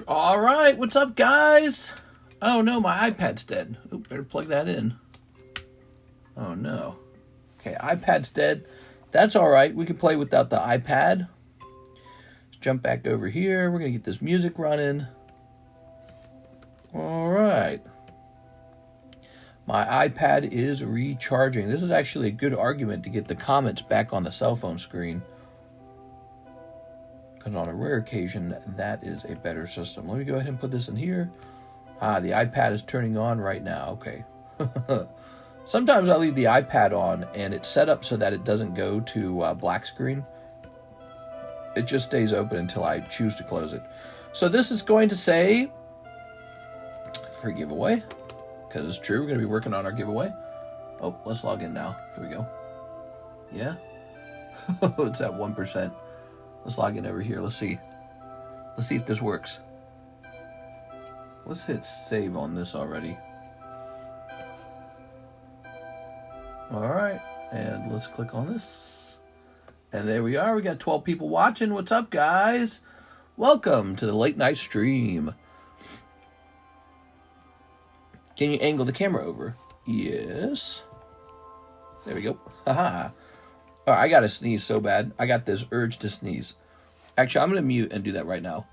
All right, what's up, guys? Oh no, my iPad's dead. Oh, better plug that in. Oh no. Okay, iPad's dead. That's all right. We can play without the iPad. Let's jump back over here. We're gonna get this music running. All right. My iPad is recharging. This is actually a good argument to get the comments back on the cell phone screen. Because on a rare occasion, that is a better system. Let me go ahead and put this in here. The iPad is turning on right now. Okay. Sometimes I leave the iPad on and it's set up so that it doesn't go to black screen. It just stays open until I choose to close it. So this is going to say free giveaway. Because it's true, we're going to be working on our giveaway. Oh, let's log in now. Here we go. Yeah? It's at 1%. Let's log in over here. Let's see. Let's see if this works. Let's hit save on this already. Alright, and let's click on this. And there we are. We got 12 people watching. What's up, guys? Welcome to the late night stream. Can you angle the camera over? Yes. There we go. Haha. All right, I gotta sneeze so bad. I got this urge to sneeze. Actually, I'm gonna mute and do that right now.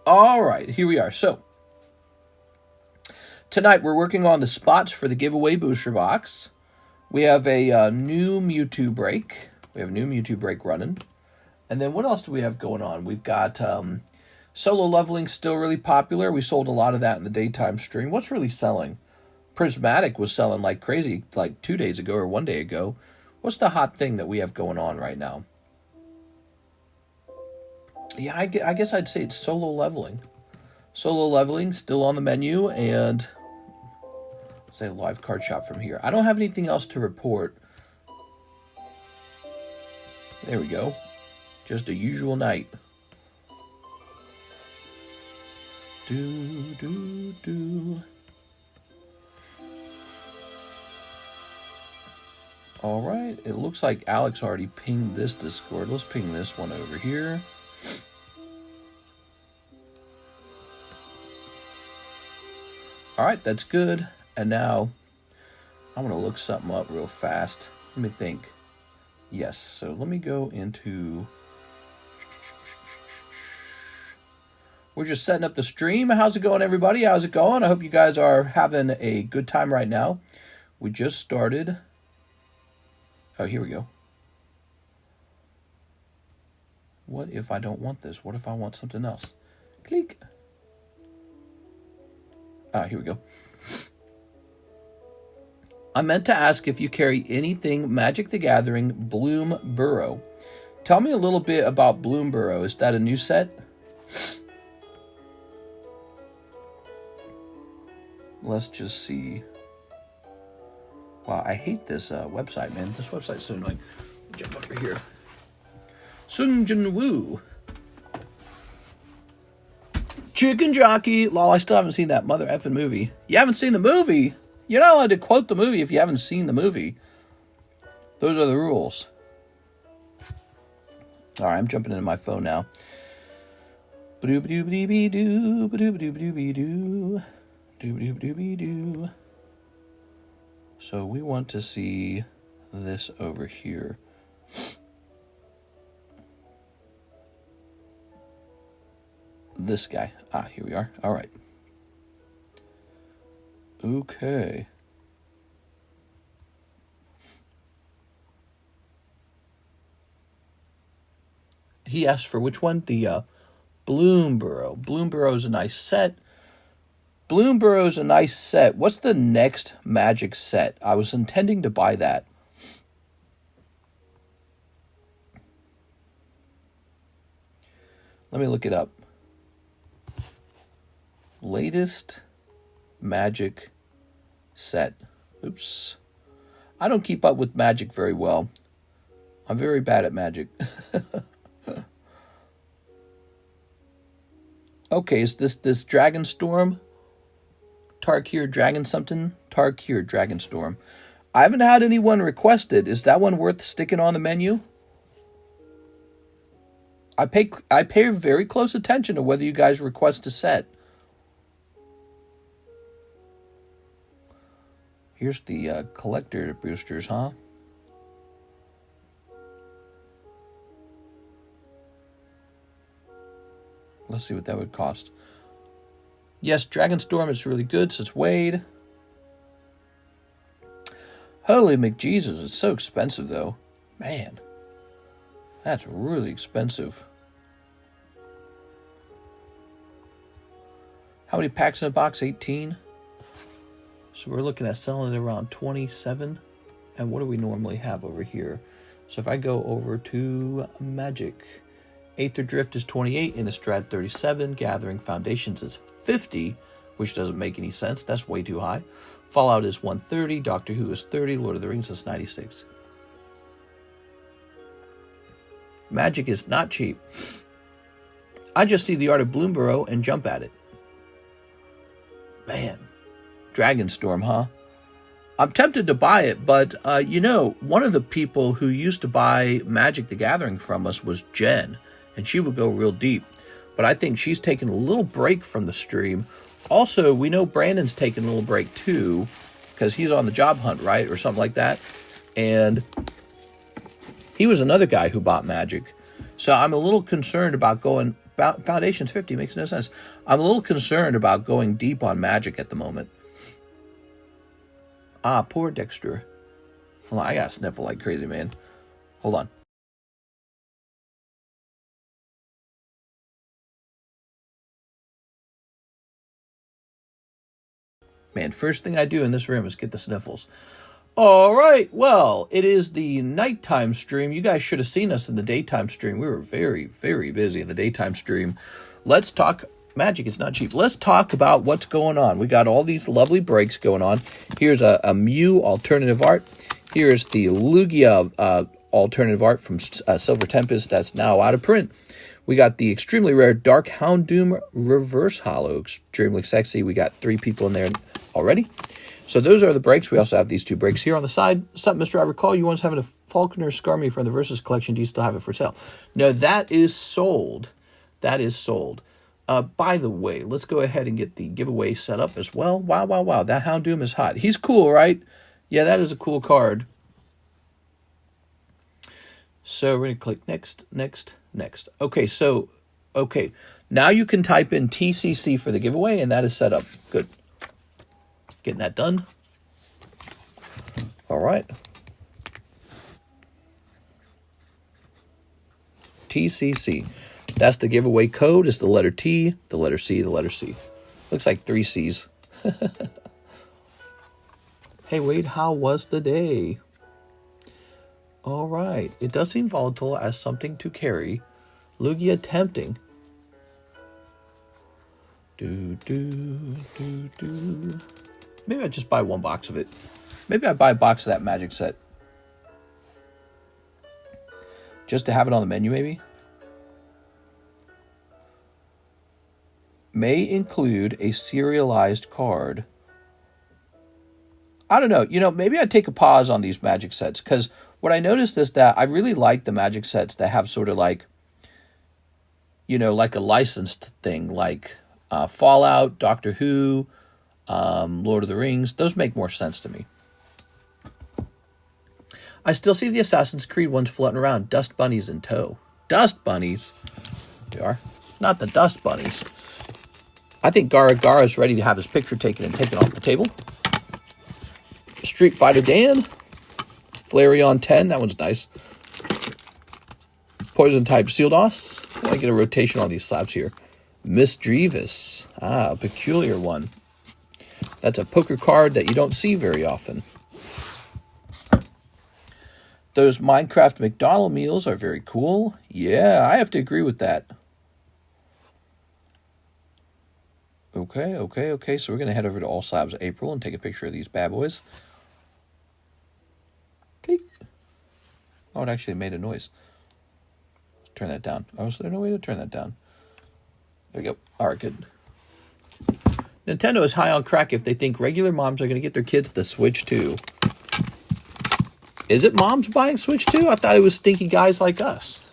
All right, here we are. So, tonight we're working on the spots for the giveaway booster box. We have a new Mewtwo break. We have a new Mewtwo break running. And then what else do we have going on? We've got solo leveling still really popular. We sold a lot of that in the daytime stream. What's really selling? Prismatic was selling like crazy like 2 days ago or 1 day ago. What's the hot thing that we have going on right now? Yeah, I guess I'd say it's solo leveling. Solo leveling still on the menu, and say live card shop from here. I don't have anything else to report. There we go. Just a usual night. All right. It looks like Alex already pinged this Discord. Let's ping this one over here. All right, that's good. And now I'm going to look something up real fast. Let me think. Yes, so let me go into... We're just setting up the stream. How's it going, everybody? How's it going? I hope you guys are having a good time right now. We just started. Oh, here we go. What if I don't want this? What if I want something else? Click. Ah, here we go. I meant to ask if you carry anything Magic the Gathering Bloom Burrow. Tell me a little bit about Bloom Burrow. Is that a new set? Let's just see. Wow, I hate this website, man. This website's so annoying. Jump over here. Sun Jin Woo. Chicken Jockey. Lol, I still haven't seen that mother effing movie. You haven't seen the movie? You're not allowed to quote the movie if you haven't seen the movie. Those are the rules. All right, I'm jumping into my phone now. Ba-doo-ba-doo-ba-dee-doo, ba-doo-ba-doo-ba-doo-ba-doo, doo-ba-doo-ba-doo-ba-doo. So we want to see this over here. This guy. Ah, here we are. All right. Okay. He asked for which one? The Bloom Burrow. Bloom Burrow's a nice set. Bloom Burrow's a nice set. What's the next Magic set? I was intending to buy that. Let me look it up. Latest Magic set. Oops. I don't keep up with Magic very well. I'm very bad at Magic. Okay, is this Dragon Storm? Tarkir Dragon something? Tarkir Dragonstorm. I haven't had anyone request it. Is that one worth sticking on the menu? I pay very close attention to whether you guys request a set. Here's the collector boosters, huh? Let's see what that would cost. Yes, Dragonstorm is really good, so it's Wade. Holy McJesus, it's so expensive, though. Man, that's really expensive. How many packs in a box? 18. So we're looking at selling it around 27. And what do we normally have over here? So if I go over to Magic, Aether Drift is 28, Innistrad 37, Gathering Foundations is 50, which doesn't make any sense. That's way too high. Fallout is 130, Doctor Who is 30, Lord of the Rings is 96. Magic is not cheap. I just see the Art of Bloomborough and jump at it. Man, Dragonstorm, huh? I'm tempted to buy it, but, you know, one of the people who used to buy Magic the Gathering from us was Jen, and she would go real deep. But I think she's taken a little break from the stream. Also, we know Brandon's taking a little break, too, because he's on the job hunt, right, or something like that. And he was another guy who bought Magic. So I'm a little concerned about going... Foundations 50 makes no sense. I'm a little concerned about going deep on Magic at the moment. Ah, poor Dexter. Hold on, I gotta sniffle like crazy, man. Hold on. Man, first thing I do in this room is get the sniffles. All right, well, it is the nighttime stream. You guys should have seen us in the daytime stream. We were very, very busy in the daytime stream. Let's talk Magic. It's not cheap. Let's talk about what's going on. We got all these lovely breaks going on. Here's a Mew alternative art. Here's the Lugia alternative art from Silver Tempest that's now out of print. We got the extremely rare Dark Houndoom Reverse Hollow. Extremely sexy. We got 3 people in there already. So those are the breaks. We also have these 2 breaks here on the side. Something, Mr. I recall you once having a Falconer Skarmy from the Versus collection. Do you still have it for sale? No, that is sold. That is sold. By the way, let's go ahead and get the giveaway set up as well. Wow, wow, wow. That Houndoom is hot. He's cool, right? Yeah, that is a cool card. So we're going to click next, next, next. Okay, so, okay. Now you can type in TCC for the giveaway, and that is set up. Good. Getting that done. All right. TCC. That's the giveaway code. Is the letter T, the letter C, the letter C. Looks like 3 C's. Hey, Wade, how was the day? All right. It does seem volatile as something to carry. Lugia tempting. Maybe I just buy 1 box of it. Maybe I buy a box of that Magic set. Just to have it on the menu, maybe? May include a serialized card. I don't know. You know, maybe I'd take a pause on these Magic sets. Because what I noticed is that I really like the Magic sets that have sort of like, you know, like a licensed thing. Like Fallout, Doctor Who, Lord of the Rings. Those make more sense to me. I still see the Assassin's Creed ones floating around. Dust bunnies in tow. Dust bunnies? They are. Not the dust bunnies. I think Gara is ready to have his picture taken and taken off the table. Street Fighter Dan. Flareon 10. That one's nice. Poison type Sealdos. I want to get a rotation on these slabs here. Miss Drevis. Ah, a peculiar one. That's a poker card that you don't see very often. Those Minecraft McDonald meals are very cool. Yeah, I have to agree with that. Okay. So we're going to head over to All Slabs April and take a picture of these bad boys. Click. Oh, it actually made a noise. Let's turn that down. Oh, is there no way to turn that down? There we go. All right, good. Nintendo is high on crack if they think regular moms are going to get their kids the Switch 2. Is it moms buying Switch 2? I thought it was stinky guys like us.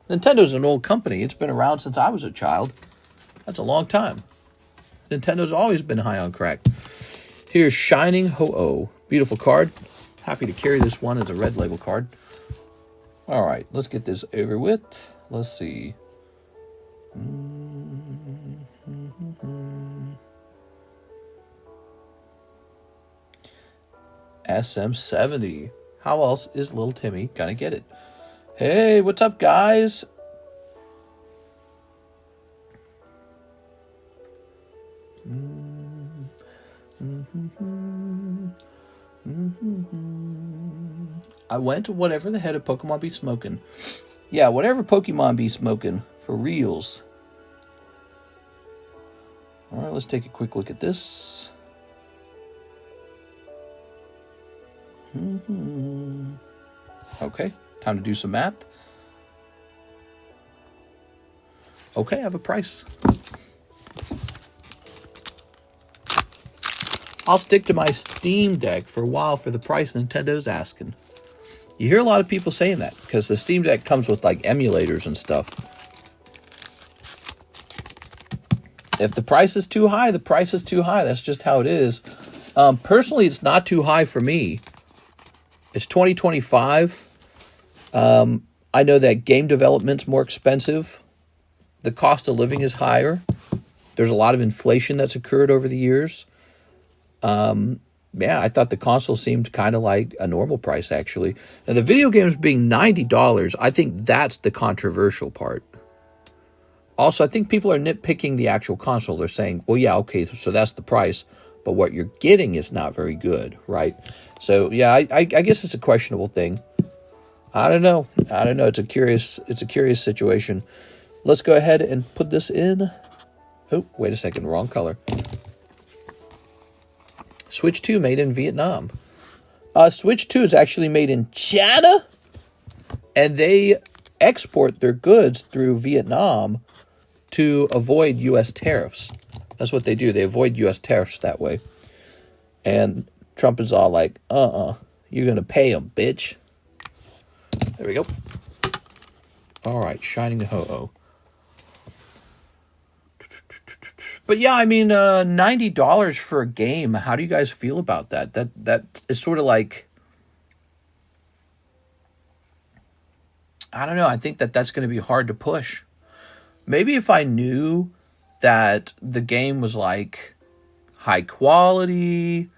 Nintendo's an old company. It's been around since I was a child. That's a long time. Nintendo's always been high on crack. Here's Shining Ho-Oh. Beautiful card. Happy to carry this one as a red label card. All right, let's get this over with. Let's see. SM70. How else is little Timmy gonna get it? Hey, what's up, guys? I went to whatever the head of Pokemon be smoking. Yeah, whatever Pokemon be smoking. For reals. Alright, let's take a quick look at this. Okay, time to do some math. Okay, I have a price. I'll stick to my Steam Deck for a while for the price Nintendo's asking. You hear a lot of people saying that because the Steam Deck comes with like emulators and stuff. If the price is too high, the price is too high. That's just how it is. Personally, it's not too high for me. It's 2025. I know that game development's more expensive. The cost of living is higher. There's a lot of inflation that's occurred over the years. Yeah, I thought the console seemed kind of like a normal price, actually. And the video games being $90, I think that's the controversial part. Also, I think people are nitpicking the actual console. They're saying, well, yeah, okay, so that's the price, but what you're getting is not very good, right? So, yeah, I guess it's a questionable thing. I don't know. It's a curious situation. Let's go ahead and put this in. Oh, wait a second, wrong color. Switch 2 made in Vietnam. Switch 2 is actually made in China, and they export their goods through Vietnam to avoid U.S. tariffs. That's what they do. They avoid U.S. tariffs that way. And Trump is all like, you're going to pay them, bitch. There we go. All right, Shining Ho-Oh. But yeah, I mean, $90 for a game. How do you guys feel about that? That is sort of like, I don't know. I think that's going to be hard to push. Maybe if I knew that the game was like high quality,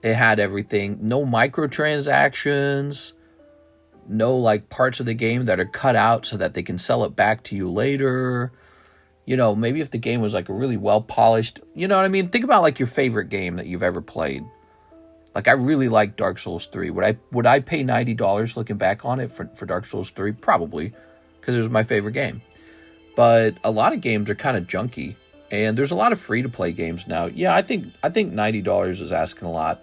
it had everything, no microtransactions, no like parts of the game that are cut out so that they can sell it back to you later. You know, maybe if the game was like a really well polished, you know what I mean? Think about like your favorite game that you've ever played. Like I really like Dark Souls 3. Would I pay $90 looking back on it for Dark Souls 3? Probably, because it was my favorite game. But a lot of games are kind of junky, and there's a lot of free-to-play games now. Yeah, I think $90 is asking a lot.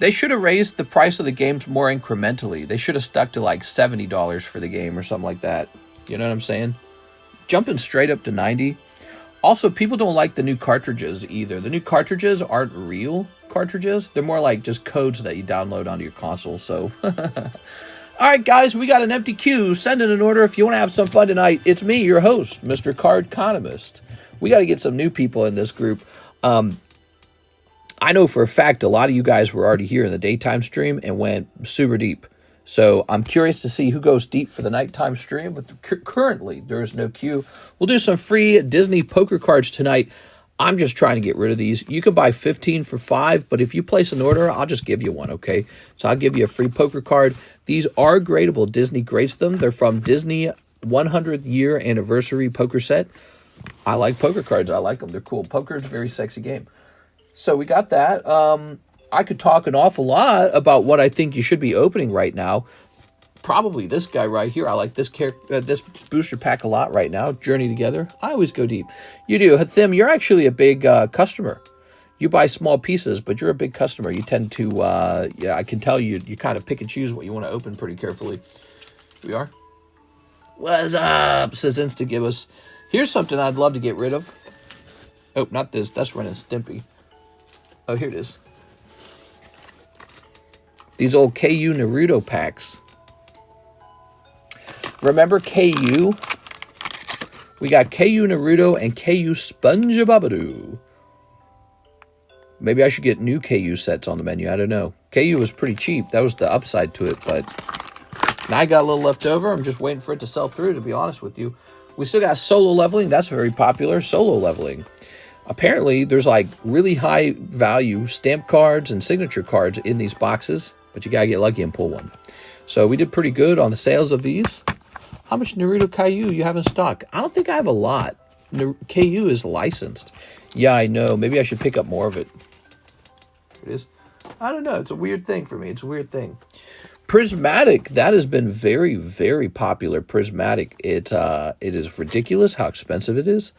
They should have raised the price of the games more incrementally. They should have stuck to like $70 for the game or something like that. You know what I'm saying? Jumping straight up to 90. Also, people don't like the new cartridges either. The new cartridges aren't real cartridges. They're more like just codes that you download onto your console. So, all right, guys, we got an empty queue. Send in an order if you want to have some fun tonight. It's me, your host, Mr. Cardconomist. We got to get some new people in this group. I know for a fact a lot of you guys were already here in the daytime stream and went super deep. So I'm curious to see who goes deep for the nighttime stream, but currently there is no queue. We'll do some free Disney poker cards tonight. I'm just trying to get rid of these. You can buy 15 for $5, but if you place an order, I'll just give you one, okay? So I'll give you a free poker card. These are gradable. Disney grades them. They're from Disney 100th year anniversary poker set. I like poker cards. I like them. They're cool. Poker is a very sexy game. So we got that. I could talk an awful lot about what I think you should be opening right now. Probably this guy right here. I like this this booster pack a lot right now. Journey Together. I always go deep. You do. Hathim, you're actually a big customer. You buy small pieces, but you're a big customer. You tend to, yeah, I can tell you kind of pick and choose what you want to open pretty carefully. Here we are. What's up, says InstaGibbous. Here's something I'd love to get rid of. Oh, not this. That's Ren and Stimpy. Oh, here it is. These old KU Naruto packs. Remember KU? We got KU Naruto and KU SpongeBob. Maybe I should get new KU sets on the menu. I don't know. KU was pretty cheap. That was the upside to it, but now I got a little left over. I'm just waiting for it to sell through, to be honest with you. We still got solo leveling. That's very popular. Solo leveling. Apparently, there's like really high value stamp cards and signature cards in these boxes, but you gotta get lucky and pull one. So we did pretty good on the sales of these. How much Naruto KU you have in stock? I don't think I have a lot. KU is licensed. Yeah, I know. Maybe I should pick up more of it. It is. I don't know. It's a weird thing for me. It's a weird thing. Prismatic. That has been very, very popular. Prismatic. It is ridiculous how expensive it is.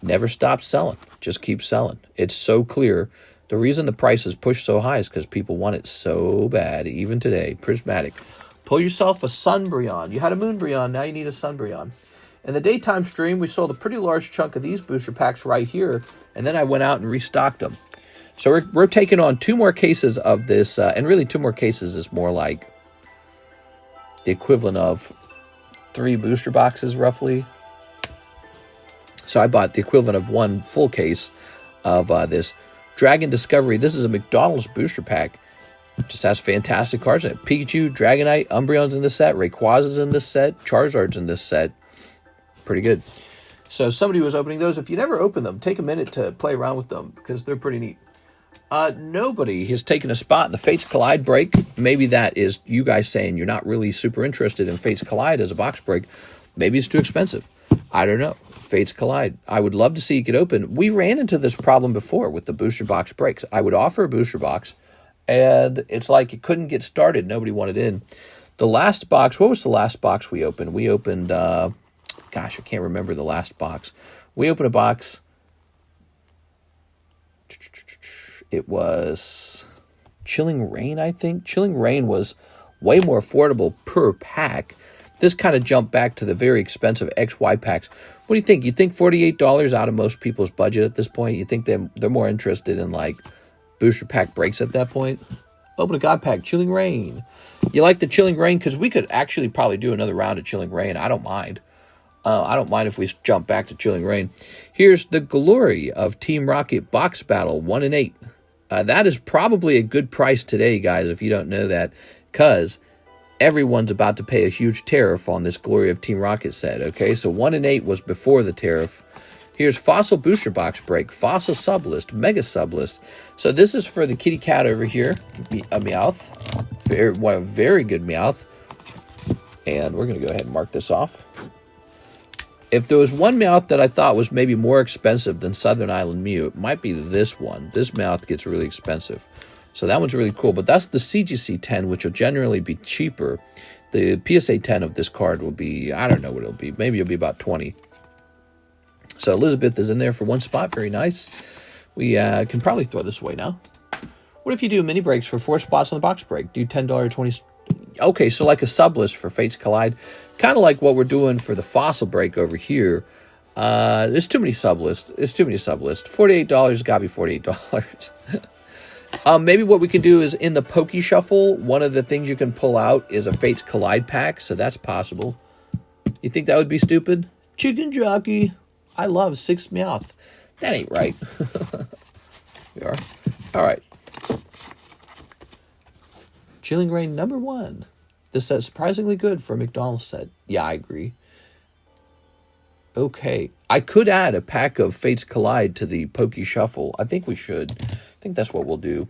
Never stops selling. Just keeps selling. It's so clear. The reason the price is pushed so high is because people want it so bad. Even today. Prismatic. Pull yourself a Sunbreon. You had a Moonbreon. Now you need a Sunbreon. In the daytime stream, we sold a pretty large chunk of these booster packs right here. And then I went out and restocked them. So we're taking on 2 more cases of this, and really 2 more cases is more like the equivalent of 3 booster boxes, roughly. So I bought the equivalent of 1 full case of this Dragon Discovery. This is a McDonald's booster pack. Just has fantastic cards in it. Pikachu, Dragonite, Umbreon's in this set, Rayquaza's in this set, Charizard's in this set. Pretty good. So somebody was opening those. If you never open them, take a minute to play around with them because they're pretty neat. Nobody has taken a spot in the Fates Collide break. Maybe that is you guys saying you're not really super interested in Fates Collide as a box break. Maybe it's too expensive. I don't know. Fates Collide. I would love to see it get open. We ran into this problem before with the booster box breaks. I would offer a booster box, and it's like it couldn't get started. Nobody wanted in. The last box, what was the last box we opened? We opened, gosh, I can't remember the last box. We opened a box. It was Chilling Rain, I think. Chilling Rain was way more affordable per pack. This kind of jumped back to the very expensive XY packs. What do you think? You think $48 out of most people's budget at this point? You think they're more interested in like booster pack breaks at that point? Open a God pack, Chilling Rain. You like the Chilling Rain? Because we could actually probably do another round of Chilling Rain. I don't mind. I don't mind if we jump back to Chilling Rain. Here's the glory of Team Rocket Box Battle 1 and 8. That is probably a good price today, guys, if you don't know that, because everyone's about to pay a huge tariff on this Glory of Team Rocket set, okay? So 1 and 8 was before the tariff. Here's Fossil Booster Box Break, Fossil Sublist, Mega Sublist. So this is for the kitty cat over here, a Meowth. Very good Meowth. And we're going to go ahead and mark this off. If there was one Meowth that I thought was maybe more expensive than Southern Island Mew, it might be this one. This Meowth gets really expensive. So that one's really cool. But that's the CGC 10, which will generally be cheaper. The PSA 10 of this card will be, I don't know what it'll be. Maybe it'll be about 20. So Elizabeth is in there for 1 spot. Very nice. We can probably throw this away now. What if you do mini breaks for 4 spots on the box break? Do $10, 20. Okay, so like a sublist for Fates Collide. Kind of like what we're doing for the Fossil break over here. There's too many sublists. It's too many sublists. $48 got to be $48. Maybe what we can do is in the Poke Shuffle, one of the things you can pull out is a Fates Collide pack, so that's possible. You think that would be stupid? Chicken Jockey. I love 6 Meowth. That ain't right. We are. All right. Chilling Rain number 1. This set's surprisingly good for a McDonald's set. Yeah, I agree. Okay. I could add a pack of Fates Collide to the Poke Shuffle. I think we should. I think that's what we'll do.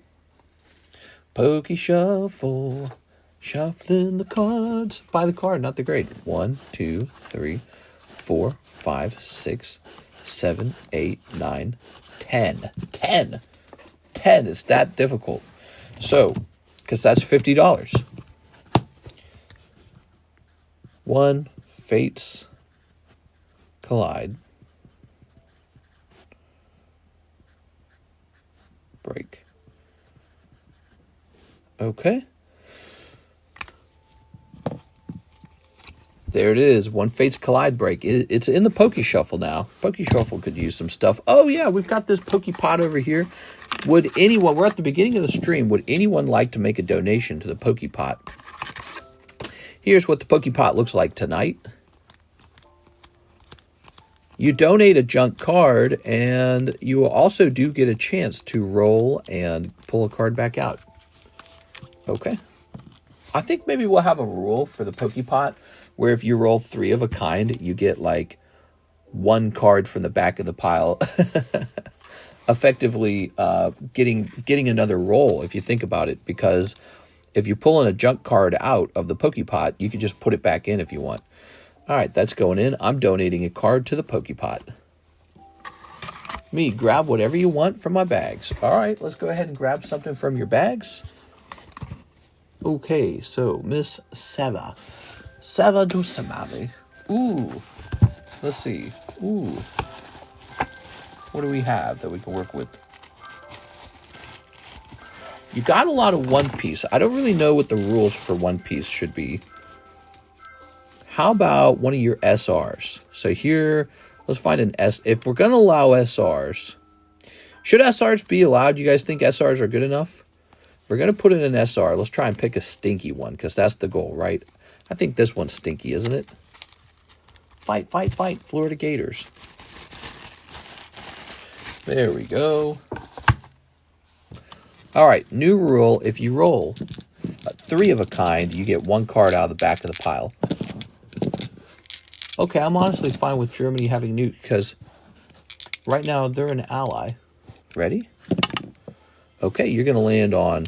Poke Shuffle. Shuffling the cards. By the card, not the grade. 1, 2, 3, 4, 5, 6, 7, 8, 9, 10. 10. 10. It's that difficult. So, because that's $50. 1 Fates Collide break. Okay. There it is. One Fates Collide break. It's in the Poke Shuffle now. Poke Shuffle could use some stuff. Oh, yeah, we've got this Poke Pot over here. Would anyone, we're at the beginning of the stream, would anyone like to make a donation to the Poke Pot? Here's what the Poke Pot looks like tonight. You donate a junk card, and you also do get a chance to roll and pull a card back out. Okay. I think maybe we'll have a rule for the Poke Pot where if you roll 3 of a kind, you get like 1 card from the back of the pile. Effectively getting another roll, if you think about it, because if you're pulling a junk card out of the Poke Pot, you can just put it back in if you want. All right, that's going in. I'm donating a card to the Poke Pot. Me, grab whatever you want from my bags. All right, let's go ahead and grab something from your bags. Okay, so Miss Seva. Seva do Samali. Ooh. Let's see. Ooh. What do we have that we can work with? You got a lot of One Piece. I don't really know what the rules for One Piece should be. How about one of your SRs? So here, let's find an S. If we're going to allow SRs, should SRs be allowed? You guys think SRs are good enough? If we're going to put in an SR, let's try and pick a stinky one, because that's the goal, right? I think this one's stinky, isn't it? Fight, fight, fight, Florida Gators. There we go. All right, new rule. If you roll 3 of a kind, you get 1 card out of the back of the pile. Okay, I'm honestly fine with Germany having nukes, because right now they're an ally. Ready? Okay, you're going to land on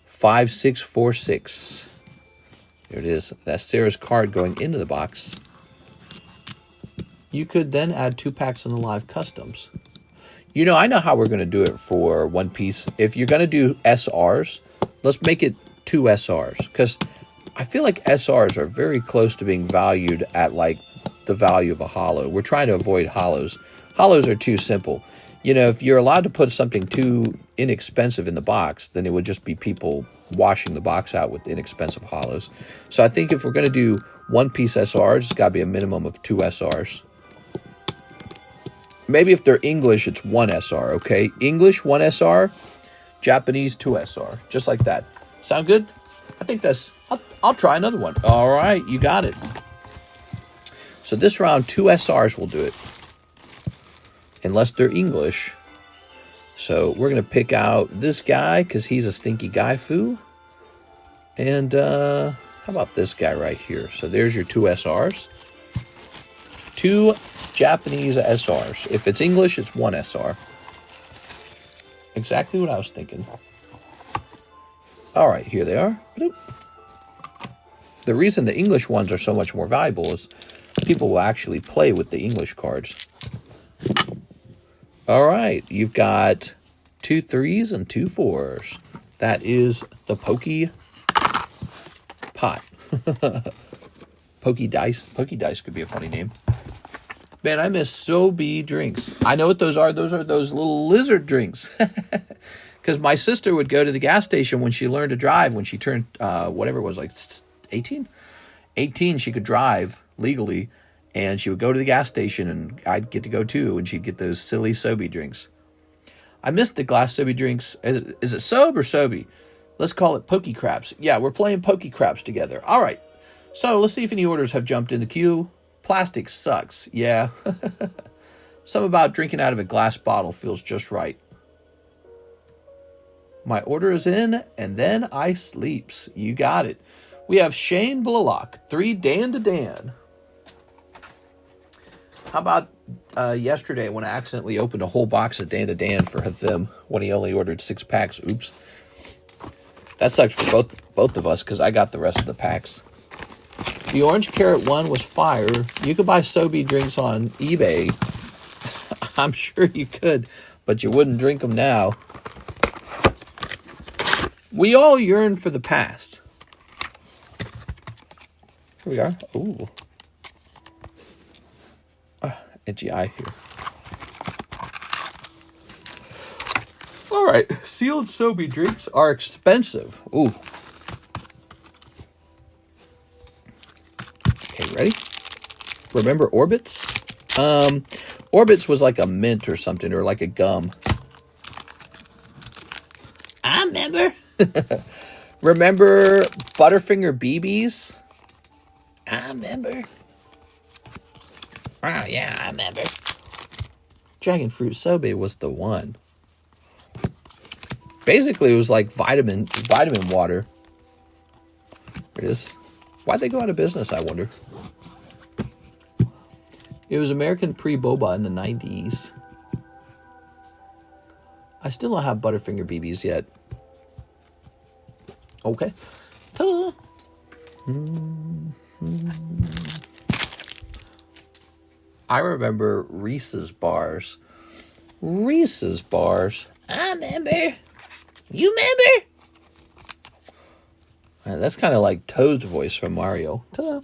5646. There it is. That's Sarah's card going into the box. You could then add 2 packs in the live customs. You know, I know how we're going to do it for One Piece. If you're going to do SRs, let's make it 2 SRs. Because I feel like SRs are very close to being valued at, like, the value of a holo. We're trying to avoid holos. Holos are too simple. You know, if you're allowed to put something too inexpensive in the box, then it would just be people washing the box out with inexpensive holos. So I think if we're going to do One Piece SRs, it's got to be a minimum of 2 SRs. Maybe if they're English, it's 1 SR, okay? English, 1 SR. Japanese, 2 SR. Just like that. Sound good? I think that's... I'll try another one. All right, you got it. So this round, 2 SRs will do it. Unless they're English. So we're going to pick out this guy because he's a stinky Waifu. And how about this guy right here? So there's your 2 SRs. 2 Japanese SRs. If it's English, it's 1 SR. Exactly what I was thinking. All right, here they are. Bloop. The reason the English ones are so much more valuable is people will actually play with the English cards. All right, you've got 2 3s and 2 4s. That is the Poke Pot. Poke Dice. Poke Dice could be a funny name. Man, I miss Sobe drinks. I know what those are. Those are those little lizard drinks. Because my sister would go to the gas station when she learned to drive, when she turned, whatever it was, like 18? 18, she could drive legally. And she would go to the gas station, and I'd get to go too, and she'd get those silly Sobe drinks. I missed the glass Sobe drinks. Is it Sobe or Sobe? Let's call it Poke Craps. Yeah, we're playing Poke Craps together. All right. So let's see if any orders have jumped in the queue. Plastic sucks. Yeah. Something about drinking out of a glass bottle feels just right. My order is in, and then I sleeps. You got it. We have Shane Bullock, 3 Dan to Dan. How about yesterday when I accidentally opened a whole box of Dan to Dan for him when he only ordered 6 packs? Oops. That sucks for both of us because I got the rest of the packs. The orange carrot one was fire. You could buy Sobe drinks on eBay. I'm sure you could, but you wouldn't drink them now. We all yearn for the past. Here we are. Ooh. Itchy eye here. All right. Sealed Sobe drinks are expensive. Ooh. Okay, Remember Orbits? Orbits was like a mint or something, or like a gum. I remember. Remember Butterfinger BBs? I remember. Oh, yeah, I remember. Dragon Fruit Sobe was the one. Basically, it was like vitamin water. There it is. Why'd they go out of business, I wonder? It was American pre-boba in the 90s. I still don't have Butterfinger BBs yet. Okay. Ta-da. I remember Reese's bars. Reese's bars. I remember. You remember? That's kind of like Toad's voice from Mario. Ta-da.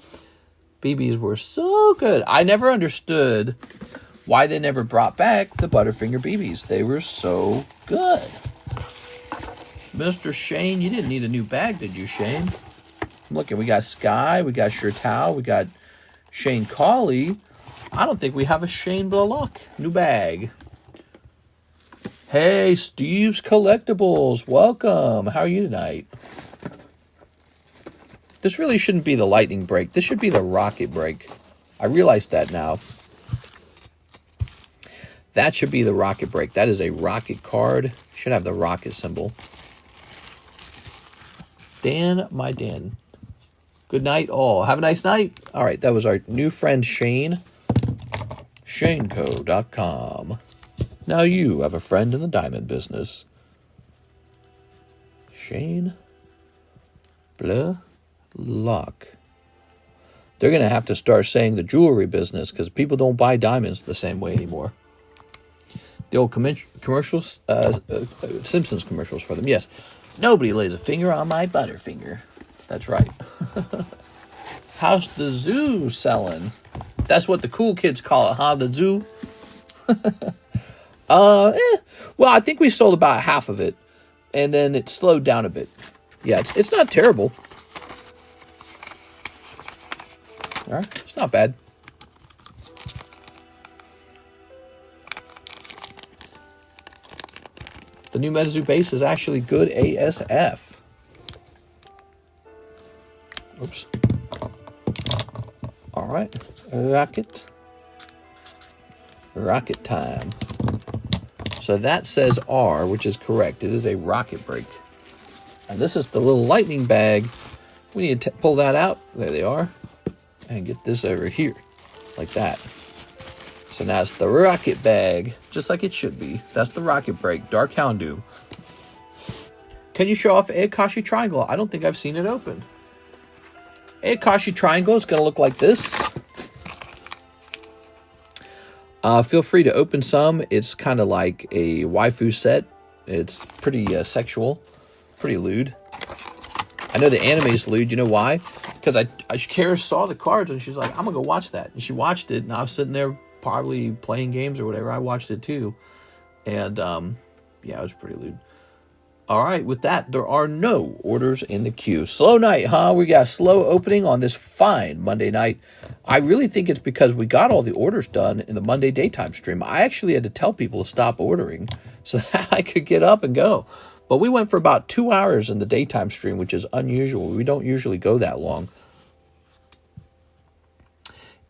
BBs were so good. I never understood why they never brought back the Butterfinger BBs. They were so good. Mr. Shane, you didn't need a new bag, did you, Shane? I'm looking, we got Sky, we got Shirtao, we got Shane Cawley. I don't think we have a Shane Blalock. New bag. Hey, Steve's Collectibles. Welcome. How are you tonight? This really shouldn't be the lightning break. This should be the rocket break. I realize that now. That should be the rocket break. That is a rocket card. Should have the rocket symbol. Dan, my Dan. Good night, all. Have a nice night. All right, that was our new friend Shane. ShaneCo.com. Now you have a friend in the diamond business. Shane Blalock. They're going to have to start saying the jewelry business because people don't buy diamonds the same way anymore. The old commercials, Simpsons commercials for them. Yes, nobody lays a finger on my Butterfinger. That's right. How's the zoo selling? That's what the cool kids call it, huh? The zoo? Well, I think we sold about half of it, and then it slowed down a bit. Yeah, it's not terrible. All right, it's not bad. The new MetaZoo base is actually good ASF. Oops. All right, rocket time. So that says R, which is correct. It is a rocket break. And this is the little lightning bag. We need to pull that out. There they are. And get this over here. Like that. So now it's the rocket bag. Just like it should be. That's the rocket break. Dark Houndoom. Can you show off Akashi Triangle? I don't think I've seen it open. Akashi Triangle is going to look like this. Feel free to open some. It's kind of like a waifu set. It's pretty sexual, pretty lewd. I know the anime's lewd. You know why? Because Kara saw the cards and she's like, I'm going to go watch that. And she watched it, and I was sitting there probably playing games or whatever. I watched it too. And, yeah, it was pretty lewd. All right, with that, there are no orders in the queue. Slow night, huh? We got a slow opening on this fine Monday night. I really think it's because we got all the orders done in the Monday daytime stream. I actually had to tell people to stop ordering so that I could get up and go. But we went for about 2 hours in the daytime stream, which is unusual. We don't usually go that long.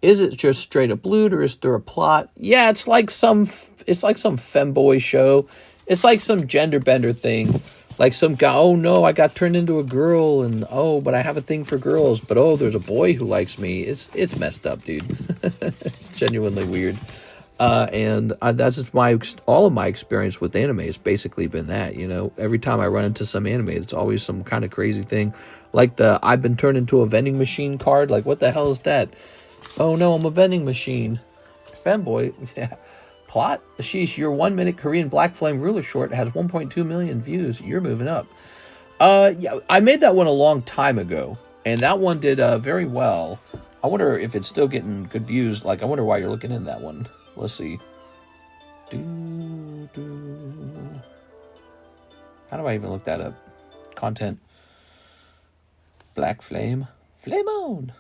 Is it just straight up lewd, or is there a plot? Yeah, it's like some femboy show. It's like some gender bender thing. Like some guy, oh no, I got turned into a girl, and oh, but I have a thing for girls, but oh, there's a boy who likes me. It's messed up, dude. It's genuinely weird. And that's just all of my experience with anime has basically been that, you know. Every time I run into some anime, it's always some kind of crazy thing. Like the I've been turned into a vending machine card. Like, what the hell is that? Oh no, I'm a vending machine. Fanboy. Yeah. Plot? Sheesh, your 1 minute Korean Black Flame ruler short has 1.2 million views. You're moving up. Yeah, I made that one a long time ago, and that one did very well. I wonder if it's still getting good views. Like, I wonder why you're looking in that one. Let's see. How do I even look that up? Content. Black Flame. Flame on.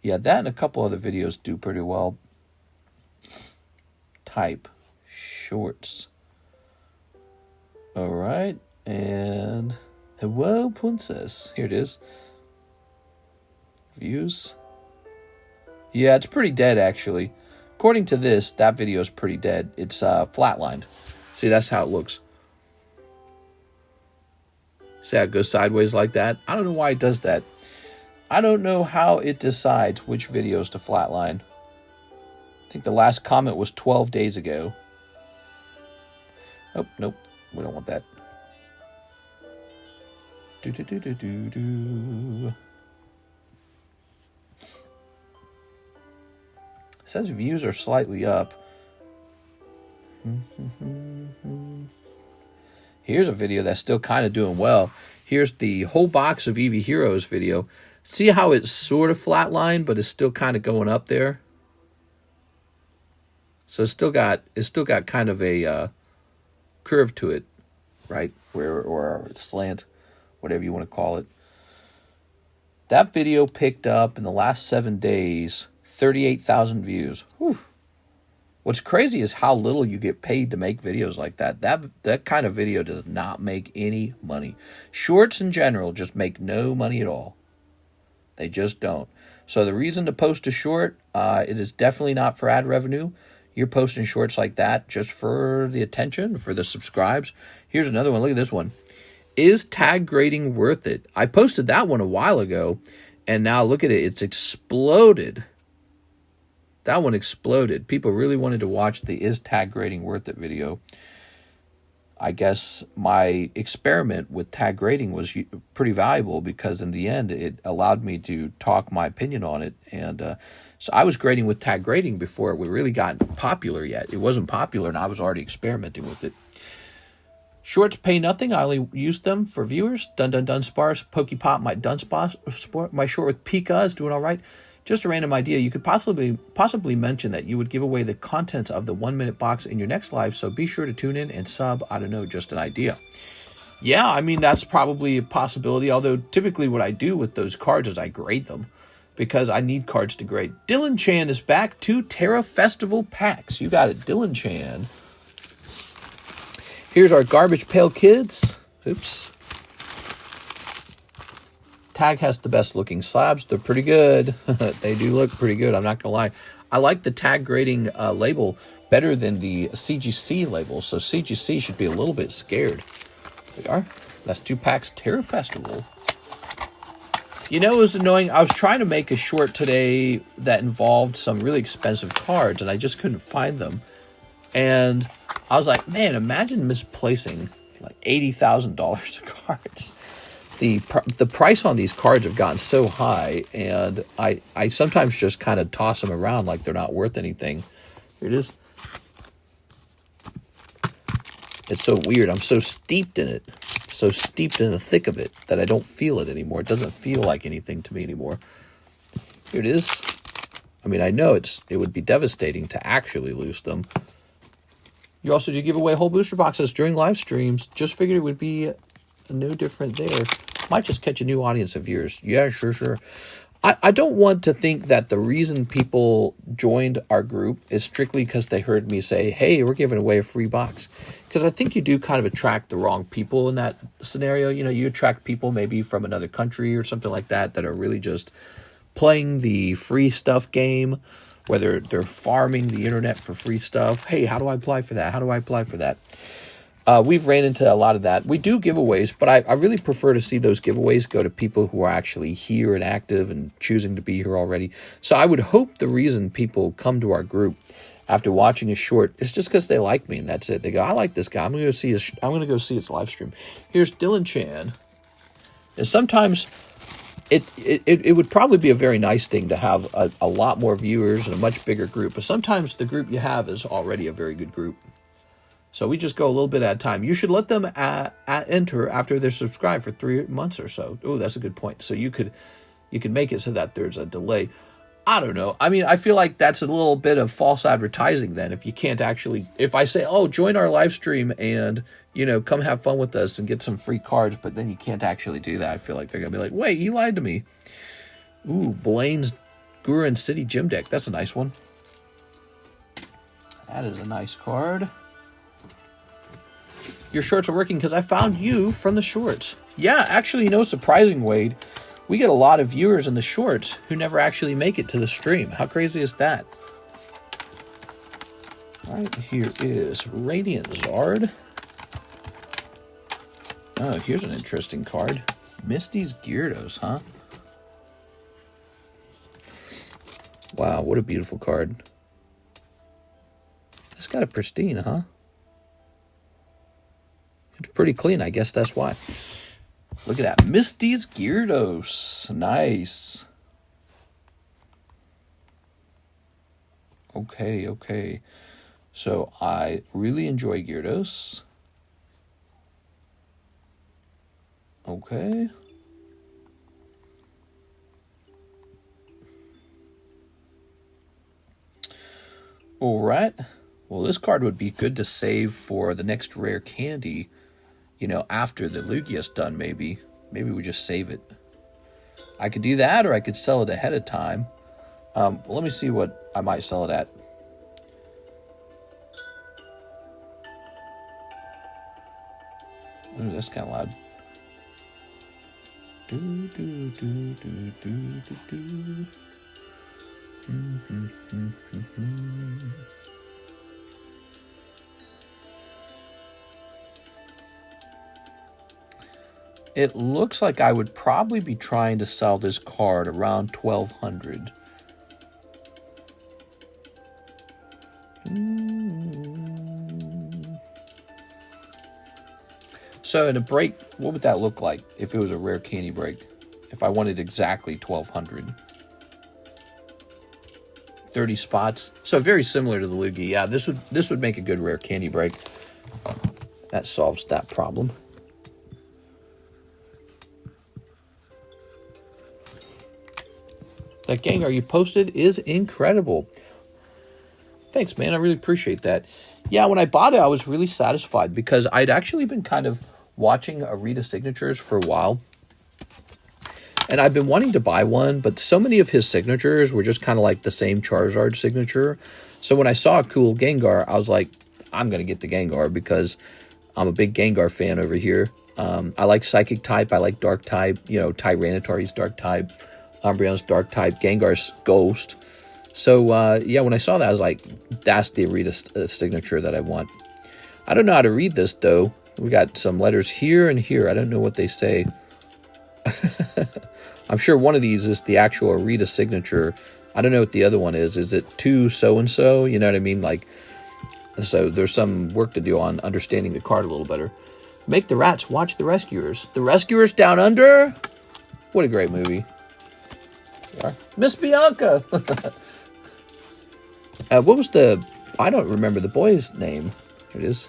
Yeah, that and a couple other videos do pretty well. Type shorts. All right, and hello, princess. Here it is. Views. Yeah, it's pretty dead, actually. According to this, that video is pretty dead. It's flatlined. See, that's how it looks. See how it goes sideways like that? I don't know why it does that. I don't know how it decides which videos to flatline. I think the last comment was 12 days ago. Oh, nope. We don't want that. It says views are slightly up. Here's a video that's still kind of doing well. Here's the whole box of Eevee Heroes video. See how it's sort of flatlined, but it's still kind of going up there. So it's still got kind of a curve to it, right? Or slant, whatever you want to call it. That video picked up in the last 7 days 38,000 views. Whew. What's crazy is how little you get paid to make videos like that. That kind of video does not make any money. Shorts in general just make no money at all. They just don't. So the reason to post a short, it is definitely not for ad revenue. You're posting shorts like that just for the attention, for the subscribes. Here's another one. Look at this one. Is tag grading worth it? I posted that one a while ago, and now look at it. It's exploded. That one exploded. People really wanted to watch the Is Tag Grading Worth It video. I guess my experiment with tag grading was pretty valuable because in the end, it allowed me to talk my opinion on it. And so I was grading with tag grading before it really got popular yet. It wasn't popular, and I was already experimenting with it. Shorts pay nothing. I only use them for viewers. Dun Dun Dun Sparse, Pokepop, my my short with Pika is doing all right. Just a random idea. You could possibly mention that you would give away the contents of the 1 minute box in your next live, so be sure to tune in and sub. I don't know, just an idea. Yeah, I mean, that's probably a possibility, although typically what I do with those cards is I grade them because I need cards to grade. Dylan Chan is back. 2 Terra Festival packs. You got it, Dylan Chan. Here's our Garbage Pail Kids. Oops. Tag has the best looking slabs. They're pretty good. They do look pretty good. I'm not going to lie. I like the tag grading label better than the CGC label. So CGC should be a little bit scared. They are. That's 2 packs Terra Festival. You know, it was annoying. I was trying to make a short today that involved some really expensive cards, and I just couldn't find them. And I was like, man, imagine misplacing like $80,000 of cards. The price on these cards have gotten so high, and I sometimes just kind of toss them around like they're not worth anything. Here it is. It's so weird. I'm so steeped in it, so steeped in the thick of it that I don't feel it anymore. It doesn't feel like anything to me anymore. Here it is. I mean, I know it would be devastating to actually lose them. You also do give away whole booster boxes during live streams. Just figured it would be no different there. Might just catch a new audience of viewers. Yeah, sure. I don't want to think that the reason people joined our group is strictly because they heard me say, hey, we're giving away a free box. Because I think you do kind of attract the wrong people in that scenario. You know, you attract people maybe from another country or something like that are really just playing the free stuff game, whether they're farming the internet for free stuff. Hey, how do I apply for that? How do I apply for that? We've ran into a lot of that. We do giveaways, but I really prefer to see those giveaways go to people who are actually here and active and choosing to be here already. So I would hope the reason people come to our group after watching a short is just because they like me, and that's it. They go, I like this guy. I'm going to go see its live stream. Here's Dylan Chan. And sometimes it would probably be a very nice thing to have a lot more viewers and a much bigger group. But sometimes the group you have is already a very good group. So we just go a little bit at a time. You should let them enter after they're subscribed for 3 months or so. Oh, that's a good point. So you could make it so that there's a delay. I don't know. I mean, I feel like that's a little bit of false advertising then. If you can't actually, if I say, oh, join our live stream and, you know, come have fun with us and get some free cards, but then you can't actually do that. I feel like they're going to be like, wait, he lied to me. Ooh, Blaine's Guren City Gym Deck. That's a nice one. That is a nice card. Your shorts are working because I found you from the shorts. Yeah, actually, surprising, Wade. We get a lot of viewers in the shorts who never actually make it to the stream. How crazy is that? All right, here is Radiant Zard. Oh, here's an interesting card. Misty's Gyarados, huh? Wow, what a beautiful card. It's got a pristine, huh? It's pretty clean, I guess that's why. Look at that. Misty's Gyarados. Nice. Okay, okay. So I really enjoy Gyarados. Okay. All right. Well, this card would be good to save for the next rare candy. After the Lugia's done, maybe. Maybe we just save it. I could do that, or I could sell it ahead of time. Let me see what I might sell it at. Ooh, that's kind of loud. Do, do, do, do, do, do, do. It looks like I would probably be trying to sell this card around 1,200. So in a break, what would that look like if it was a rare candy break? If I wanted exactly 1,200. 30 spots. So very similar to the Lugia. Yeah, this would make a good rare candy break. That solves that problem. That Gengar you posted is incredible. Thanks, man. I really appreciate that. Yeah, when I bought it, I was really satisfied because I'd actually been kind of watching Arita signatures for a while. And I've been wanting to buy one, but so many of his signatures were just kind of like the same Charizard signature. So when I saw a cool Gengar, I was like, I'm going to get the Gengar because I'm a big Gengar fan over here. I like Psychic type. I like Dark type. Tyranitar's Dark type. Umbreon's Dark type. Gengar's Ghost. So, yeah, when I saw that, I was like, that's the Arita signature that I want. I don't know how to read this, though. We got some letters here and here. I don't know what they say. I'm sure one of these is the actual Arita signature. I don't know what the other one is. Is it to so-and-so? You know what I mean? So there's some work to do on understanding the card a little better. Make the rats watch the rescuers. The Rescuers Down Under? What a great movie. Miss Bianca! What was I don't remember the boy's name. Here it is.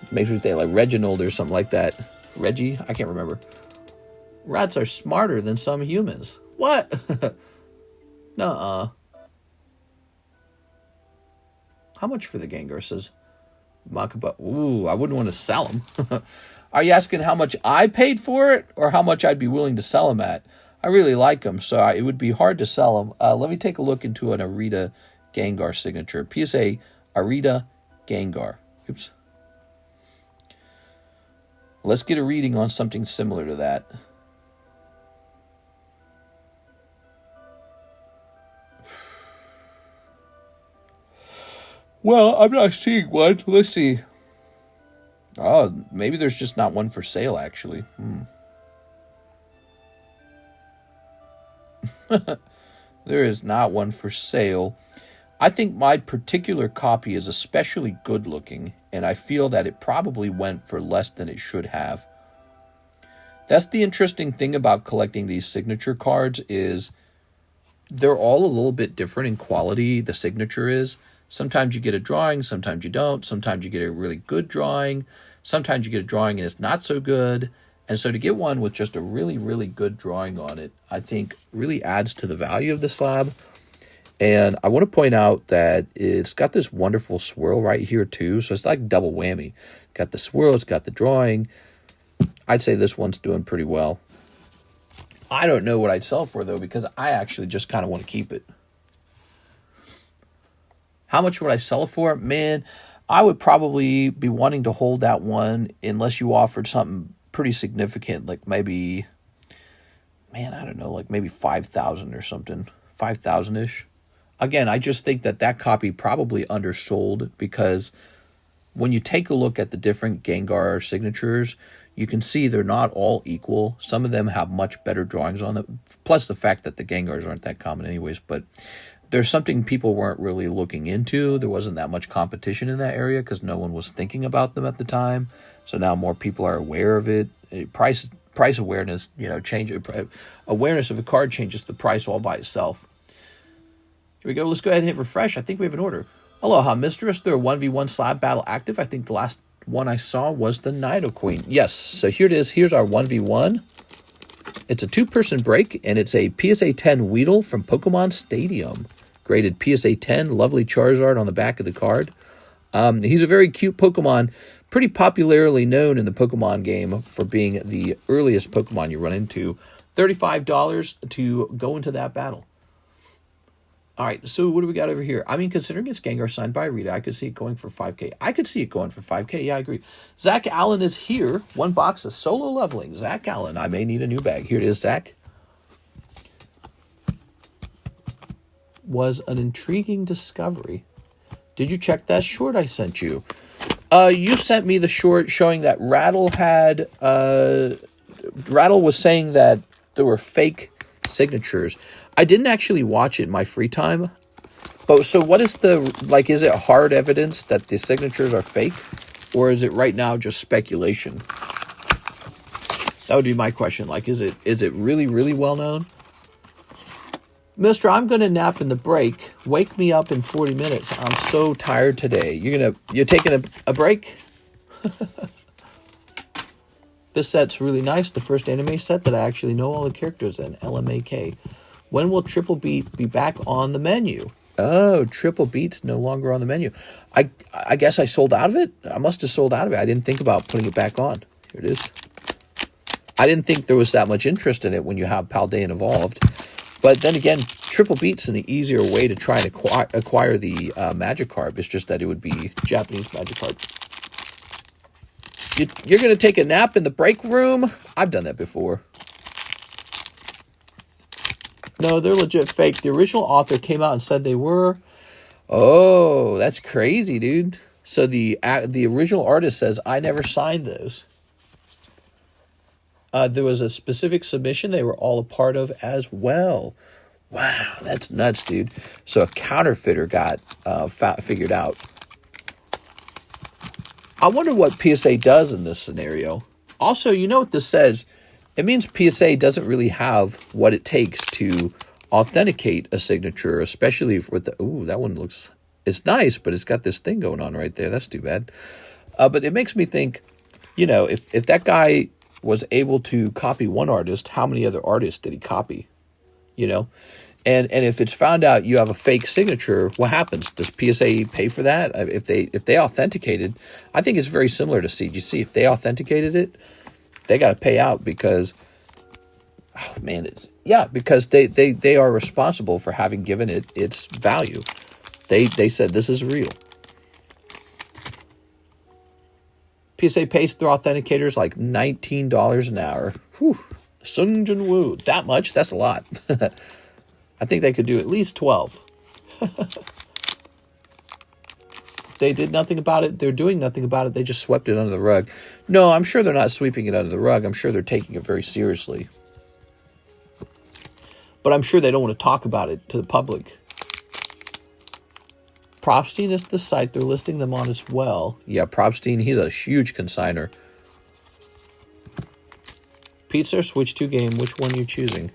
Makes me think like Reginald or something like that. Reggie? I can't remember. Rats are smarter than some humans. What? Nuh-uh. How much for the Gengar, says Makaba? Ooh, I wouldn't want to sell him. Are you asking how much I paid for it or how much I'd be willing to sell him at? I really like him, so it would be hard to sell him. Let me take a look into an Arita Gengar signature. PSA Arita Gengar. Oops. Let's get a reading on something similar to that. Well, I'm not seeing one. Let's see. Oh, maybe there's just not one for sale, actually. There is not one for sale. I think my particular copy is especially good looking, and I feel that it probably went for less than it should have. That's the interesting thing about collecting these signature cards is they're all a little bit different in quality, the signature is. Sometimes you get a drawing, sometimes you don't. Sometimes you get a really good drawing. Sometimes you get a drawing and it's not so good. And so to get one with just a really, really good drawing on it, I think really adds to the value of the slab. And I want to point out that it's got this wonderful swirl right here too. So it's like double whammy. Got the swirl, it's got the drawing. I'd say this one's doing pretty well. I don't know what I'd sell for, though, because I actually just kind of want to keep it. How much would I sell it for? Man, I would probably be wanting to hold that one unless you offered something pretty significant, like maybe, man, I don't know, like maybe 5,000 or something, 5,000-ish. Again, I just think that copy probably undersold, because when you take a look at the different Gengar signatures, you can see they're not all equal. Some of them have much better drawings on them, plus the fact that the Gengars aren't that common anyways. But there's something people weren't really looking into. There wasn't that much competition in that area because no one was thinking about them at the time. So now more people are aware of it. Price awareness, awareness of a card changes the price all by itself. Here we go. Let's go ahead and hit refresh. I think we have an order. Aloha, Mistress. There are 1v1 slab battle active. I think the last one I saw was the Nido Queen. Yes, so here it is. Here's our 1v1. It's a 2-person break, and it's a PSA 10 Weedle from Pokemon Stadium. Graded PSA 10. Lovely Charizard on the back of the card. He's a very cute Pokemon, pretty popularly known in the Pokemon game for being the earliest Pokemon you run into. $35 to go into that battle. All right, so what do we got over here? I mean, considering it's Gengar signed by Rita, I could see it going for 5K. I could see it going for 5K. Yeah, I agree. Zach Allen is here. One box of solo leveling. Zach Allen. I may need a new bag. Here it is, Zach. Was an intriguing discovery. Did you check that short I sent you? You sent me the short showing that Rattle was saying that there were fake signatures. I didn't actually watch it in my free time. But so what is is it hard evidence that the signatures are fake? Or is it right now just speculation? That would be my question. Like, is it really, really well known? Mister, I'm going to nap in the break. Wake me up in 40 minutes. I'm so tired today. You're taking a break? This set's really nice. The first anime set that I actually know all the characters in. LMAK. When will Triple Beat be back on the menu? Oh, Triple Beat's no longer on the menu. I guess I sold out of it? I must have sold out of it. I didn't think about putting it back on. Here it is. I didn't think there was that much interest in it when you have Paldean Evolved. But then again, Triple Beat's an easier way to try and acquire the Magikarp. It's just that it would be Japanese Magikarp. You're going to take a nap in the break room? I've done that before. No, they're legit fake. The original author came out and said they were. Oh, that's crazy, dude. So the original artist says, I never signed those. There was a specific submission they were all a part of as well. Wow, that's nuts, dude. So a counterfeiter got figured out. I wonder what PSA does in this scenario. Also, you know what this says? It means PSA doesn't really have what it takes to authenticate a signature, especially with the... Ooh, that one looks... It's nice, but it's got this thing going on right there. That's too bad. But it makes me think, if that guy was able to copy one artist, how many other artists did he copy? And if it's found out you have a fake signature, what happens? Does PSA pay for that? If they authenticated, I think it's very similar to CGC. If they authenticated it, they got to pay out because, because they are responsible for having given it its value. They said this is real. PSA pays their authenticators like $19 an hour. Whew. Sung Jin Woo. That much? That's a lot. I think they could do at least 12. They did nothing about it. They're doing nothing about it. They just swept it under the rug. No, I'm sure they're not sweeping it under the rug. I'm sure they're taking it very seriously. But I'm sure they don't want to talk about it to the public. Propstein is the site they're listing them on as well. Yeah, Propstein, he's a huge consigner. Pizza or Switch 2 game, which one are you choosing?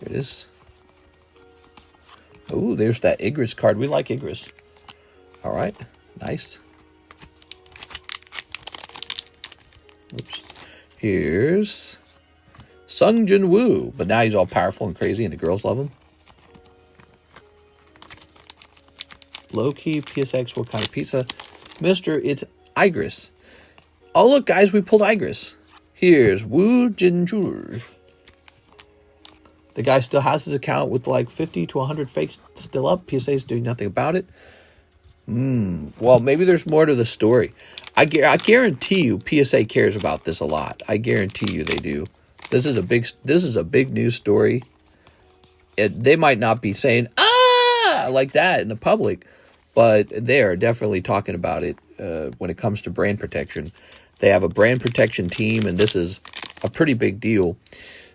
Here it is. Ooh, there's that Igris card. We like Igris. All right, nice. Oops. Here's Sung Jin Woo, but now he's all powerful and crazy, and the girls love him. Low-key, PSX, what kind of pizza? Mister, it's Igris. Oh, look, guys, we pulled Igris. Here's Woo Jinjur. The guy still has his account with like 50 to 100 fakes still up. PSA is doing nothing about it. Well, maybe there's more to the story. I guarantee you PSA cares about this a lot. I guarantee you they do. This is a big news story. They might not be saying, ah, like that in the public, but they are definitely talking about it when it comes to brand protection. They have a brand protection team, and this is a pretty big deal.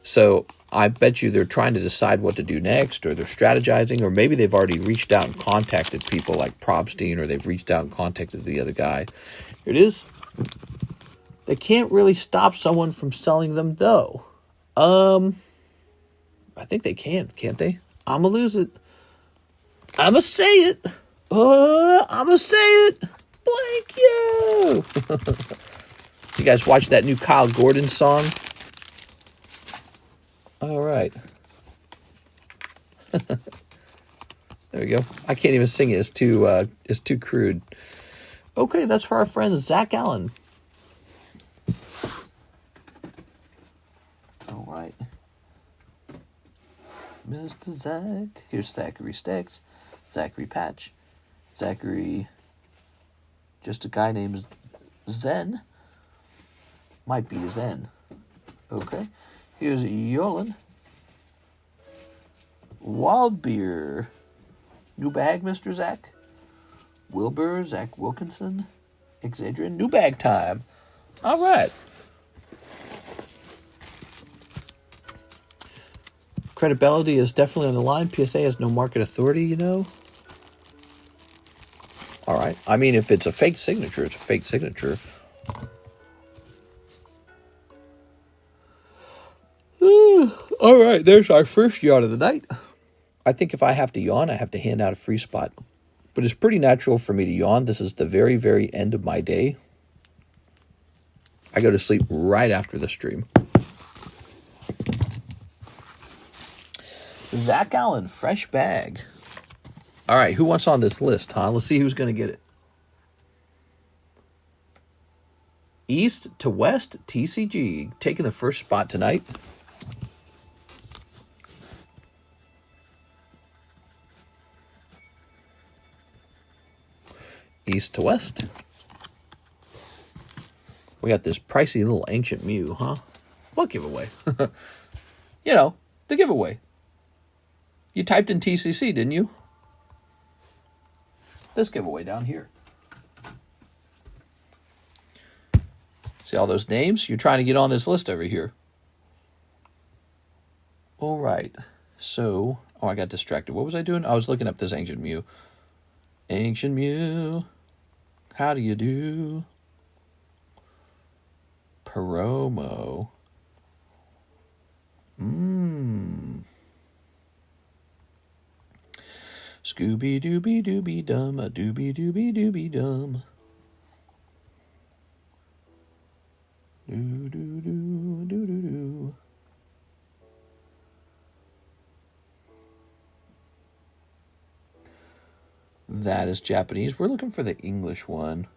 So I bet you they're trying to decide what to do next, or they're strategizing, or maybe they've already reached out and contacted people like Probstein, or they've reached out and contacted the other guy. Here it is. They can't really stop someone from selling them, though. I think they can, can't they? I'm going to lose it. I'm going to say it. I'm going to say it. Blank you. You guys watch that new Kyle Gordon song? All right. There we go. I can't even sing it. It's too crude. Okay, that's for our friend Zach Allen. All right. Mr. Zach. Here's Zachary Stacks. Zachary Patch. Zachary. Just a guy named Zen. Might be Zen. Okay. Here's Yolan. Wild Beer. New bag, Mr. Zach. Wilbur, Zach Wilkinson. Exadrian. New bag time. All right. Credibility is definitely on the line. PSA has no market authority, you know. All right. I mean, if it's a fake signature, it's a fake signature. All right. There's our first yawn of the night. I think if I have to yawn, I have to hand out a free spot. But it's pretty natural for me to yawn. This is the very, very end of my day. I go to sleep right after the stream. Zach Allen, fresh bag. All right, who wants on this list, huh? Let's see who's going to get it. East to West, TCG. Taking the first spot tonight. East to West. We got this pricey little ancient Mew, huh? What giveaway? You know, the giveaway. You typed in TCC, didn't you? This giveaway down here. See all those names? You're trying to get on this list over here. All right. So, I got distracted. What was I doing? I was looking up this ancient Mew. Ancient Mew. How do you do? Promo. Scooby Dooby Dooby Dum, a Dooby Dooby Dooby Dum. Doo doo doo doo doo doo. That is Japanese. We're looking for the English one.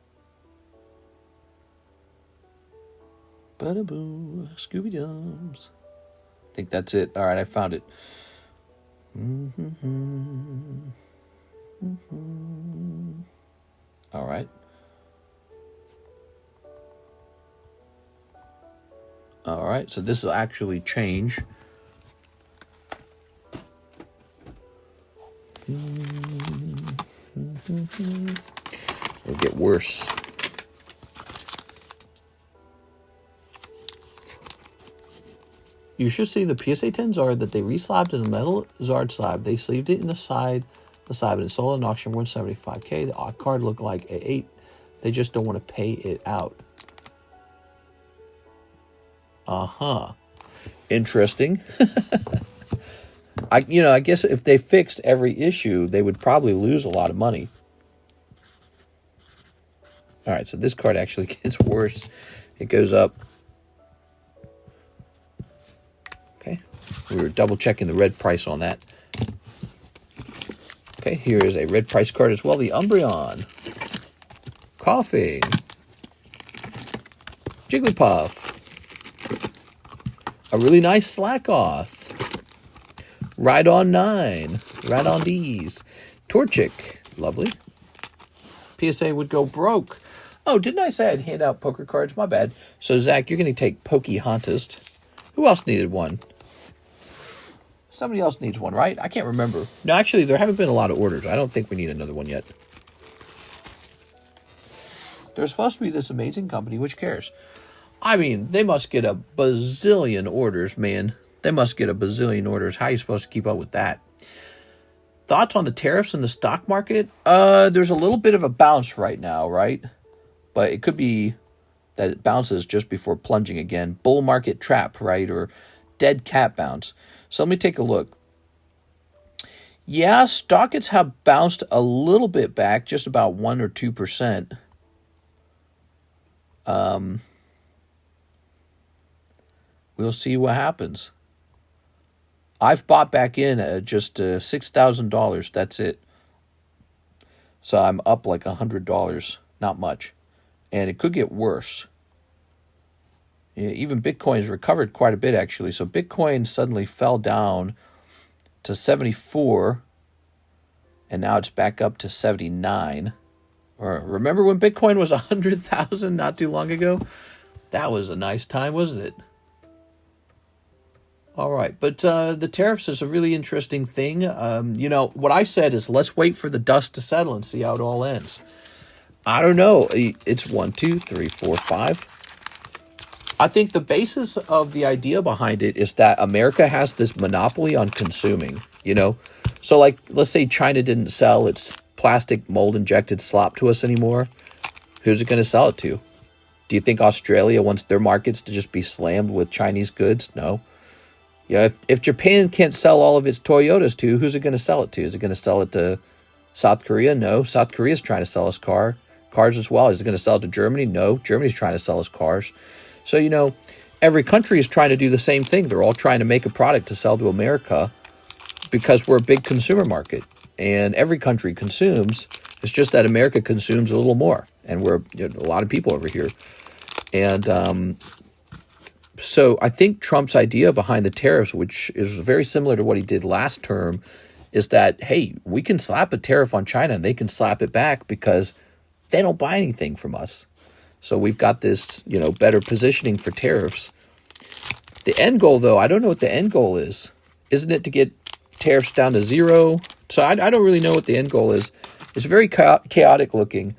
Bada-boo, Scooby-Dums. I think that's it. All right, I found it. All right. All right, so this will actually change. It'll get worse. You should see the PSA 10s are that they reslabbed in the metal Zard slab. They sleeved it in the slab and sold an auction 175K. The odd card looked like a 8. They just don't want to pay it out. Interesting. I guess if they fixed every issue, they would probably lose a lot of money. All right, so this card actually gets worse. It goes up. Okay, we were double checking the red price on that. Okay, here is a red price card as well. The Umbreon. Coughing. Jigglypuff. A really nice Slack Off. Right on 9. Right on these. Torchic. Lovely. PSA would go broke. Oh, didn't I say I'd hand out poker cards? My bad. So, Zach, you're going to take Pokehontas. Who else needed one? Somebody else needs one, right? I can't remember. No, actually, there haven't been a lot of orders. I don't think we need another one yet. There's supposed to be this amazing company, which cares? I mean, they must get a bazillion orders, man. They must get a bazillion orders. How are you supposed to keep up with that? Thoughts on the tariffs in the stock market? There's a little bit of a bounce right now, right? But it could be that it bounces just before plunging again. Bull market trap, right? Or dead cat bounce. So let me take a look. Yeah, stockets have bounced a little bit back, just about 1 or 2%. We'll see what happens. I've bought back in at just $6,000. That's it. So I'm up like $100. Not much. And it could get worse. Yeah, even Bitcoin's recovered quite a bit, actually. So Bitcoin suddenly fell down to 74. And now it's back up to 79. Or remember when Bitcoin was 100,000 not too long ago? That was a nice time, wasn't it? All right, but the tariffs is a really interesting thing. You know, what I said is let's wait for the dust to settle and see how it all ends. I don't know. It's 1, 2, 3, 4, 5. I think the basis of the idea behind it is that America has this monopoly on consuming, you know? So, like, let's say China didn't sell its plastic mold-injected slop to us anymore. Who's it going to sell it to? Do you think Australia wants their markets to just be slammed with Chinese goods? No. Yeah, if Japan can't sell all of its Toyotas to, who's it going to sell it to? Is it going to sell it to South Korea? No. South Korea's trying to sell us cars as well. Is it going to sell it to Germany? No. Germany's trying to sell us cars. So, you know, every country is trying to do the same thing. They're all trying to make a product to sell to America because we're a big consumer market. And every country consumes. It's just that America consumes a little more. And we're a lot of people over here. And so I think Trump's idea behind the tariffs, which is very similar to what he did last term, is that, hey, we can slap a tariff on China and they can slap it back because they don't buy anything from us. So we've got this, you know, better positioning for tariffs. The end goal, though, I don't know what the end goal is. Isn't it to get tariffs down to 0? So I don't really know what the end goal is. It's very chaotic looking,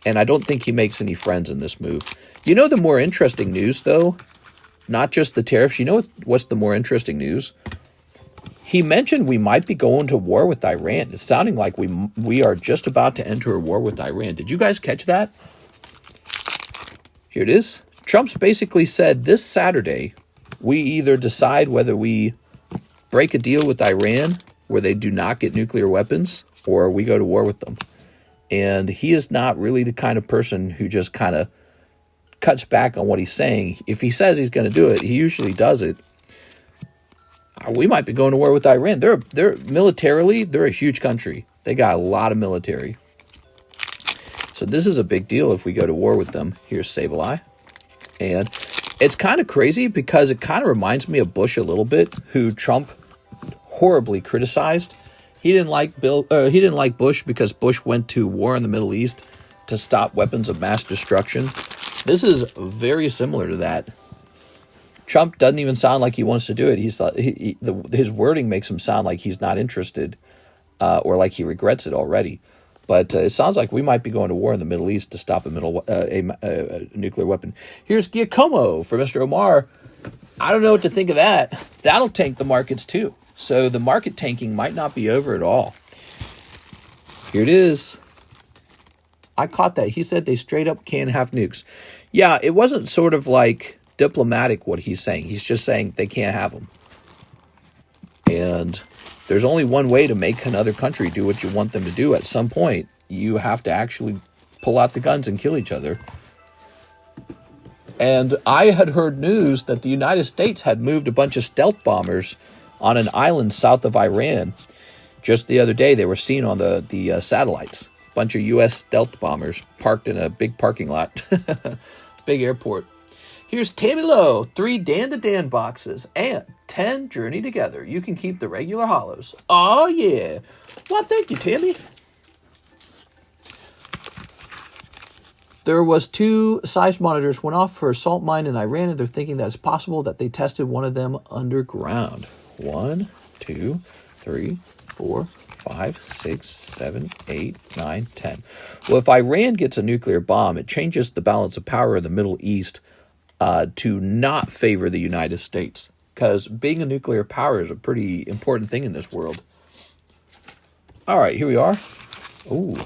and I don't think he makes any friends in this move. You know the more interesting news, though? Not just the tariffs. You know what's the more interesting news? He mentioned we might be going to war with Iran. It's sounding like we are just about to enter a war with Iran. Did you guys catch that? Here it is. Trump's basically said this Saturday, we either decide whether we break a deal with Iran where they do not get nuclear weapons or we go to war with them. And he is not really the kind of person who just kind of cuts back on what he's saying. If he says he's going to do it, he usually does it. We might be going to war with Iran. They're militarily, they're a huge country. They got a lot of military. So this is a big deal if we go to war with them. Here's Sableye. And it's kind of crazy because it kind of reminds me of Bush a little bit, who Trump horribly criticized. He didn't like Bush because Bush went to war in the Middle East to stop weapons of mass destruction. This is very similar to that. Trump doesn't even sound like he wants to do it. His wording makes him sound like he's not interested or like he regrets it already. But it sounds like we might be going to war in the Middle East to stop a nuclear weapon. Here's Giacomo for Mr. Omar. I don't know what to think of that. That'll tank the markets too. So the market tanking might not be over at all. Here it is. I caught that. He said they straight up can't have nukes. Yeah, it wasn't sort of like diplomatic what he's saying. He's just saying they can't have them. And there's only one way to make another country do what you want them to do. At some point, you have to actually pull out the guns and kill each other. And I had heard news that the United States had moved a bunch of stealth bombers on an island south of Iran. Just the other day, they were seen on the satellites. Bunch of U.S. stealth bombers parked in a big parking lot. Big airport. Here's Tammy Lowe, 3 Dan to Dan boxes, and 10 Journey Together. You can keep the regular hollows. Oh, yeah. Well, thank you, Tammy. There was 2 size monitors went off for a salt mine in Iran, and they're thinking that it's possible that they tested one of them underground. 1, 2, 3, 4, 5, 6, 7, 8, 9, 10. Well, if Iran gets a nuclear bomb, it changes the balance of power in the Middle East to not favor the United States. Because being a nuclear power is a pretty important thing in this world. All right, here we are. Ooh.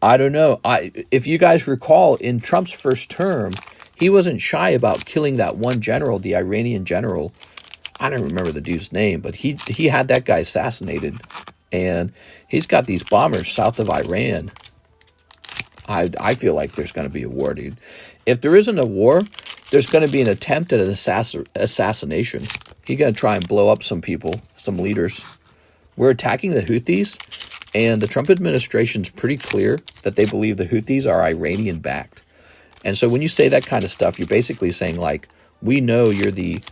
I don't know. If you guys recall, in Trump's first term, he wasn't shy about killing that one general, the Iranian general. I don't remember the dude's name, but he had that guy assassinated. And he's got these bombers south of Iran. I feel like there's going to be a war, dude. If there isn't a war, there's going to be an attempt at an assassination. He's going to try and blow up some people, some leaders. We're attacking the Houthis, and the Trump administration's pretty clear that they believe the Houthis are Iranian-backed. And so when you say that kind of stuff, you're basically saying, like, we know you're the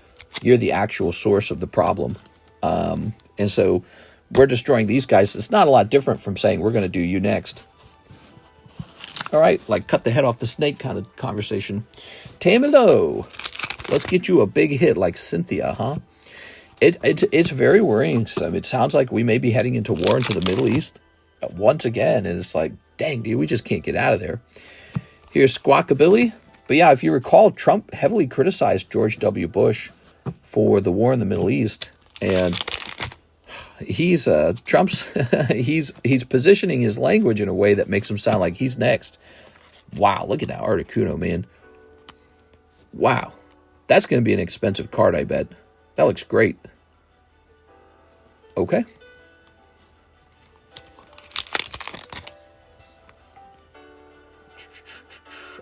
actual source of the problem. And so we're destroying these guys. It's not a lot different from saying we're going to do you next. All right, like cut the head off the snake kind of conversation. Tamilo, let's get you a big hit like Cynthia, huh? It's very worrying. It sounds like we may be heading into war into the Middle East once again. And it's like, dang, dude, we just can't get out of there. Here's Squawkabilly. But yeah, if you recall, Trump heavily criticized George W. Bush for the war in the Middle East. And he's positioning his language in a way that makes him sound like he's next. Wow, look at that Articuno, man. Wow. That's going to be an expensive card, I bet. That looks great. Okay.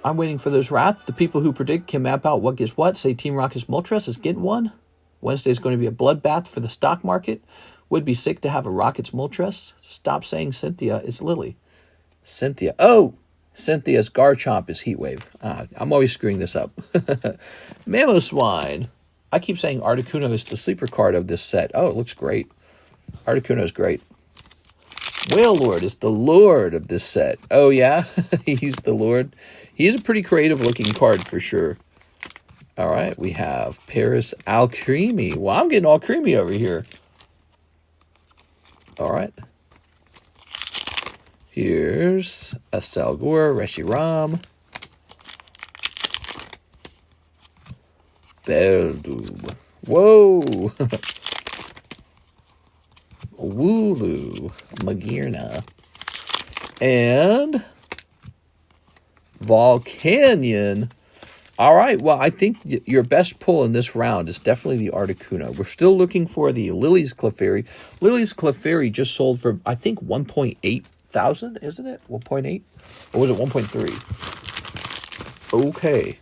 I'm waiting for those the people who predict can map out what gets what. Say Team Rocket's Moltres is getting one. Wednesday's going to be a bloodbath for the stock market. Would be sick to have a Rocket's Moltres. Stop saying Cynthia is Lily. Cynthia. Oh, Cynthia's Garchomp is Heatwave. I'm always screwing this up. Mamoswine. I keep saying Articuno is the sleeper card of this set. Oh, it looks great. Articuno is great. Whale Lord is the lord of this set. Oh, yeah? He's the lord. He's a pretty creative looking card for sure. All right, we have Paris Alcremie. Well, I'm getting all creamy over here. All right. Here's a Salgor, Reshiram. Beldub. Whoa. Wooloo. Magirna. And Volcanion. All right, well, I think your best pull in this round is definitely the Articuno. We're still looking for the Lily's Clefairy. Lily's Clefairy just sold for, I think, 1.8 thousand, isn't it? 1.8? Or was it 1.3? Okay.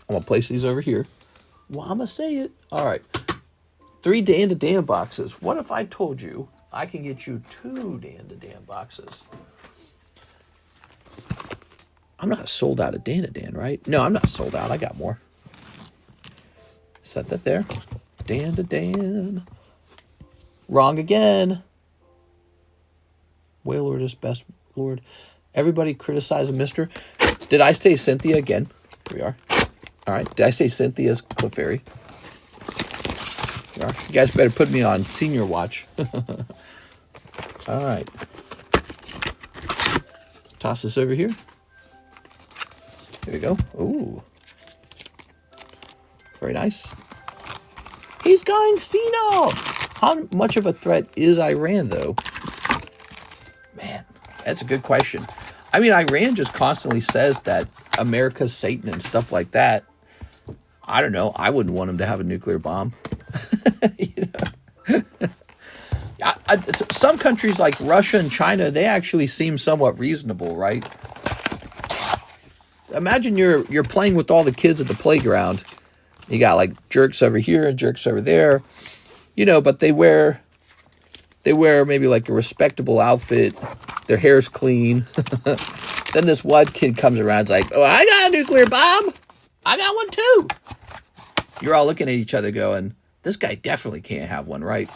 I'm going to place these over here. Well, I'm going to say it. All right. 3 Dan to Dan boxes. What if I told you I can get you 2 Dan to Dan boxes? I'm not sold out of Dan to Dan, right? No, I'm not sold out. I got more. Set that there. Dan to Dan. Wrong again. Whale Lord is best Lord. Everybody criticize a mister. Did I say Cynthia again? Here we are. All right. Did I say Cynthia's Clefairy? Here we are. You guys better put me on senior watch. All right. Toss this over here. There we go. Ooh. Very nice. He's going senile. How much of a threat is Iran, though? Man, that's a good question. I mean, Iran just constantly says that America's Satan and stuff like that. I don't know. I wouldn't want him to have a nuclear bomb. You know? Some countries like Russia and China, they actually seem somewhat reasonable, right? Imagine you're playing with all the kids at the playground. You got like jerks over here and jerks over there, you know, but they wear maybe like a respectable outfit. Their hair's clean. Then this one kid comes around and's like, oh, I got a nuclear bomb. I got one too. You're all looking at each other going, this guy definitely can't have one, right?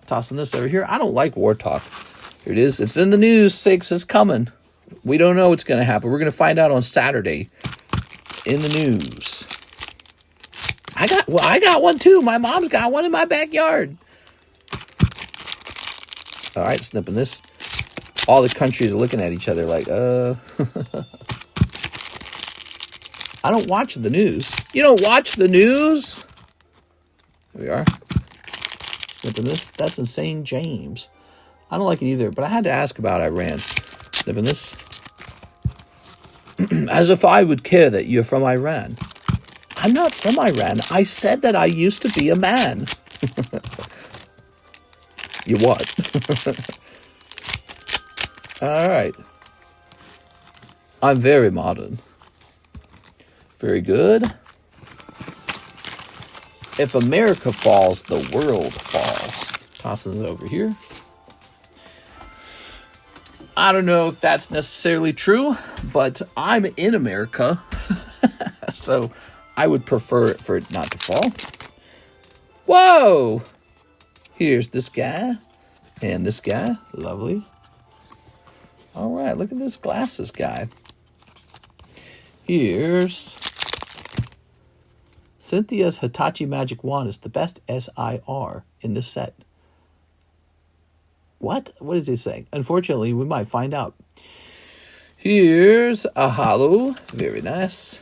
Tossing this over here. I don't like war talk. Here it is. It's in the news, 6. It's coming. We don't know what's going to happen. We're going to find out on Saturday. It's in the news. I got one too. My mom's got one in my backyard. All right, snipping this. All the countries are looking at each other like, I don't watch the news. You don't watch the news? Here we are. Snipping this. That's insane, James. I don't like it either, but I had to ask about Iran. Snipping this. As if I would care that you're from Iran. I'm not from Iran. I said that I used to be a man. You what? All right. I'm very modern. Very good. If America falls, the world falls. Tossing it over here. I don't know if that's necessarily true, but I'm in America. So I would prefer for it not to fall. Whoa! Here's this guy and this guy. Lovely. All right, look at this glasses guy. Here's Cynthia's Hitachi Magic Wand is the best SIR in this set. What? What is he saying? Unfortunately, we might find out. Here's a hollow. Very nice.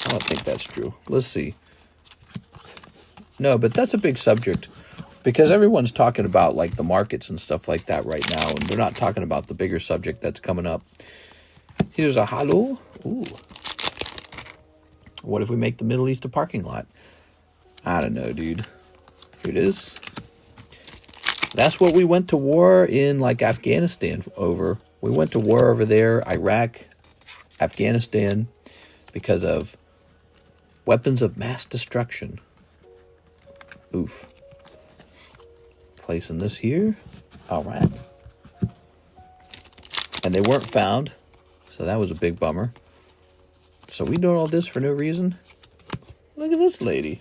I don't think that's true. Let's see. No, but that's a big subject. Because everyone's talking about like the markets and stuff like that right now. And they're not talking about the bigger subject that's coming up. Here's a hollow. Ooh. What if we make the Middle East a parking lot? I don't know, dude. Here it is. That's what we went to war in like Afghanistan over. We went to war over there, Iraq, Afghanistan, because of weapons of mass destruction. Oof. Placing this here. All right. And they weren't found. So that was a big bummer. So we doing all this for no reason? Look at this lady.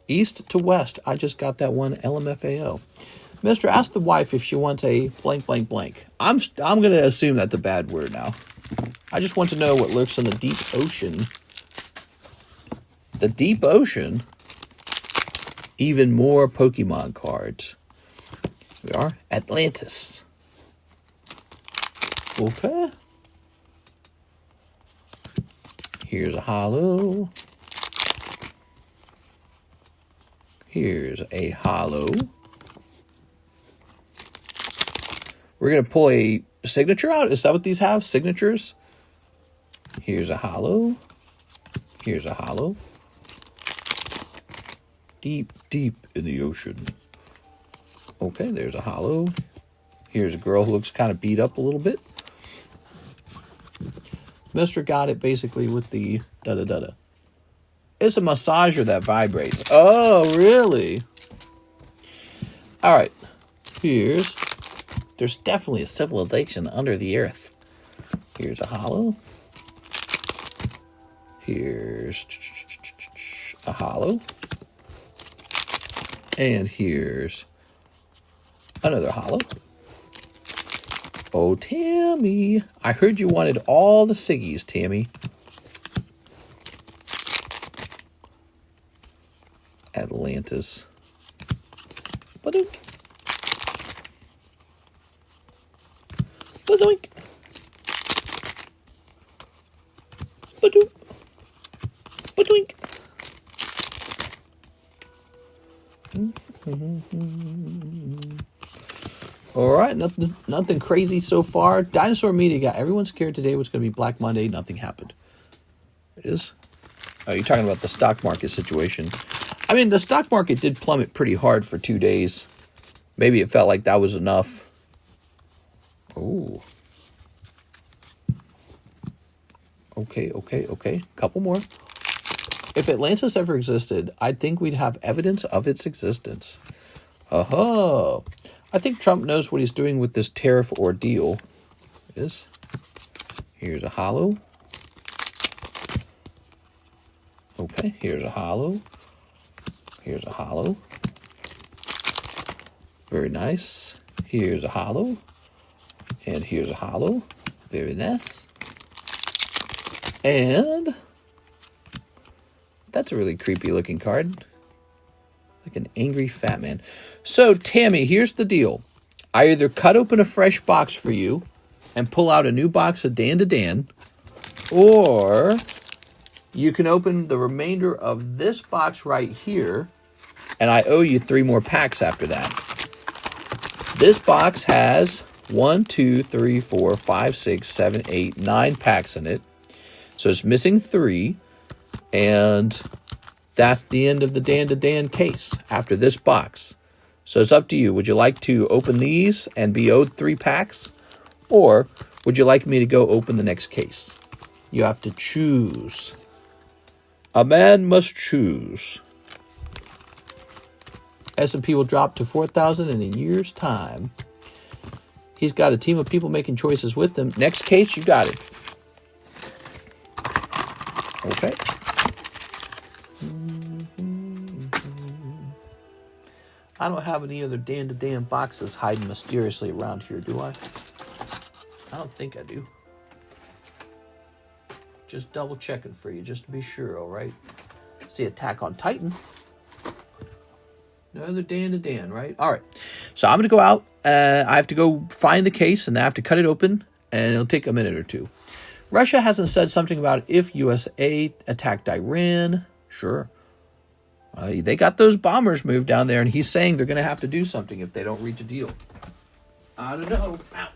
East to west. I just got that one LMFAO. Mister, ask the wife if she wants a blank, blank, blank. I'm going to assume that's a bad word now. I just want to know what lurks in the deep ocean. The deep ocean? Even more Pokemon cards. We are Atlantis. Okay. Here's a hollow. Here's a hollow. We're going to pull a signature out. Is that what these have? Signatures? Here's a hollow. Here's a hollow. Deep, deep in the ocean. Okay, there's a hollow. Here's a girl who looks kind of beat up a little bit. Mister got it basically with the da-da-da-da. It's a massager that vibrates. Oh, really? All right. There's definitely a civilization under the earth. Here's a hollow. Here's a hollow. And here's another hollow. Oh, Tammy. I heard you wanted all the Siggies, Tammy. Atlantis. Badoink. Badoink. Badoink. Badoink. All right, nothing crazy so far. Dinosaur Media got everyone scared today was going to be Black Monday. Nothing happened. It is. Oh, you're talking about the stock market situation. I mean, the stock market did plummet pretty hard for 2 days. Maybe it felt like that was enough. Oh. Okay. Couple more. If Atlantis ever existed, I think we'd have evidence of its existence. Oh, I think Trump knows what he's doing with this tariff ordeal. Here's a hollow. Okay, here's a hollow. Here's a hollow. Very nice. Here's a hollow. And here's a hollow. Very nice. And that's a really creepy looking card. Like an angry fat man. So, Tammy, here's the deal. I either cut open a fresh box for you and pull out a new box of Dan to Dan, or you can open the remainder of this box right here, and I owe you 3 more packs after that. This box has 1, 2, 3, 4, 5, 6, 7, 8, 9 packs in it. So it's missing 3, and that's the end of the Dan to Dan case after this box. So it's up to you. Would you like to open these and be owed 3 packs? Or would you like me to go open the next case? You have to choose. A man must choose. S&P will drop to 4,000 in a year's time. He's got a team of people making choices with him. Next case, you got it. Okay. I don't have any other Dan to Dan boxes hiding mysteriously around here, do I? I don't think I do. Just double checking for you, just to be sure, all right? See Attack on Titan. No other Dan to Dan, right? All right. So I'm going to go out. I have to go find the case, and I have to cut it open, and it'll take a minute or two. Russia hasn't said something about if USA attacked Iran. Sure. They got those bombers moved down there, and he's saying they're going to have to do something if they don't reach a deal. I don't know. Ow.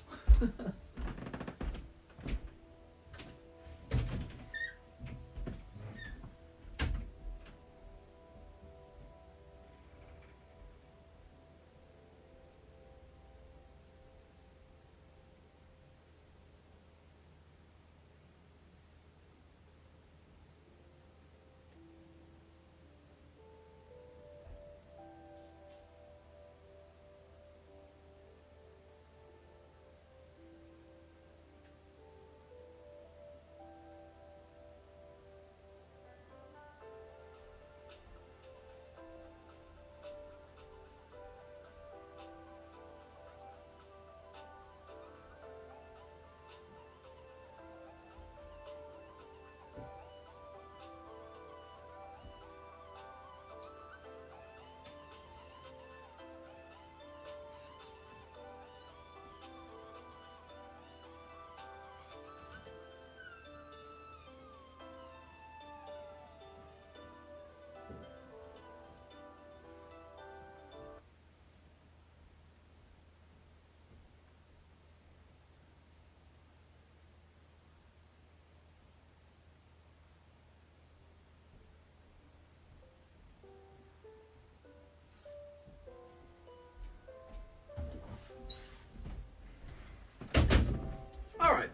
All right.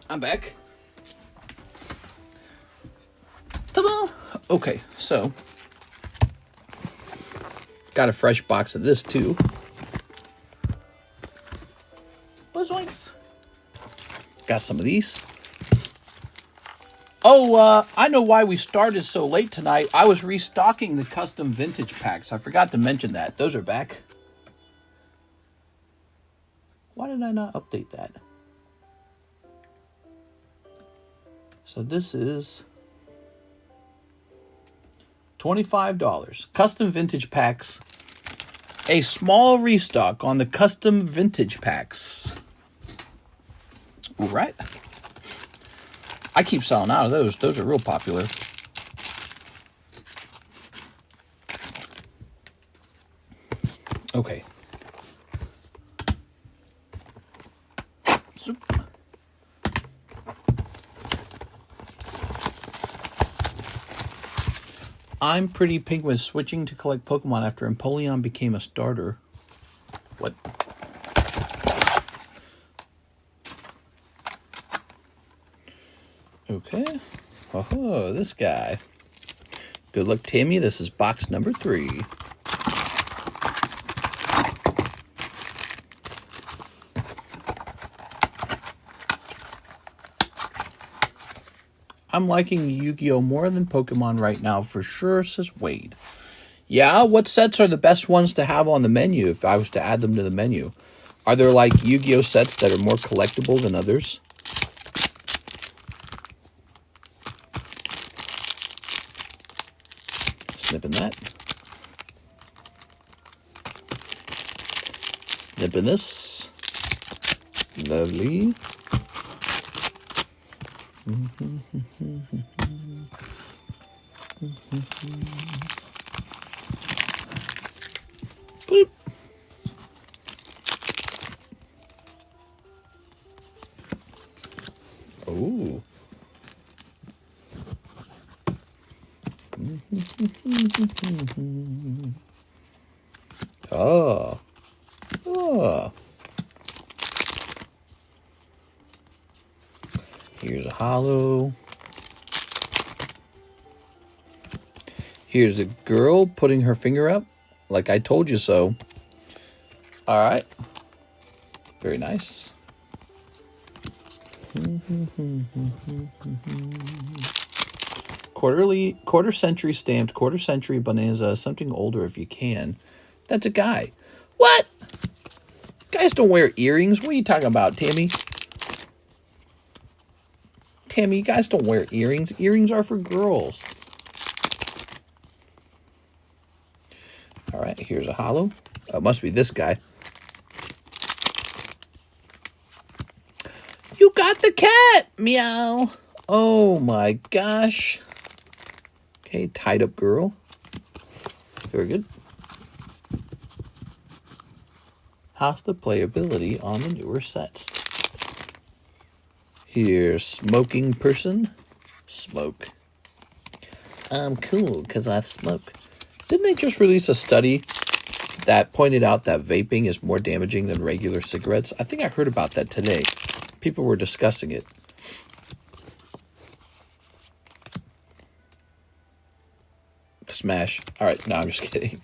I'm back. Ta-da! Okay, so got a fresh box of this too. Buzzwinks. Got some of these. Oh, I know why we started so late tonight. I was restocking the custom vintage packs. I forgot to mention that. Those are back. Why did I not update that? So this is $25. Custom vintage packs. A small restock on the custom vintage packs. All right. I keep selling out of those. Those are real popular. Okay. So, I'm Pretty Penguin switching to collect Pokemon after Empoleon became a starter. What? Okay. Oh, this guy. Good luck, Tammy. This is box number 3. I'm liking Yu-Gi-Oh! More than Pokemon right now for sure, says Wade. Yeah, what sets are the best ones to have on the menu if I was to add them to the menu? Are there like Yu-Gi-Oh! Sets that are more collectible than others? Snipping that. Snipping this. Lovely. Boop. Oh. Oh. Oh. Here's a hollow. Here's a girl putting her finger up, like I told you so. All right. Very nice. Quarter century stamped, quarter century bonanza, something older if you can. That's a guy. What? Guys don't wear earrings. What are you talking about, Tammy? Tammy, guys don't wear earrings. Earrings are for girls. All right, here's a hollow. Oh, it must be this guy. You got the cat! Meow. Oh my gosh. Okay, tied up girl. Very good. How's the playability on the newer sets? Here's smoking person. Smoke. I'm cool because I smoke. Didn't they just release a study that pointed out that vaping is more damaging than regular cigarettes? I think I heard about that today. People were discussing it. Smash. All right, no, I'm just kidding.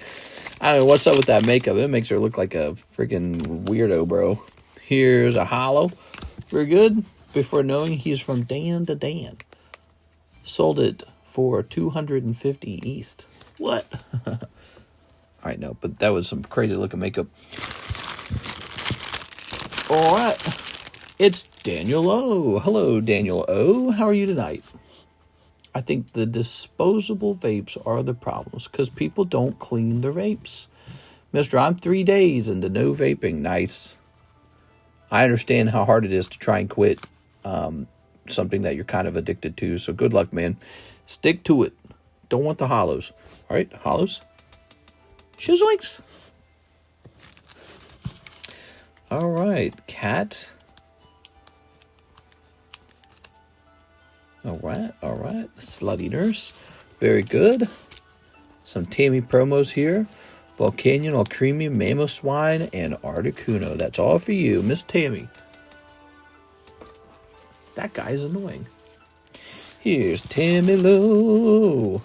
I don't know what's up with that makeup. It makes her look like a freaking weirdo, bro. Here's a hollow. Very good. Before knowing he's from Dan to Dan. Sold it for 250 East. What? All right, no, but that was some crazy looking makeup. All right. It's Daniel O. Hello, Daniel O. How are you tonight? I think the disposable vapes are the problems because people don't clean their vapes. Mister, I'm 3 days into no vaping. Nice. I understand how hard it is to try and quit something that you're kind of addicted to. So good luck, man. Stick to it. Don't want the hollows. All right, hollows. Shizoinks. All right, cat. All right. Slutty nurse. Very good. Some Tammy promos here. Volcanion, All Creamy, Mamoswine, and Articuno. That's all for you, Miss Tammy. That guy's annoying. Here's Tammy Lowe.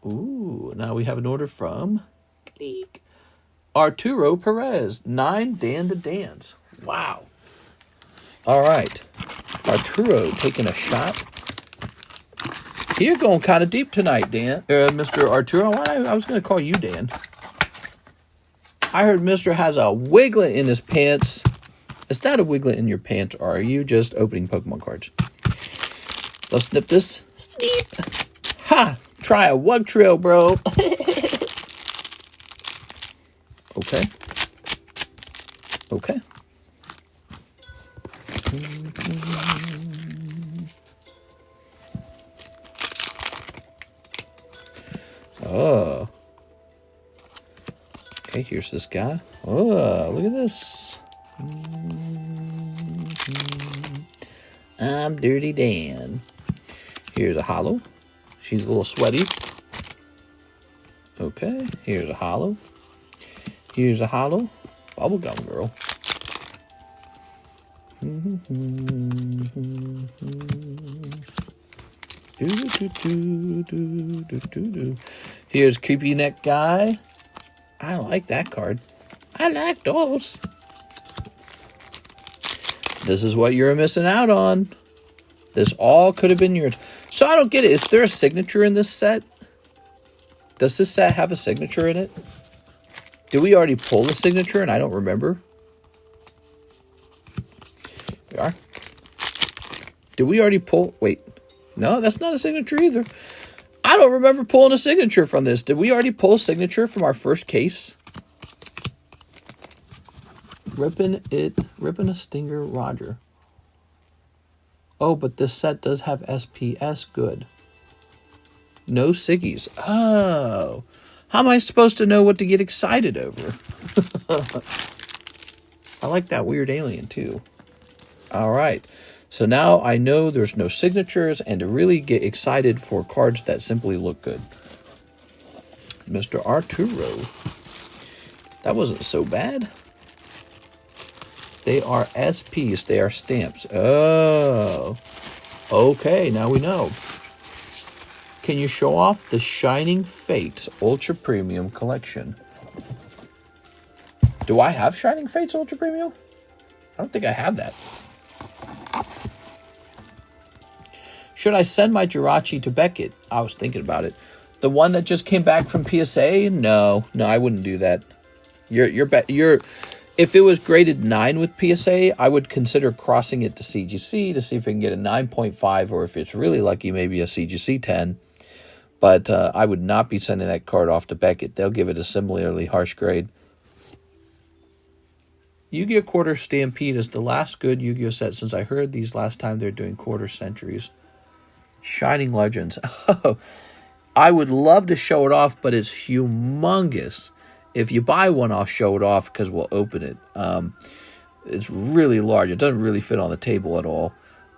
Ooh, now we have an order from Arturo Perez. 9 Dan to Dans. Wow. All right. Arturo taking a shot. You're going kind of deep tonight, Dan. Mr. Arturo, I was going to call you Dan. I heard Mr. has a wiglet in his pants. Is that a wiglet in your pants, or are you just opening Pokemon cards? Let's snip this. Snip. Ha! Try a Wug Trail, bro. Okay. Okay. Oh. Okay, here's this guy. Oh, look at this. I'm Dirty Dan. Here's a hollow. She's a little sweaty. Okay, here's a hollow. Here's a hollow. Bubblegum girl. Here's creepy neck guy. I like that card. I like those. This is what you're missing out on. This all could have been yours. So I don't get it. Is there a signature in this set? Does this set have a signature in it? Did we already pull the signature and I don't remember? We are. Did we already pull? Wait. No, that's not a signature either. I don't remember pulling a signature from this. Did we already pull a signature from our first case? Ripping a Stinger Roger. Oh, but this set does have SPS. Good. No Siggies. Oh. How am I supposed to know what to get excited over? I like that weird alien, too. All right. So now I know there's no signatures and to really get excited for cards that simply look good. Mr. Arturo. That wasn't so bad. They are SPs. They are stamps. Oh. Okay, now we know. Can you show off the Shining Fates Ultra Premium Collection? Do I have Shining Fates Ultra Premium? I don't think I have that. Should I send my Jirachi to Beckett? I was thinking about it. The one that just came back from PSA? No, I wouldn't do that. If it was graded 9 with PSA, I would consider crossing it to CGC to see if we can get a 9.5, or if it's really lucky, maybe a CGC 10. But I would not be sending that card off to Beckett. They'll give it a similarly harsh grade. Yu-Gi-Oh! Quarter Stampede is the last good Yu-Gi-Oh! Set since I heard these last time they're doing quarter centuries. Shining Legends. Oh, I would love to show it off, but it's humongous. If you buy one, I'll show it off because we'll open it. It's really large. It doesn't really fit on the table at all.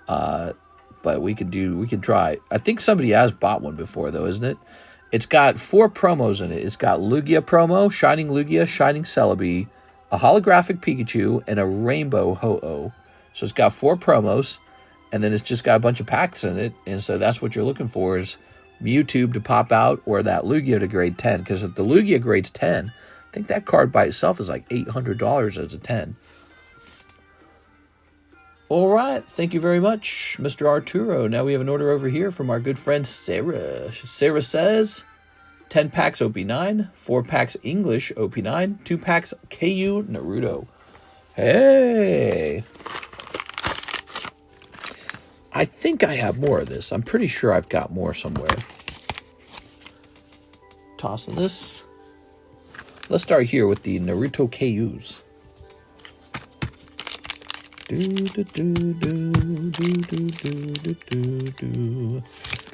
But we can try. I think somebody has bought one before, though, isn't it? It's got 4 promos in it. It's got Lugia promo, Shining Lugia, Shining Celebi, a holographic Pikachu, and a rainbow Ho-Oh. So it's got 4 promos, and then it's just got a bunch of packs in it. And so that's what you're looking for is Mewtwo to pop out or that Lugia to grade 10. Because if the Lugia grades 10, I think that card by itself is like $800 as a 10. All right, thank you very much, Mr. Arturo. Now we have an order over here from our good friend Sarah. Sarah says 10 packs OP9, 4 packs English OP9, 2 packs KU Naruto. Hey! I think I have more of this. I'm pretty sure I've got more somewhere. Tossing this. Let's start here with the Naruto KUs.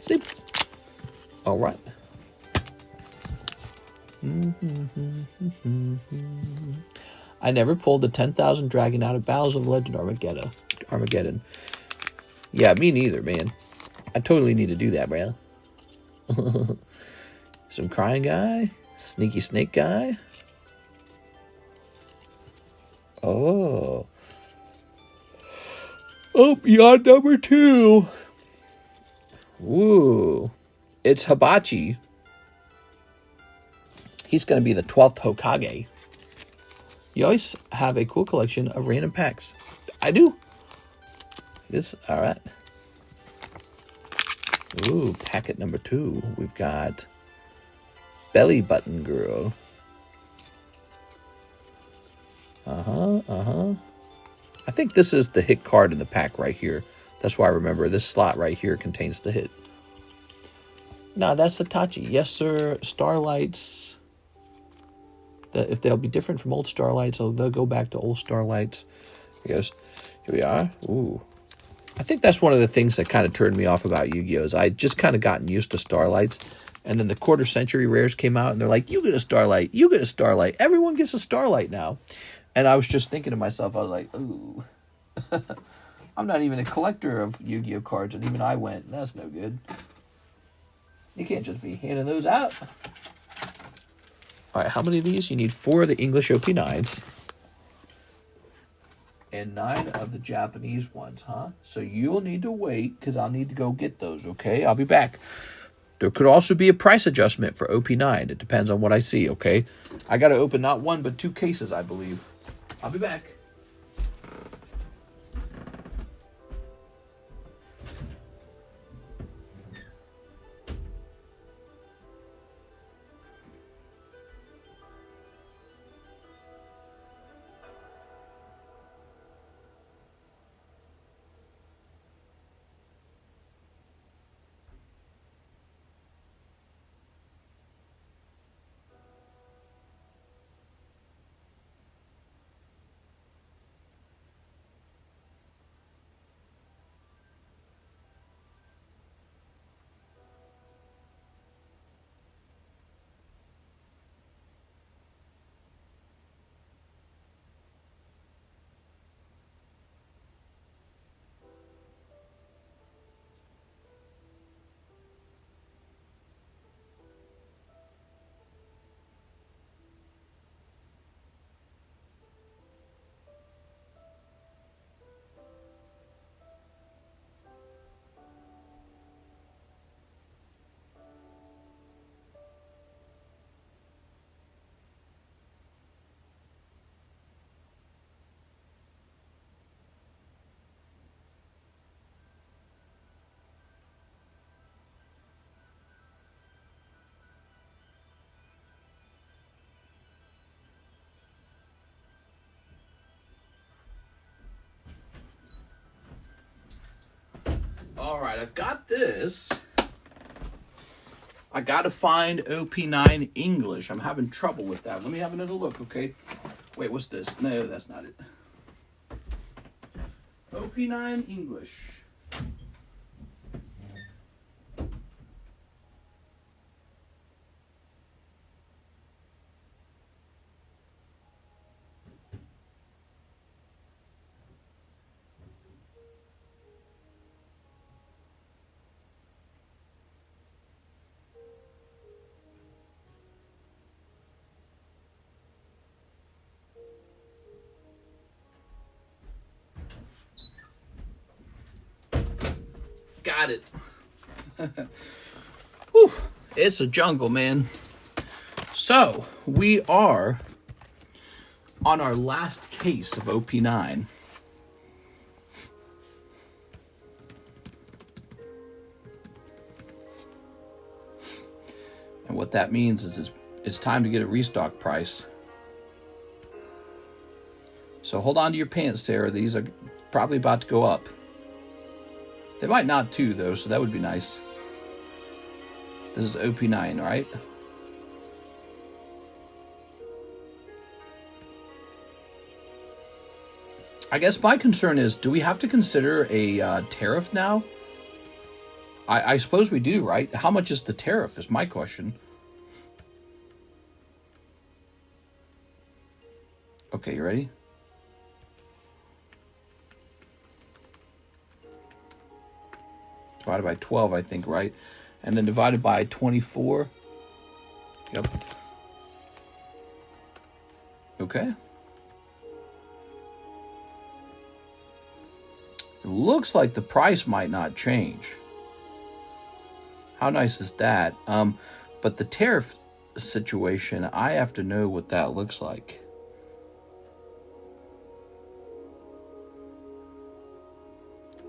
Zip. All right. I never pulled the 10,000 Dragon out of Battles of Legend Armageddon. Yeah, me neither, man. I totally need to do that, bro. Some crying guy. Sneaky snake guy. Oh. Oh, beyond number 2. Woo. It's Hibachi. He's going to be the 12th Hokage. You always have a cool collection of random packs. I do. It's all right. Ooh, packet number 2. We've got Belly Button Girl. I think this is the hit card in the pack right here. That's why I remember this slot right here contains the hit. No, that's Hitachi. Yes, sir. Starlights. If they'll be different from old Starlights, they'll go back to old Starlights. Here we are. Ooh. I think that's one of the things that kind of turned me off about Yu-Gi-Oh! Is I just kind of gotten used to Starlights. And then the quarter century rares came out and they're like, you get a Starlight, you get a Starlight. Everyone gets a Starlight now. And I was just thinking to myself, I was like, ooh. I'm not even a collector of Yu-Gi-Oh! Cards, and even I went, that's no good. You can't just be handing those out. All right, how many of these? You need 4 of the English OP9s. And 9 of the Japanese ones, huh? So you'll need to wait, because I'll need to go get those, okay? I'll be back. There could also be a price adjustment for OP9. It depends on what I see, okay? I got to open not one, but 2 cases, I believe. I'll be back. All right, I've got this. I got to find OP9 English. I'm having trouble with that. Let me have another look, okay? Wait, what's this? No, that's not it. OP9 English. Got it. Whew, it's a jungle, man. So, we are on our last case of OP9. And what that means is it's time to get a restock price. So hold on to your pants, Sarah. These are probably about to go up. They might not too, though, so that would be nice. This is OP9, right? I guess my concern is, do we have to consider a tariff now? I suppose we do, right? How much is the tariff is my question. Okay, you ready? Divided by 12, I think, right? And then divided by 24. Yep. Okay. It looks like the price might not change. How nice is that? But the tariff situation, I have to know what that looks like.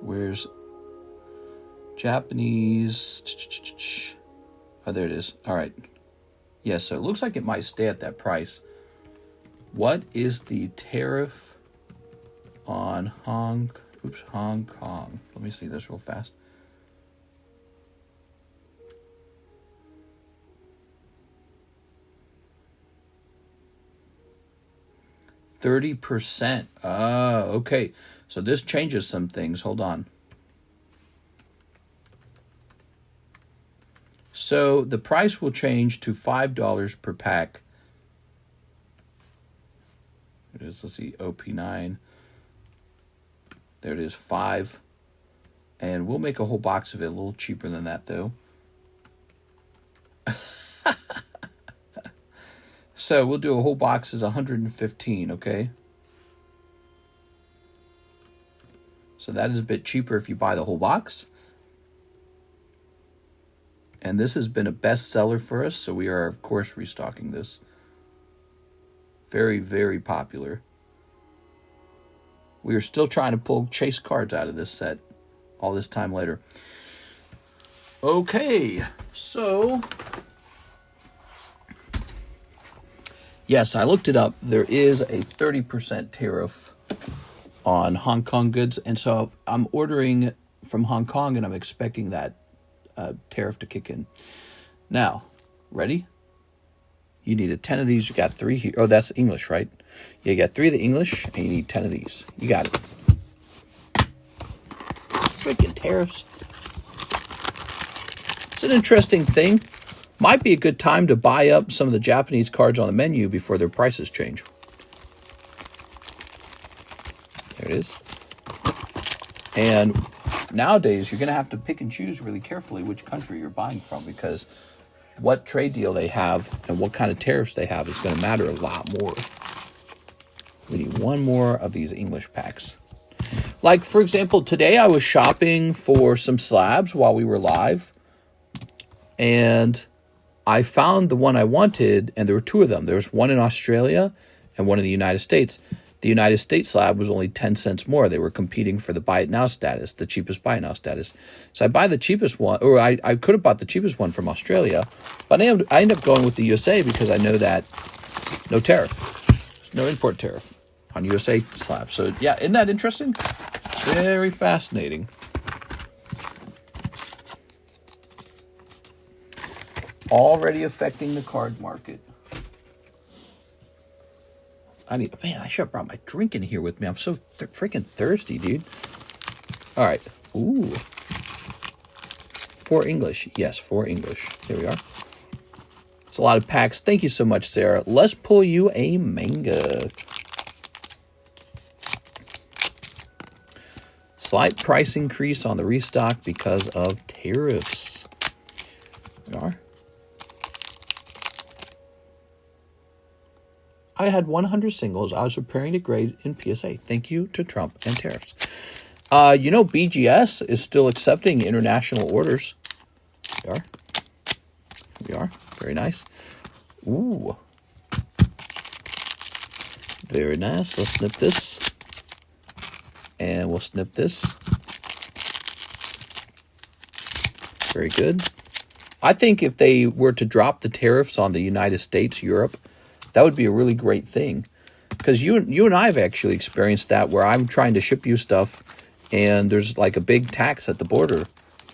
Where's Japanese? Oh, there it is. All right. Yes, so it looks like it might stay at that price. What is the tariff on Hong Kong? Let me see this real fast. %. Ah, okay. So this changes some things. Hold on. So the price will change to $5 per pack. It is, let's see, OP9. There it is, 5. And we'll make a whole box of it, a little cheaper than that, though. So we'll do a whole box is 115, okay? So that is a bit cheaper if you buy the whole box. And this has been a bestseller for us, so we are, of course, restocking this. Very, very popular. We are still trying to pull chase cards out of this set all this time later. Okay, so... yes, I looked it up. There is a 30% tariff on Hong Kong goods, and so I'm ordering from Hong Kong, and I'm expecting that tariff to kick in. Now, ready? You needed 10 of these. You got 3 here. Oh, that's English, right? You got 3 of the English, and you need 10 of these. You got it. Freaking tariffs. It's an interesting thing. Might be a good time to buy up some of the Japanese cards on the menu before their prices change. There it is. And nowadays, you're going to have to pick and choose really carefully which country you're buying from, because what trade deal they have and what kind of tariffs they have is going to matter a lot more. We need 1 more of these English packs. Like, for example, today I was shopping for some slabs while we were live, and I found the one I wanted, and there were 2 of them. There was one in Australia and one in the United States. The United States slab was only 10 cents more. They were competing for the buy it now status, the cheapest buy it now status. So I buy the cheapest one, or I could have bought the cheapest one from Australia, but I end up going with the USA because I know that no tariff, no import tariff on USA slab. So yeah, isn't that interesting? Very fascinating. Already affecting the card market. Man, I should have brought my drink in here with me. I'm so freaking thirsty, dude. All right. Ooh. 4 English. Yes, 4 English. Here we are. It's a lot of packs. Thank you so much, Sarah. Let's pull you a manga. Slight price increase on the restock because of tariffs. Here we are. I had 100 singles. I was preparing to grade in PSA. Thank you to Trump and tariffs. You know, BGS is still accepting international orders. Here we are. Here we are. Very nice. Ooh. Very nice. Let's snip this. And we'll snip this. Very good. I think if they were to drop the tariffs on the United States, Europe, that would be a really great thing, because you and I have actually experienced that, where I'm trying to ship you stuff and there's like a big tax at the border,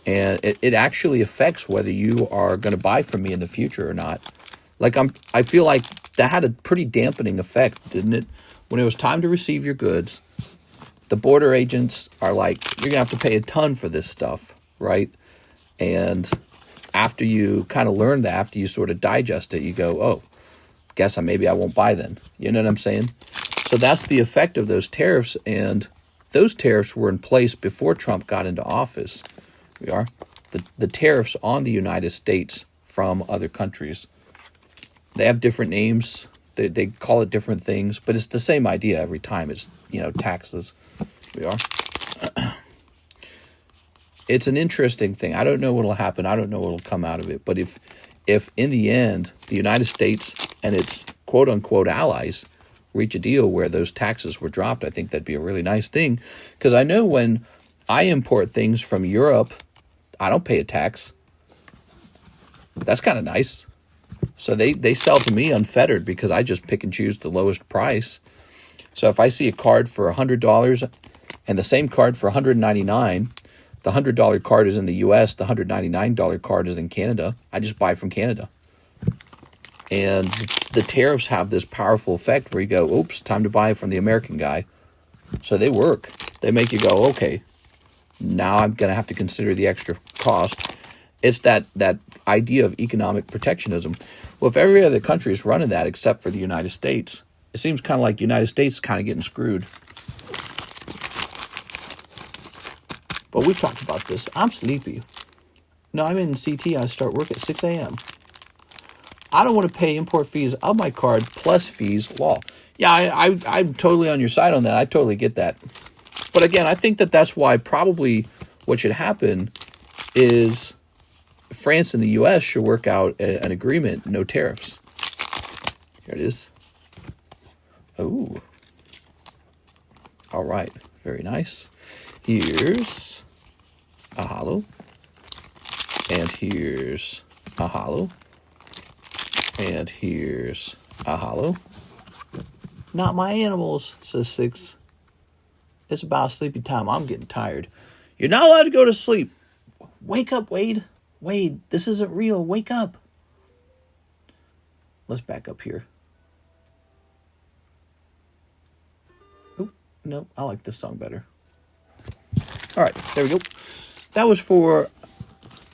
and it actually affects whether you are going to buy from me in the future or not. Like I feel like that had a pretty dampening effect, didn't it? When it was time to receive your goods, the border agents are like, you're going to have to pay a ton for this stuff, right? And after you kind of learn that, after you sort of digest it, you go, oh, guess maybe I won't buy then. You know what I'm saying? So that's the effect of those tariffs, and those tariffs were in place before Trump got into office. We are. The tariffs on the United States from other countries. They have different names. They call it different things, but it's the same idea every time. It's, taxes. We are. It's an interesting thing. I don't know what will happen. I don't know what will come out of it. But if in the end the United States and its quote-unquote allies reach a deal where those taxes were dropped, I think that'd be a really nice thing. Because I know when I import things from Europe, I don't pay a tax. That's kind of nice. So they sell to me unfettered because I just pick and choose the lowest price. So if I see a card for $100 and the same card for $199, the $100 card is in the U.S., the $199 card is in Canada, I just buy from Canada. And the tariffs have this powerful effect where you go, oops, time to buy from the American guy. So they work. They make you go, okay, now I'm going to have to consider the extra cost. It's that idea of economic protectionism. Well, if every other country is running that except for the United States, it seems kind of like the United States is kind of getting screwed. But we talked about this. I'm sleepy. No, I'm in CT. I start work at 6 a.m. I don't want to pay import fees of my card plus fees law. Yeah, I'm totally on your side on that. I totally get that. But again, I think that's why probably what should happen is France and the U.S. should work out an agreement, no tariffs. Here it is. Oh. All right. Very nice. Here's a holo. And here's a holo. And here's a holo. Not my animals, says 6. It's about sleepy time. I'm getting tired. You're not allowed to go to sleep. Wake up, Wade. Wade, this isn't real. Wake up. Let's back up here. Oh, no, I like this song better. All right, there we go. That was for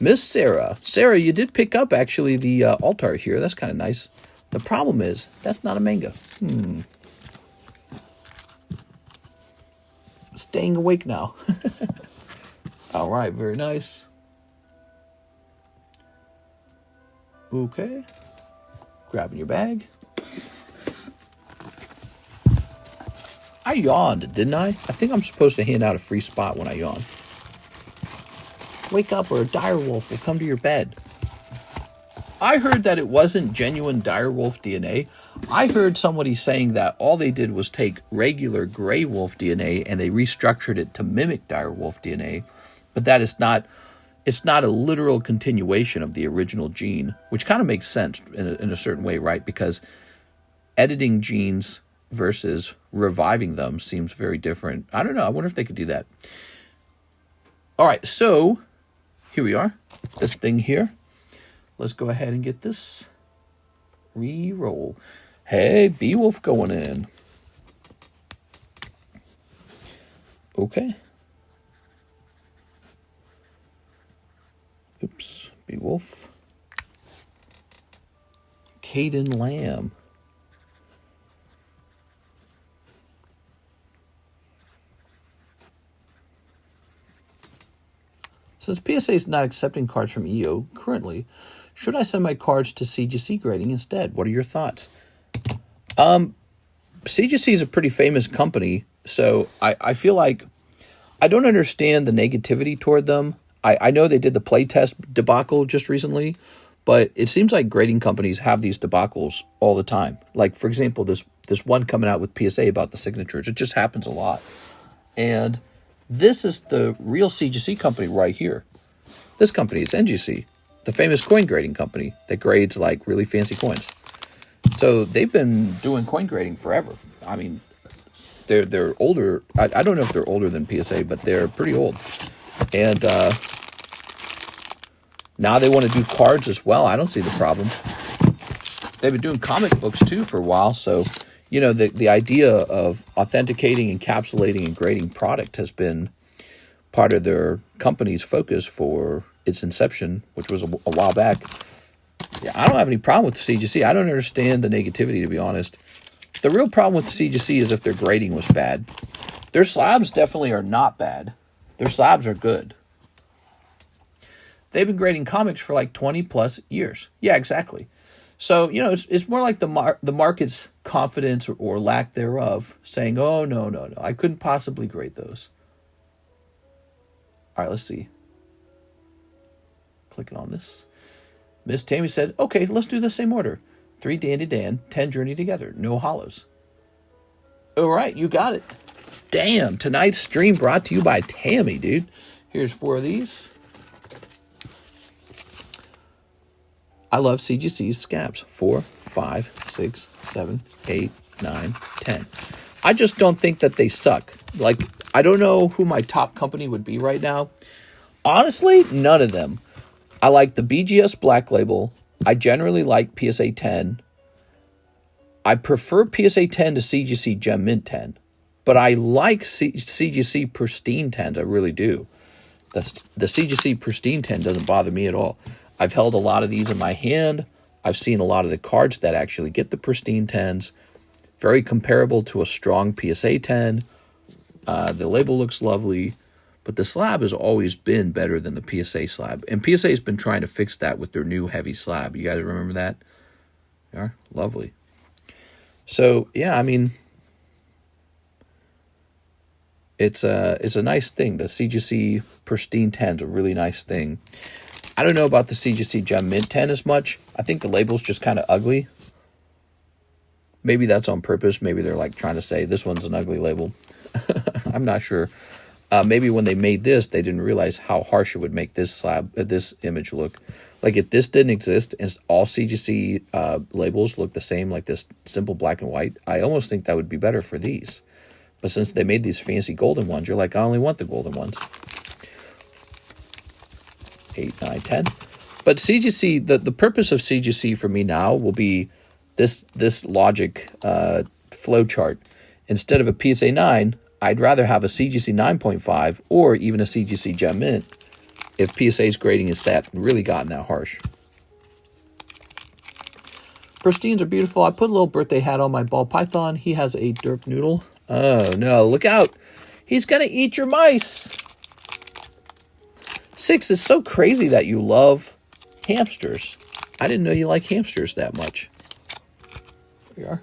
Miss Sarah. Sarah, you did pick up, actually, the altar here. That's kind of nice. The problem is, that's not a manga. Staying awake now. All right, very nice. Okay. Grabbing your bag. I yawned, didn't I? I think I'm supposed to hand out a free spot when I yawn. Wake up or a direwolf will come to your bed. I heard that it wasn't genuine direwolf DNA. I heard somebody saying that all they did was take regular gray wolf DNA and they restructured it to mimic direwolf DNA, but that is not, it's not a literal continuation of the original gene, which kind of makes sense in a certain way, right? Because editing genes versus reviving them seems very different. I don't know. I wonder if they could do that. All right, so here we are. This thing here. Let's go ahead and get this. Re-roll. Hey, Beowulf going in. Okay. Oops. Beowulf. Caden Lamb. Since PSA is not accepting cards from EO currently, should I send my cards to CGC grading instead? What are your thoughts? CGC is a pretty famous company, so I feel like I don't understand the negativity toward them. I know they did the playtest debacle just recently, but it seems like grading companies have these debacles all the time. Like, for example, this one coming out with PSA about the signatures. It just happens a lot. And this is the real CGC company right here. This company is NGC, the famous coin grading company that grades like really fancy coins. So they've been doing coin grading forever. I mean, they're older. I don't know if they're older than PSA, but they're pretty old. And now they want to do cards as well. I don't see the problem. They've been doing comic books too for a while. So, you know, the idea of authenticating, encapsulating, and grading product has been part of their company's focus for its inception, which was a while back. Yeah, I don't have any problem with the CGC. I don't understand the negativity, to be honest. The real problem with the CGC is if their grading was bad. Their slabs definitely are not bad. Their slabs are good. They've been grading comics for like 20 plus years. Yeah, exactly. So, you know, it's more like the market's confidence or lack thereof saying, oh, no, I couldn't possibly grade those. All right, let's see. Clicking on this. Miss Tammy said, okay, let's do the same order. 3 Dandy Dan, 10 Journey Together, no hollows. All right, you got it. Damn, tonight's stream brought to you by Tammy, dude. Here's 4 of these. I love CGC's scabs. 4, 5, 6, 7, 8, 9, 10. I just don't think that they suck. Like, I don't know who my top company would be right now. Honestly, none of them. I like the BGS Black Label. I generally like PSA 10. I prefer PSA 10 to CGC Gem Mint 10. But I like CGC Pristine 10s. I really do. The CGC Pristine 10 doesn't bother me at all. I've held a lot of these in my hand. I've seen a lot of the cards that actually get the Pristine 10s. Very comparable to a strong PSA 10. The label looks lovely. But the slab has always been better than the PSA slab. And PSA has been trying to fix that with their new heavy slab. You guys remember that? Yeah, lovely. So, yeah, I mean, it's a nice thing. The CGC Pristine 10 is a really nice thing. I don't know about the CGC Gem Mint 10 as much. I think the label's just kind of ugly. Maybe that's on purpose. Maybe they're like trying to say this one's an ugly label. I'm not sure. Maybe when they made this, they didn't realize how harsh it would make this slab, this image look. Like if this didn't exist and all CGC labels look the same, like this simple black and white, I almost think that would be better for these. But since they made these fancy golden ones, you're like, I only want the golden ones. 8, 9, 10. But CGC, the purpose of CGC for me now will be this logic flow chart. Instead of a PSA 9, I'd rather have a CGC 9.5 or even a CGC Gem Mint if PSA's grading is that really gotten that harsh. Pristines are beautiful. I put a little birthday hat on my ball python. He has a derp noodle. Oh no, look out. He's gonna eat your mice. 6 is so crazy that you love hamsters. I didn't know you like hamsters that much. Here we are.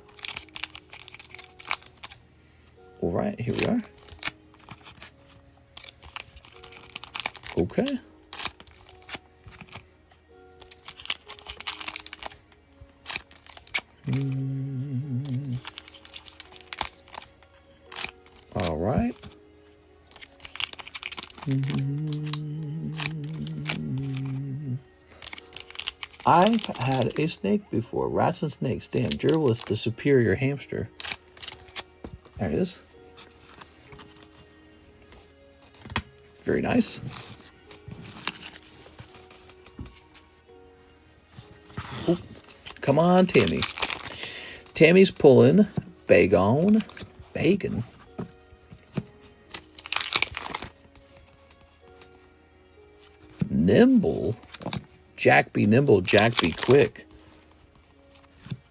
All right, here we are. Okay. All right. I've had a snake before. Rats and snakes. Damn, gerbil is the superior hamster. There it is. Very nice. Oop. Come on, Tammy. Tammy's pulling bacon. Bacon. Nimble. Jack be nimble, Jack be quick.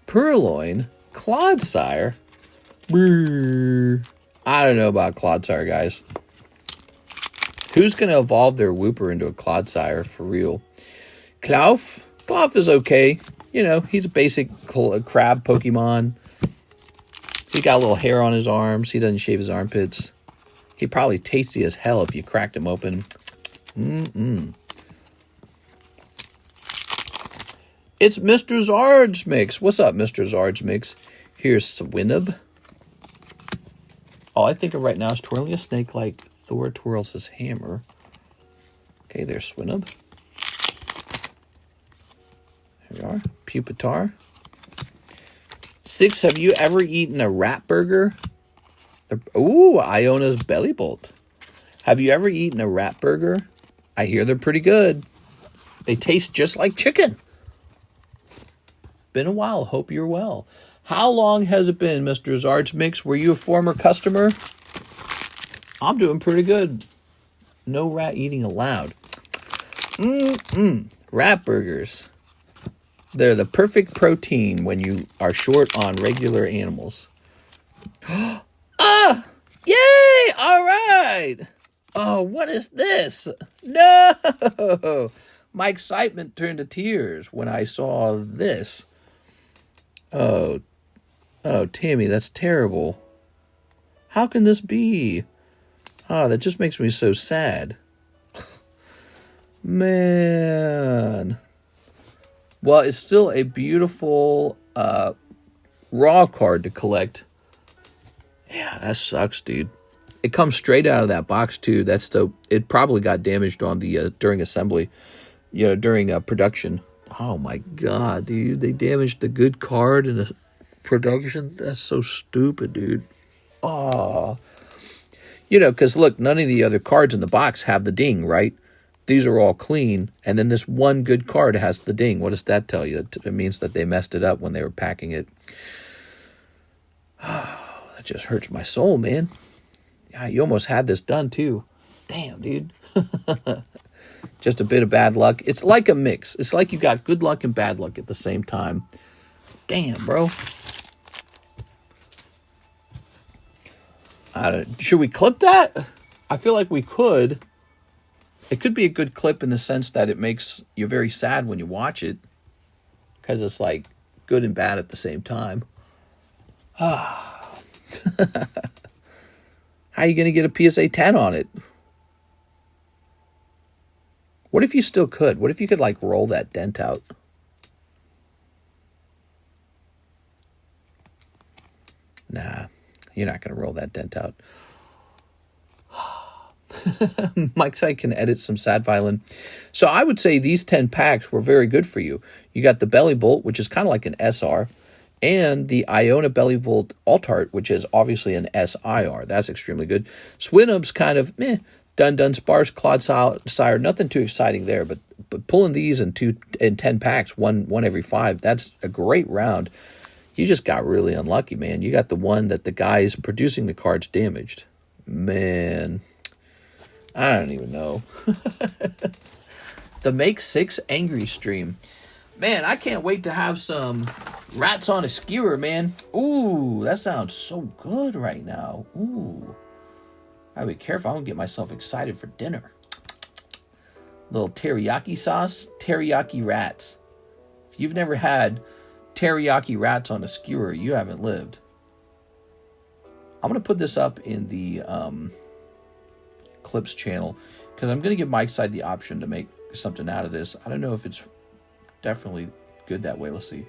Purloin. Clodsire. Brrr. I don't know about Clodsire, guys. Who's going to evolve their Wooper into a Clodsire for real? Klauf? Klauf is okay. You know, he's a basic crab Pokemon. He's got a little hair on his arms. He doesn't shave his armpits. He'd probably tasty as hell if you cracked him open. It's Mr. Zard's Mix. What's up, Mr. Zard's Mix? Here's Swinub. All I think of right now is twirling a snake like Thor twirls his hammer. Okay, there's Swinub. Here we are. Pupitar. 6, have you ever eaten a rat burger? Ooh, Iona's Belly Bolt. Have you ever eaten a rat burger? I hear they're pretty good. They taste just like chicken. Been a while. Hope you're well. How long has it been, Mr. Zard's Mix? Were you a former customer? I'm doing pretty good. No rat eating allowed. Rat burgers. They're the perfect protein when you are short on regular animals. Ah! Yay! All right! Oh, what is this? No! My excitement turned to tears when I saw this. Oh, Tammy, that's terrible. How can this be? Oh, that just makes me so sad. Man. Well, it's still a beautiful raw card to collect. Yeah, that sucks, dude. It comes straight out of that box, too. That's so. It probably got damaged on the during assembly, during production. Oh my god, dude! They damaged the good card in the production. That's so stupid, dude. Oh, because look, none of the other cards in the box have the ding, right? These are all clean, and then this one good card has the ding. What does that tell you? It means that they messed it up when they were packing it. Oh, that just hurts my soul, man. Yeah, you almost had this done too. Damn, dude. Just a bit of bad luck. It's like a mix. It's like you got good luck and bad luck at the same time. Damn, bro. Should we clip that? I feel like we could. It could be a good clip in the sense that it makes you very sad when you watch it. Because it's like good and bad at the same time. How are you going to get a PSA 10 on it? What if you still could? What if you could, like, roll that dent out? Nah, you're not going to roll that dent out. Mike said I can edit some sad violin. So I would say these 10 packs were very good for you. You got the Belly Bolt, which is kind of like an SR, and the Iona Belly Bolt Altart, which is obviously an SIR. That's extremely good. Swinub's kind of meh. Dun Sparse, Claude Sire, nothing too exciting there, but pulling these in 10 packs, one every 5, that's a great round. You just got really unlucky, man. You got the one that the guys producing the cards damaged. Man, I don't even know. The Make 6 Angry stream. Man, I can't wait to have some rats on a skewer, man. Ooh, that sounds so good right now. Ooh. I'll be careful. I don't get myself excited for dinner. Little teriyaki sauce, teriyaki rats. If you've never had teriyaki rats on a skewer, you haven't lived. I'm going to put this up in the Clips channel because I'm going to give Mike's side the option to make something out of this. I don't know if it's definitely good that way. Let's see.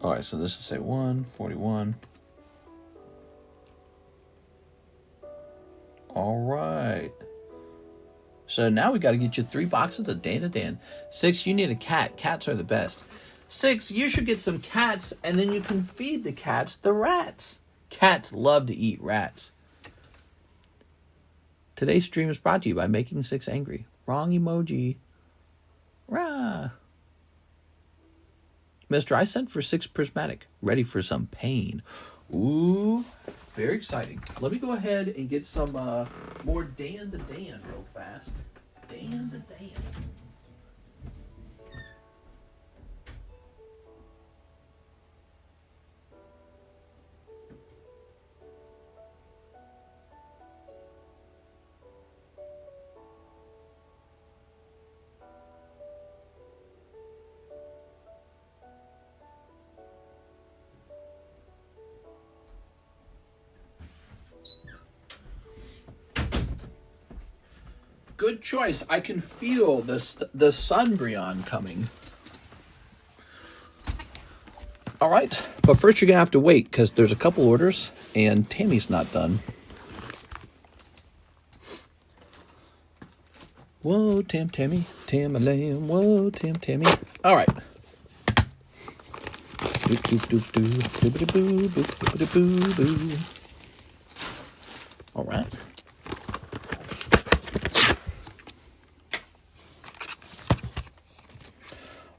All right, so this is say 141. All right. So now we got to get you 3 boxes of Dan. 6, you need a cat. Cats are the best. 6, you should get some cats, and then you can feed the cats the rats. Cats love to eat rats. Today's stream is brought to you by Making 6 Angry. Wrong emoji. Rah. Mister, I sent for 6 prismatic. Ready for some pain. Ooh, very exciting. Let me go ahead and get some more Dan real fast. Dan. Good choice. I can feel the Sunbreon coming. All right, but first you're gonna have to wait because there's a couple orders and Tammy's not done. Whoa, Tammy, Tam-a-lam, whoa, Tammy. All right. All right.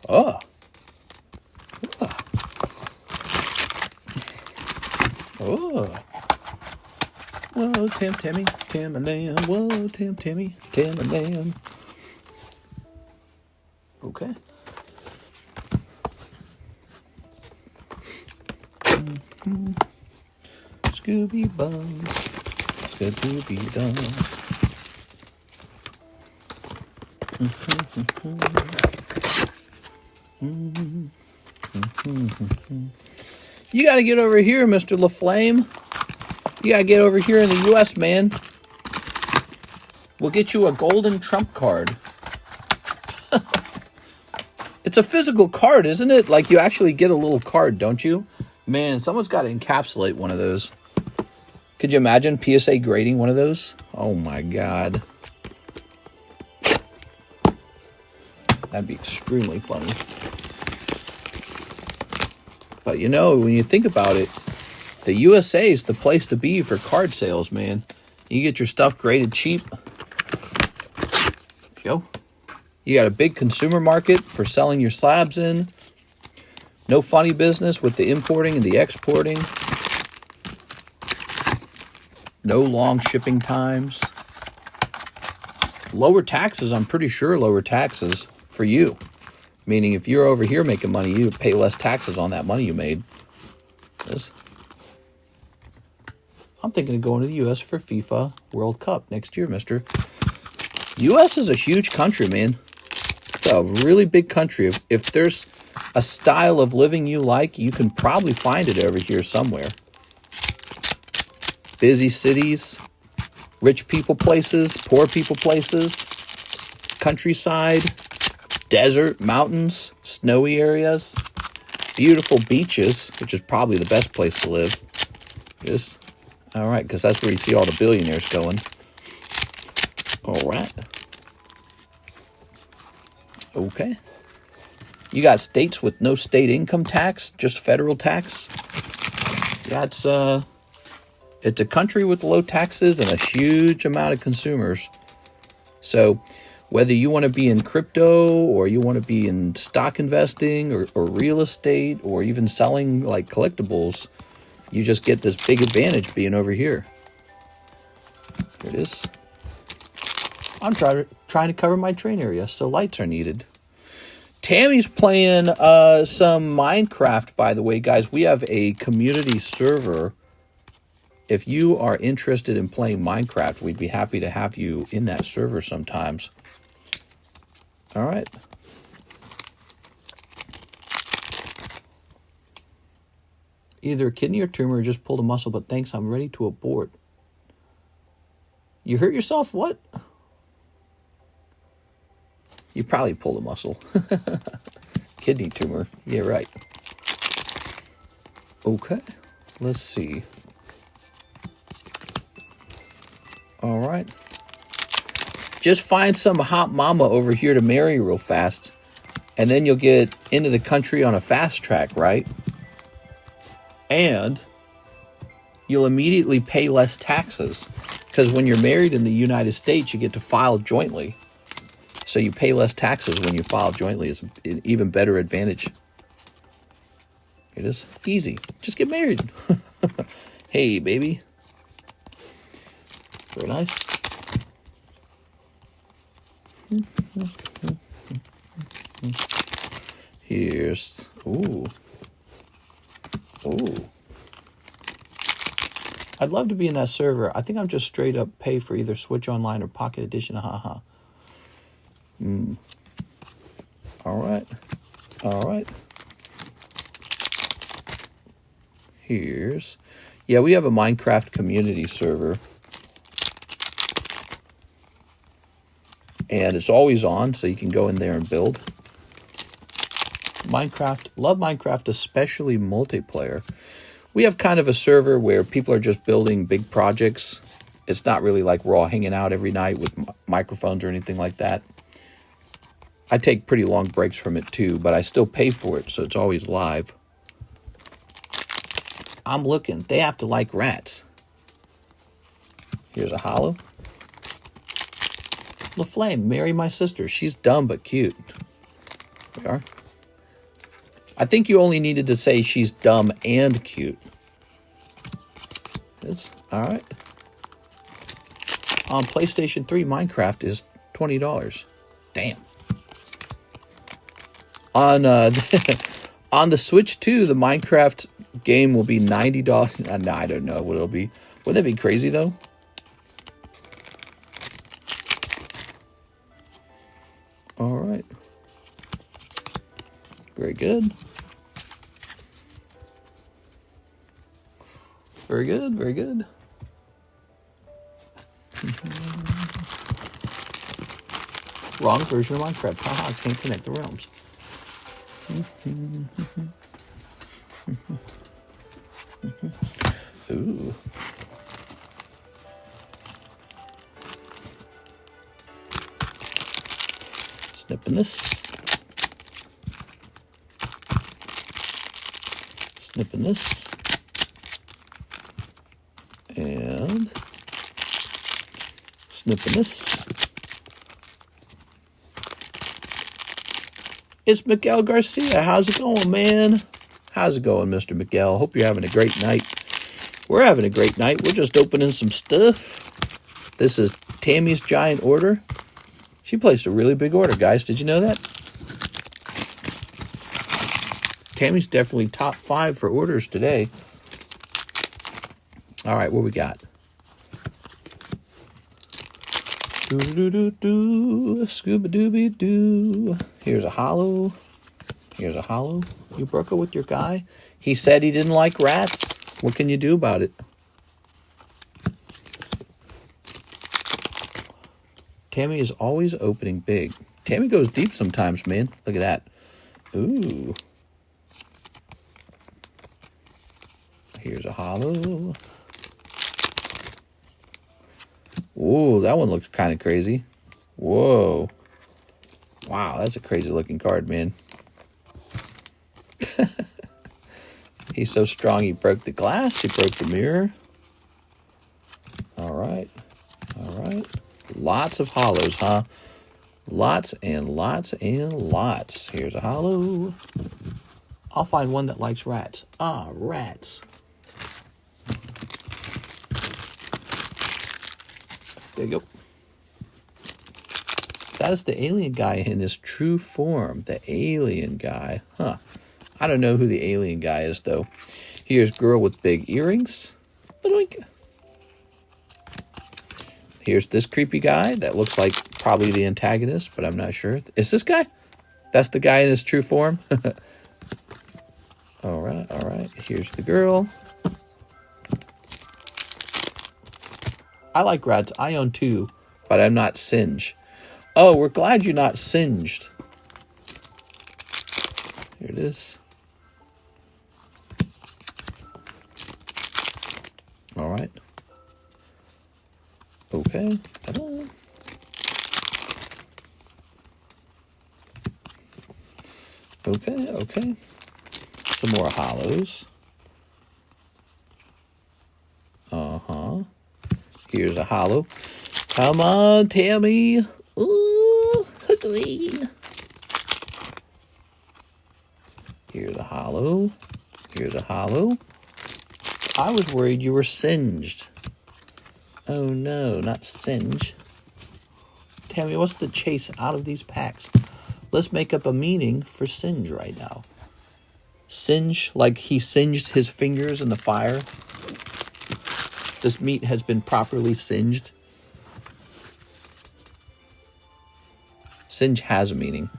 Oh. Oh. Whoa, Tammy, Tam-a-lam. Whoa, Tammy, Tam-a-lam. Okay. Scooby Buns. Scooby Duns. You got to get over here, Mr. LaFlame. You got to get over here in the U.S., man. We'll get you a golden trump card. It's a physical card, isn't it? Like, you actually get a little card, don't you? Man, someone's got to encapsulate one of those. Could you imagine PSA grading one of those? Oh, my God. That'd be extremely funny. But, you know, when you think about it, the USA is the place to be for card sales, man. You get your stuff graded cheap. Go. You got a big consumer market for selling your slabs in. No funny business with the importing and the exporting. No long shipping times. Lower taxes, I'm pretty sure lower taxes for you. Meaning if you're over here making money, you pay less taxes on that money you made. This. I'm thinking of going to the U.S. for FIFA World Cup next year, mister. U.S. is a huge country, man. It's a really big country. If there's a style of living you like, you can probably find it over here somewhere. Busy cities, rich people places, poor people places, countryside, desert, mountains, snowy areas, beautiful beaches, which is probably the best place to live. Yes. All right, because that's where you see all the billionaires going. All right. Okay. You got states with no state income tax, just federal tax. Yeah, it's a country with low taxes and a huge amount of consumers. So whether you want to be in crypto or you want to be in stock investing or real estate or even selling like collectibles, you just get this big advantage being over here. Here it is. I'm trying to cover my train area, so lights are needed. Tammy's playing some Minecraft, by the way, guys. We have a community server. If you are interested in playing Minecraft, we'd be happy to have you in that server sometimes. All right. Either a kidney or tumor, or just pulled a muscle, but thanks, I'm ready to abort. You hurt yourself? What? You probably pulled a muscle. Kidney tumor. Yeah, right. Okay. Let's see. All right. Just find some hot mama over here to marry real fast, and then you'll get into the country on a fast track, right? And you'll immediately pay less taxes, because when you're married in the United States, you get to file jointly. So you pay less taxes when you file jointly. It's an even better advantage. It is easy. Just get married. Hey, baby. Very nice. Here's, ooh. Ooh. I'd love to be in that server. I think I'm just straight up pay for either Switch Online or Pocket Edition. Haha. All right. All right. Here's, yeah, we have a Minecraft community server. And it's always on, so you can go in there and build. Minecraft, love Minecraft, especially multiplayer. We have kind of a server where people are just building big projects. It's not really like we're all hanging out every night with microphones or anything like that. I take pretty long breaks from it too, but I still pay for it, so it's always live. I'm looking. They have to like rats. Here's a hollow. LaFlame, marry my sister. She's dumb but cute. There we are. I think you only needed to say she's dumb and cute. Yes. All right. On PlayStation 3, Minecraft is $20. Damn. On on the Switch 2, the Minecraft game will be $90. No, I don't know what it'll be. Wouldn't that be crazy, though? All right. Very good. Very good, very good. Wrong version of Minecraft. Haha, can't connect the realms. Ooh. Snipping this. Snipping this. And snipping this. It's Miguel Garcia. How's it going, man? How's it going, Mr. Miguel? Hope you're having a great night. We're having a great night. We're just opening some stuff. This is Tammy's giant order. She placed a really big order, guys. Did you know that? Tammy's definitely top 5 for orders today. All right, what we got? Do-do-do-do, scuba-dooby-doo. Here's a hollow. Here's a hollow. You broke it with your guy? He said he didn't like rats. What can you do about it? Tammy is always opening big. Tammy goes deep sometimes, man. Look at that. Ooh. Here's a hollow. Ooh, that one looks kind of crazy. Whoa. Wow, that's a crazy looking card, man. He's so strong he broke the glass. He broke the mirror. All right. All right. Lots of hollows, huh? Lots and lots and lots. Here's a hollow. I'll find one that likes rats. Ah, rats. There you go. That is the alien guy in his true form. The alien guy. Huh. I don't know who the alien guy is, though. Here's girl with big earrings. Here's this creepy guy that looks like probably the antagonist, but I'm not sure. Is this guy? That's the guy in his true form? All right, all right. Here's the girl. I like rats. I own 2, but I'm not singed. Oh, we're glad you're not singed. Here it is. All right. Okay. Ta-da. Okay, okay. Some more hollows. Uh-huh. Here's a hollow. Come on, Tammy. Ooh, green. Here's a hollow. Here's a hollow. I was worried you were singed. Oh no, not singe. Tammy, what's the chase out of these packs? Let's make up a meaning for singe right now. Singe, like he singed his fingers in the fire. This meat has been properly singed. Singe has a meaning.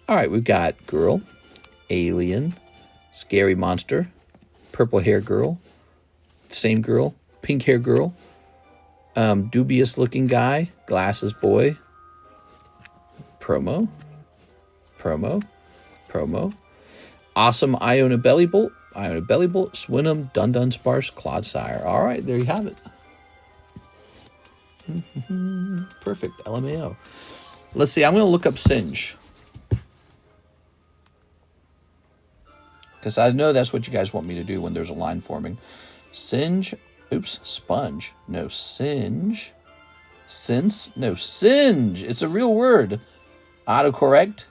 All right, we've got girl, alien, scary monster, purple hair girl, same girl, pink hair girl, dubious looking guy, glasses boy, promo, awesome Iona Belly Bolt, Swin'em, Dun Sparse, Clodsire. All right, there you have it. Perfect, LMAO. Let's see, I'm going to look up Singe. Because I know that's what you guys want me to do when there's a line forming. Singe. Oops. Sponge. No, singe. Since. No, singe. It's a real word. Autocorrect.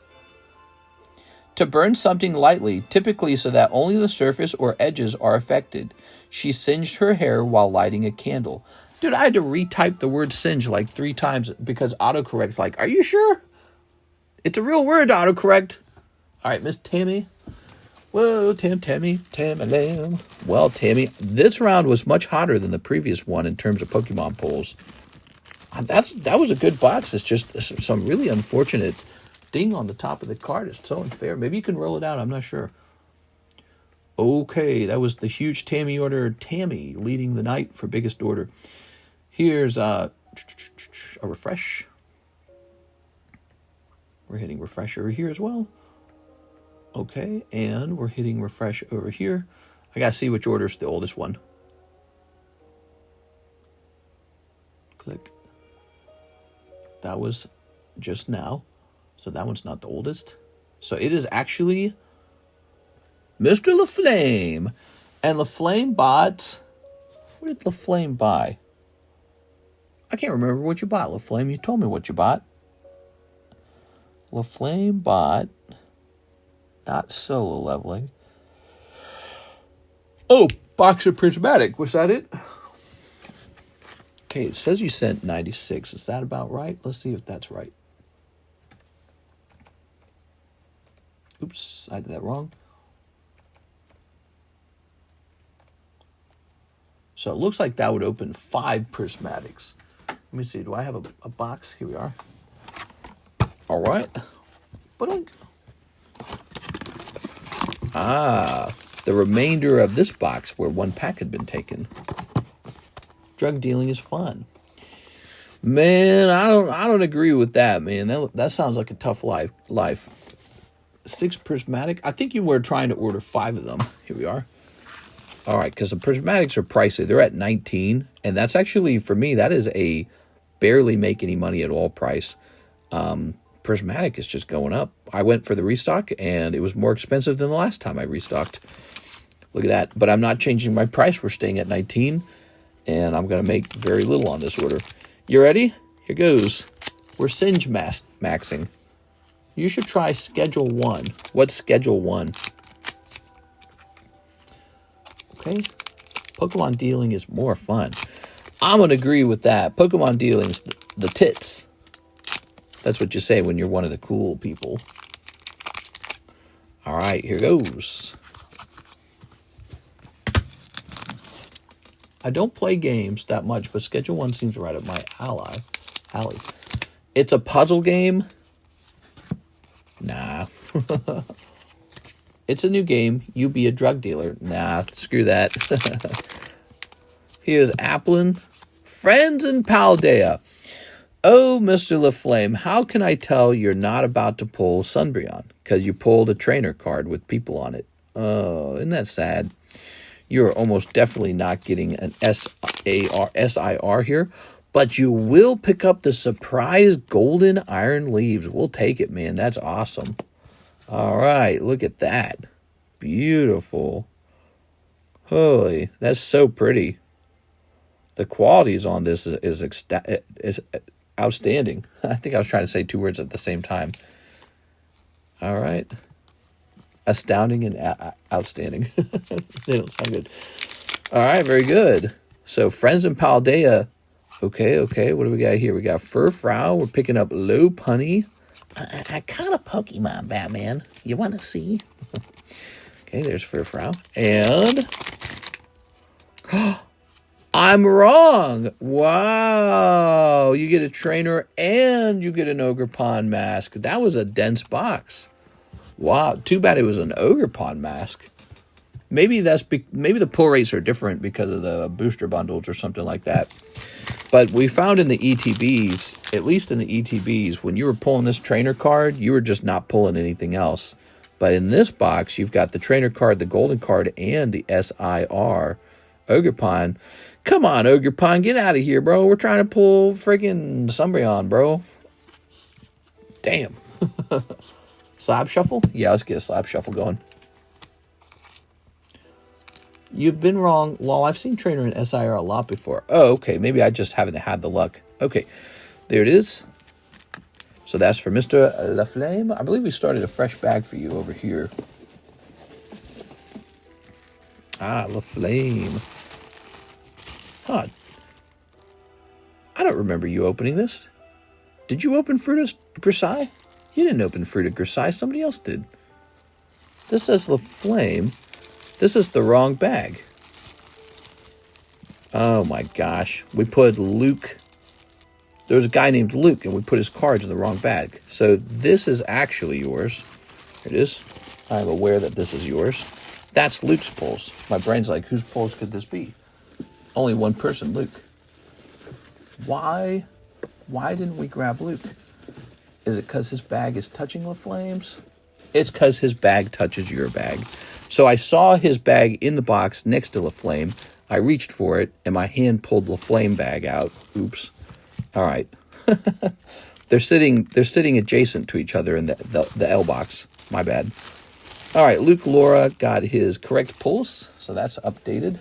To burn something lightly, typically so that only the surface or edges are affected. She singed her hair while lighting a candle. Dude, I had to retype the word singe like 3 times because autocorrect's like, are you sure? It's a real word, autocorrect. All right, Miss Tammy. Whoa, Tammy, Lamb. Well, Tammy, this round was much hotter than the previous one in terms of Pokemon polls. That was a good box. It's just some really unfortunate ding on the top of the card. It's so unfair. Maybe you can roll it out. I'm not sure. Okay, that was the huge Tammy order. Tammy leading the night for biggest order. Here's a refresh. We're hitting refresh over here as well. Okay, and we're hitting refresh over here. I gotta see which order's the oldest one. Click. That was just now. So that one's not the oldest. So it is actually Mr. LaFlame. And LaFlame bought... What did LaFlame buy? I can't remember what you bought, LaFlame. You told me what you bought. LaFlame bought... Not solo leveling. Oh, box of prismatic. Was that it? Okay, it says you sent 96. Is that about right? Let's see if that's right. Oops, I did that wrong. So it looks like that would open 5 prismatics. Let me see. Do I have a box? Here we are. All right. Ah, the remainder of this box where 1 pack had been taken. Drug dealing is fun. Man, I don't agree with that, man. That sounds like a tough life. 6 prismatic. I think you were trying to order 5 of them. Here we are. All right, because the prismatics are pricey. They're at 19, and that's actually, for me, that is a barely make any money at all price. Prismatic is just going up. I went for the restock, and it was more expensive than the last time I restocked. Look at that. But I'm not changing my price. We're staying at 19, and I'm going to make very little on this order. You ready? Here goes. We're Singe maxing. You should try Schedule 1. What's Schedule 1? Okay. Pokemon dealing is more fun. I'm going to agree with that. Pokemon dealing's the tits. That's what you say when you're one of the cool people. All right, here goes. I don't play games that much, but Schedule 1 seems right up my alley. It's a puzzle game. Nah. It's a new game. You be a drug dealer. Nah, screw that. Here's Applin. Friends in Paldea. Oh, Mr. LaFlame, how can I tell you're not about to pull Sunbreon? Because you pulled a trainer card with people on it. Oh, isn't that sad? You're almost definitely not getting an SIR here. But you will pick up the surprise golden iron leaves. We'll take it, man. That's awesome. All right, look at that. Beautiful. Holy, that's so pretty. The qualities on this is outstanding. I think I was trying to say 2 words at the same time. All right. Astounding and outstanding. They don't sound good. All right, very good. So, Friends in Paldea. Okay. What do we got here? We got Furfrou. We're picking up Lopunny. I caught a Pokemon, Batman. You want to see? Okay, there's Furfrou. And I'm wrong. Wow. You get a trainer and you get an Ogerpon mask. That was a dense box. Wow. Too bad it was an Ogerpon mask. Maybe maybe the pull rates are different because of the booster bundles or something like that. But we found in the ETBs, at least in the ETBs, when you were pulling this trainer card, you were just not pulling anything else. But in this box, you've got the trainer card, the golden card, and the SIR. Ogerpon. Come on, Ogerpon, get out of here, bro. We're trying to pull freaking Sunbreon, bro. Damn. Slab shuffle? Yeah, let's get a slab shuffle going. You've been wrong. Lol, I've seen trainer and SIR a lot before. Oh, okay. Maybe I just haven't had the luck. Okay. There it is. So that's for Mr. LaFlame. I believe we started a fresh bag for you over here. Ah, LaFlame. Huh. I don't remember you opening this. Did you open Fruit of Grisai? You didn't open Fruit of Grisai. Somebody else did. This says LaFlame. This is the wrong bag. Oh my gosh. We put Luke. There was a guy named Luke and we put his cards in the wrong bag. So this is actually yours. Here it is. I'm aware that this is yours. That's Luke's pulls. My brain's like, whose pulls could this be? Only one person, Luke. Why didn't we grab Luke? Is it because his bag is touching LaFlame's? It's because his bag touches your bag. So I saw his bag in the box next to LaFlame. I reached for it, and my hand pulled LaFlame bag out. Oops. All right. They're sitting adjacent to each other in the L box. My bad. All right, Luke Laura got his correct pulse, so that's updated.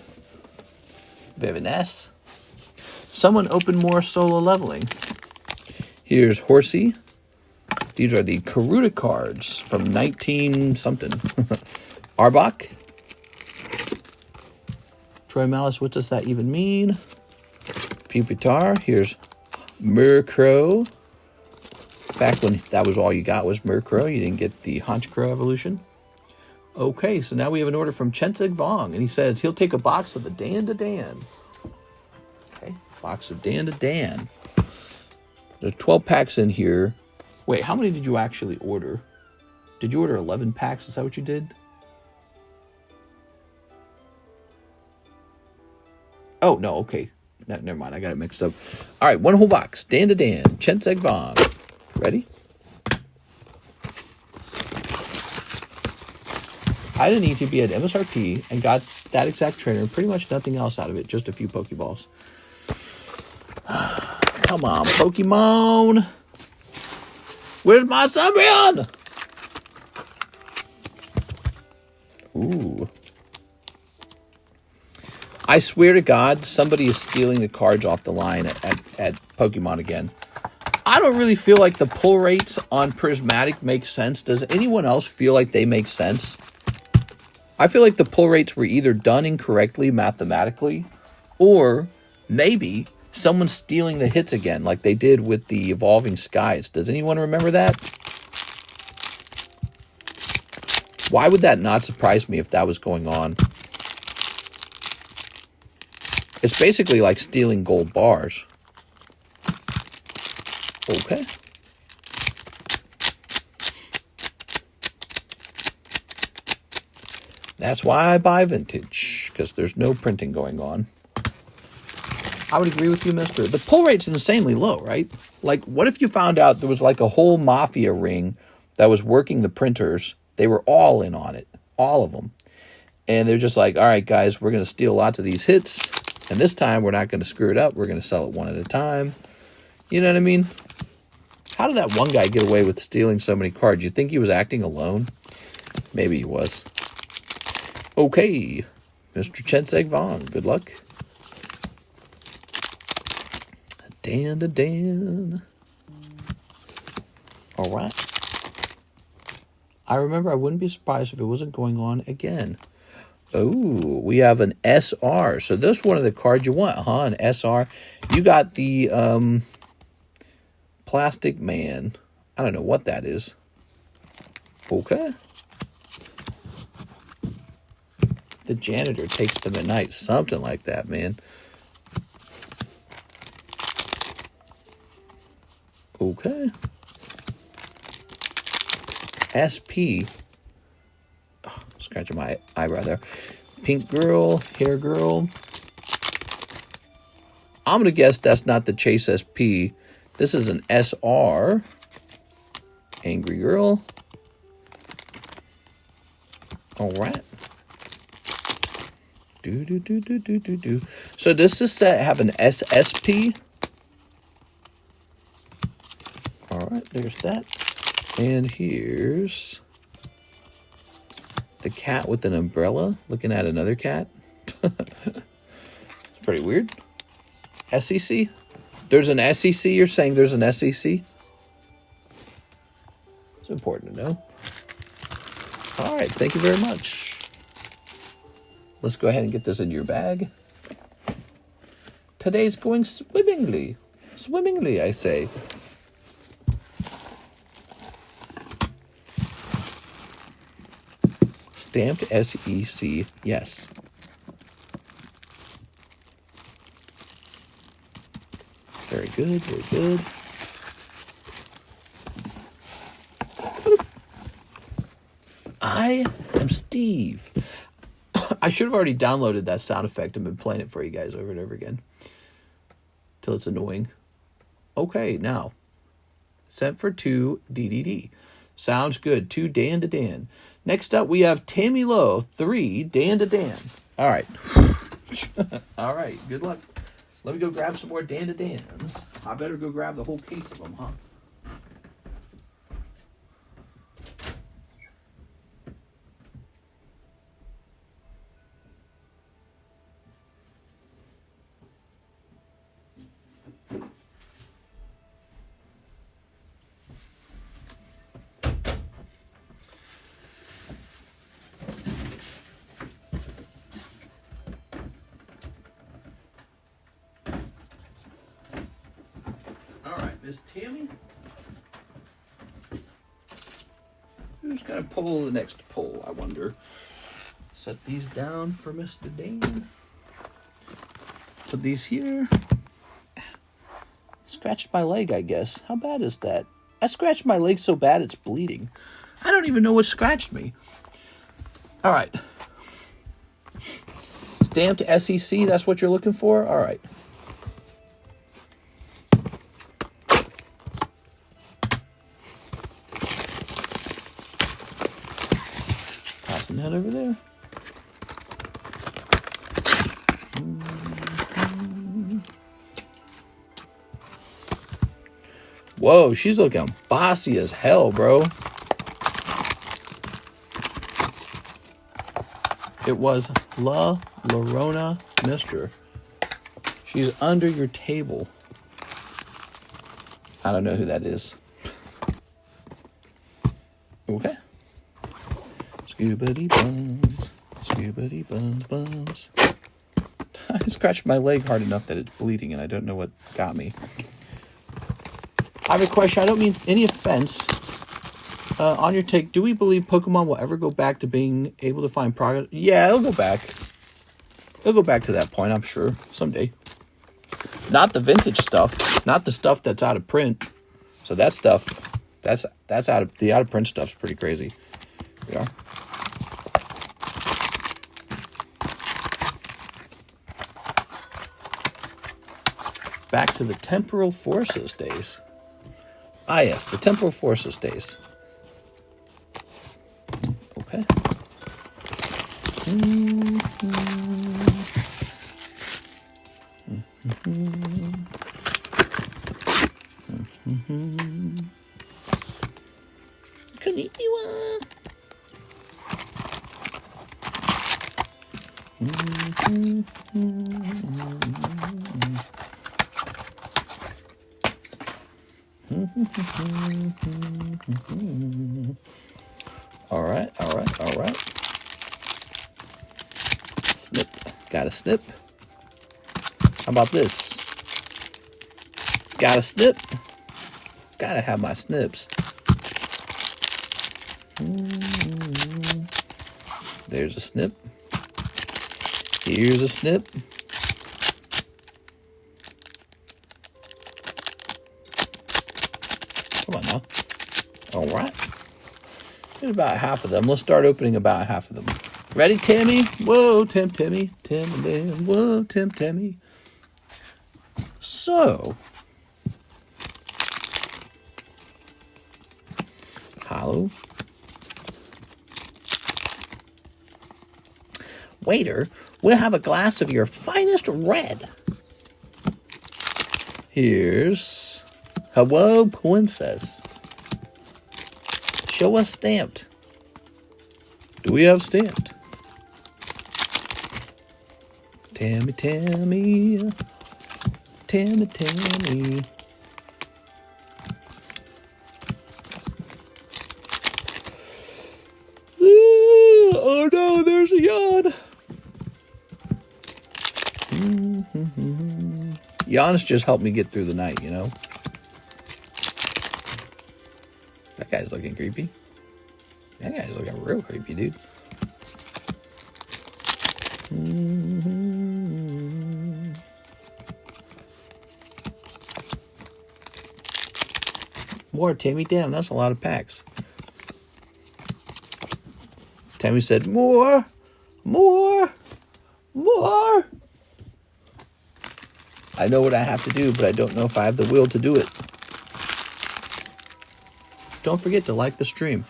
Very nice. Someone opened more solo leveling. Here's Horsey. These are the Karuta cards from 19-something. Arbok. Troy Malice, what does that even mean? Pupitar. Here's Murkrow. Back when that was all you got was Murkrow. You didn't get the Honchkrow evolution. Okay, so now we have an order from Chensig Vong. And he says he'll take a box of the Dan to Dan. Box of Dan to Dan. There's 12 packs in here. Wait, how many did you actually order? Did you order 11 packs? Is that what you did? Oh, no, okay. No, never mind, I got it mixed up. All right, one whole box. Dan to Dan. Chensek Vaughn. Ready? I didn't need to be at MSRP and got that exact trainer. Pretty much nothing else out of it. Just a few Pokeballs. Come on, Pokemon. Where's my Subrion? Ooh. I swear to God, somebody is stealing the cards off the line at Pokemon again. I don't really feel like the pull rates on Prismatic make sense. Does anyone else feel like they make sense? I feel like the pull rates were either done incorrectly mathematically, or maybe someone's stealing the hits again, like they did with the Evolving Skies. Does anyone remember that? Why would that not surprise me if that was going on? It's basically like stealing gold bars. Okay. That's why I buy vintage, because there's no printing going on. I would agree with you, mister. The pull rate's insanely low, right? Like, what if you found out there was like a whole mafia ring that was working the printers? They were all in on it, all of them. And they're just like, all right, guys, we're going to steal lots of these hits. And this time, we're not going to screw it up. We're going to sell it one at a time. You know what I mean? How did that one guy get away with stealing so many cards? You think he was acting alone? Maybe he was. Okay, Mr. Chensek Vaughn, good luck. Dan to Dan. All right. I remember I wouldn't be surprised if it wasn't going on again. Oh, we have an SR. So this is one of the cards you want, huh? An SR. You got the Plastic Man. I don't know what that is. Okay. The janitor takes them at night. Something like that, man. Okay. SP. Oh, scratching my eyebrow there. Pink Girl, Hair Girl. I'm going to guess that's not the Chase SP. This is an SR. Angry Girl. All right. So does this set have an SSP? All right, there's that. And here's the cat with an umbrella looking at another cat. It's pretty weird. SEC? There's an SEC? You're saying there's an SEC? It's important to know. All right, thank you very much. Let's go ahead and get this in your bag. Today's going swimmingly. Swimmingly, I say. Stamped SEC, yes. Very good, very good. I am Steve. I should have already downloaded that sound effect and been playing it for you guys over and over again. Till it's annoying. Okay, now. Sent for 2 DDD. Sounds good. 2 Dan to Dan. Next up, we have Tammy Lowe. 3 Dan to Dan. All right. All right, good luck. Let me go grab some more Dan to Dans. I better go grab the whole case of them, huh? Miss Tammy? Who's going to pull the next pull, I wonder? Set these down for Mr. Dan. Put these here. Scratched my leg, I guess. How bad is that? I scratched my leg so bad it's bleeding. I don't even know what scratched me. All right. Stamped SEC, that's what you're looking for? All right. Tossing that over there. Whoa, she's looking bossy as hell, bro. It was La Llorona Mister. She's under your table. I don't know who that is. Okay. Scoobity buns. Scoobity buns buns. I scratched my leg hard enough that it's bleeding and I don't know what got me. I have a question. I don't mean any offense. On your take, do we believe Pokemon will ever go back to being able to find progress? Yeah, it'll go back. It'll go back to that point, I'm sure, someday. Not the vintage stuff. Not the stuff that's out of print. So that stuff, that's out of the out of print stuff's pretty crazy. Yeah. Back to the temporal forces days. Ah, yes, the temporal forces days. Okay. Konnichiwa. All right. Snip. Got a snip. How about this? Got a snip. Gotta have my snips. There's a snip. Here's a snip. Come on now. All right. There's about half of them. Let's start opening about half of them. Ready, Timmy? Whoa, Timmy. Timmy. Whoa, Timmy. So. Hollow. Waiter, we'll have a glass of your finest red. Here's Hello, Princess. Show us stamped. Do we have stamped? Tammy. Oh no, there's a yawn. Yawns just helped me get through the night, you know? That guy's looking creepy. That guy's looking real creepy, dude. More, Tammy. Damn, that's a lot of packs. Tammy said, more. I know what I have to do, but I don't know if I have the will to do it. Don't forget to like the stream.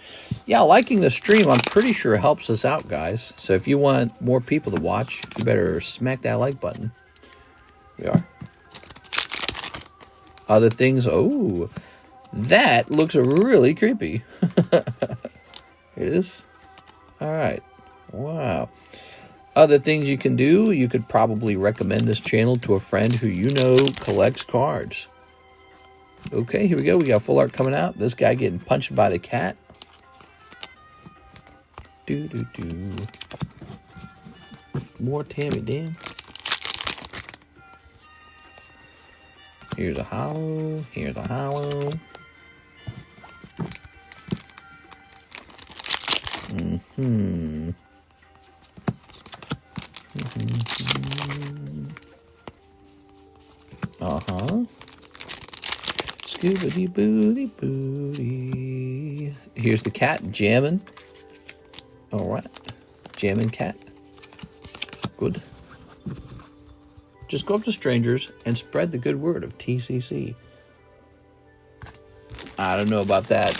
Yeah, liking the stream, I'm pretty sure helps us out, guys. So if you want more people to watch, you better smack that like button. We are. Other things. Oh, that looks really creepy. It is. All right. Wow. Other things you can do, you could probably recommend this channel to a friend who you know collects cards. Okay, here we go. We got full art coming out. This guy getting punched by the cat. More Tammy, damn. Here's a hollow. Here's a hollow. Scoobity booty booty. Here's the cat jamming. All right. Jamming cat. Good. Just go up to strangers and spread the good word of TCC. I don't know about that.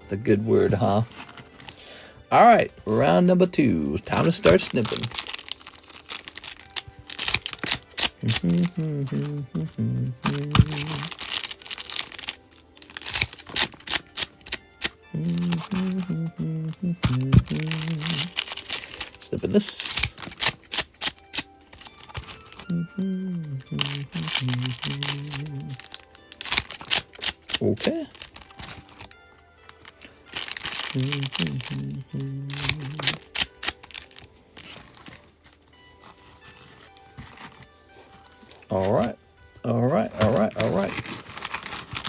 The good word, huh? All right, round number 2. Time to start snipping. Snipping this. Okay. All right.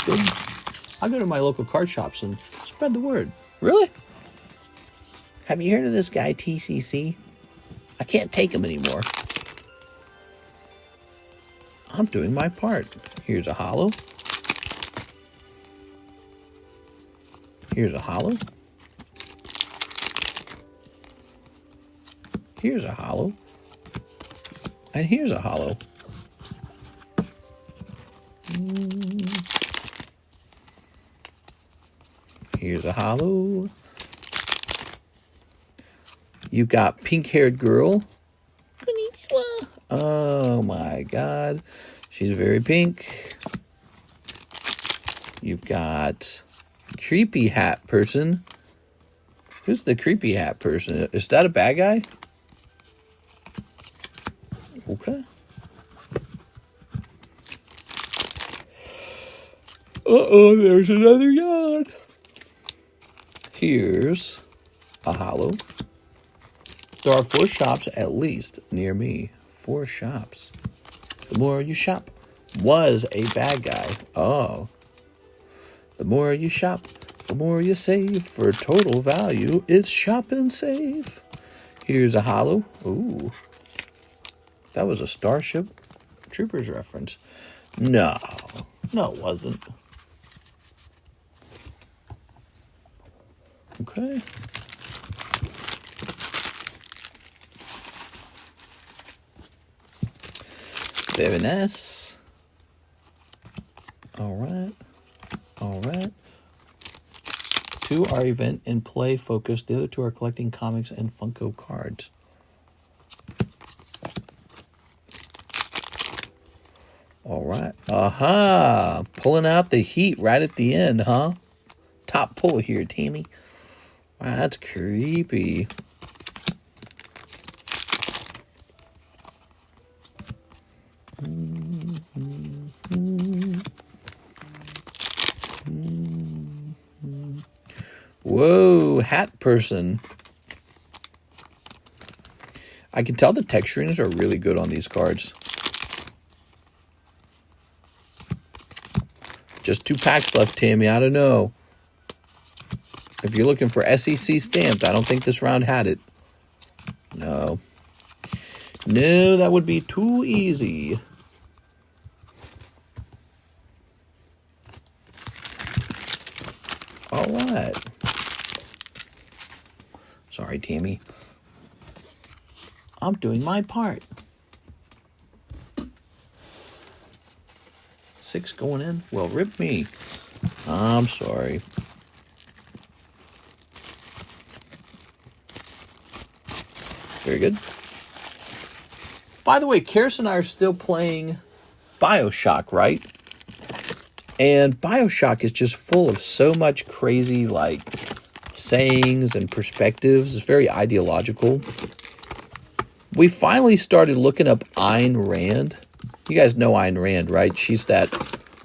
Good. I go to my local card shops and spread the word. Really? Have you heard of this guy, TCC? I can't take him anymore. I'm doing my part. Here's a holo. Here's a holo. Here's a holo. And here's a holo. Here's a holo. You got pink-haired girl. Oh my God. She's very pink. You've got creepy hat person. Who's the creepy hat person? Is that a bad guy? Okay. Uh-oh, there's another yawn. Here's a holo. There are 4 shops at least near me. 4 shops. The more you shop was a bad guy. Oh. The more you shop, the more you save. For total value, it's shop and save. Here's a holo. Ooh. That was a Starship Troopers reference. No. No, it wasn't. Okay. Very nice. All right. 2 are event and play focused. The other 2 are collecting comics and Funko cards. All right. Aha. Pulling out the heat right at the end, huh? Top pull here, Tammy. Wow, that's creepy. Whoa, hat person. I can tell the texturings are really good on these cards. Just 2 packs left, Tammy. I don't know. If you're looking for SEC stamped, I don't think this round had it. No. No, that would be too easy. All right. Sorry, Tammy. I'm doing my part. 6 going in? Well, rip me. I'm sorry. Very good. By the way, Karis and I are still playing BioShock, right? And BioShock is just full of so much crazy, like, sayings and perspectives. It's very ideological. We finally started looking up Ayn Rand. You guys know Ayn Rand, right? She's that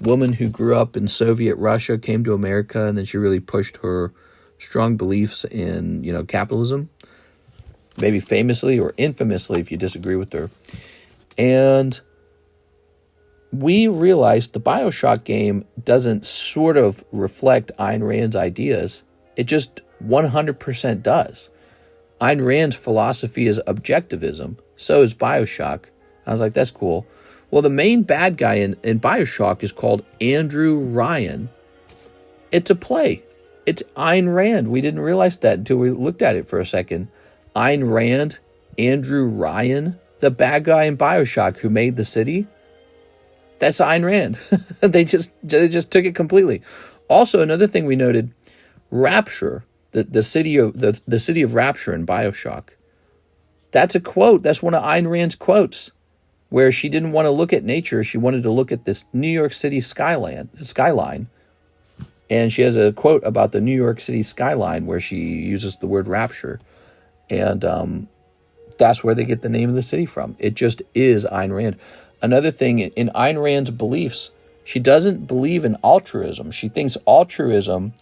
woman who grew up in Soviet Russia, came to America, and then she really pushed her strong beliefs in, capitalism. Maybe famously or infamously if you disagree with her. And we realized the BioShock game doesn't sort of reflect Ayn Rand's ideas. It just 100% does. Ayn Rand's philosophy is objectivism. So is BioShock. I was like, that's cool. Well, the main bad guy in Bioshock is called Andrew Ryan. It's a play. It's Ayn Rand. We didn't realize that until we looked at it for a second. Ayn Rand, Andrew Ryan, the bad guy in Bioshock who made the city. That's Ayn Rand. They just took it completely. Also, another thing we noted, Rapture, the city of Rapture in Bioshock. That's a quote. That's one of Ayn Rand's quotes, where she didn't want to look at nature. She wanted to look at this New York City skyline. And she has a quote about the New York City skyline where she uses the word rapture. And that's where they get the name of the city from. It just is Ayn Rand. Another thing, in Ayn Rand's beliefs, she doesn't believe in altruism. She thinks altruism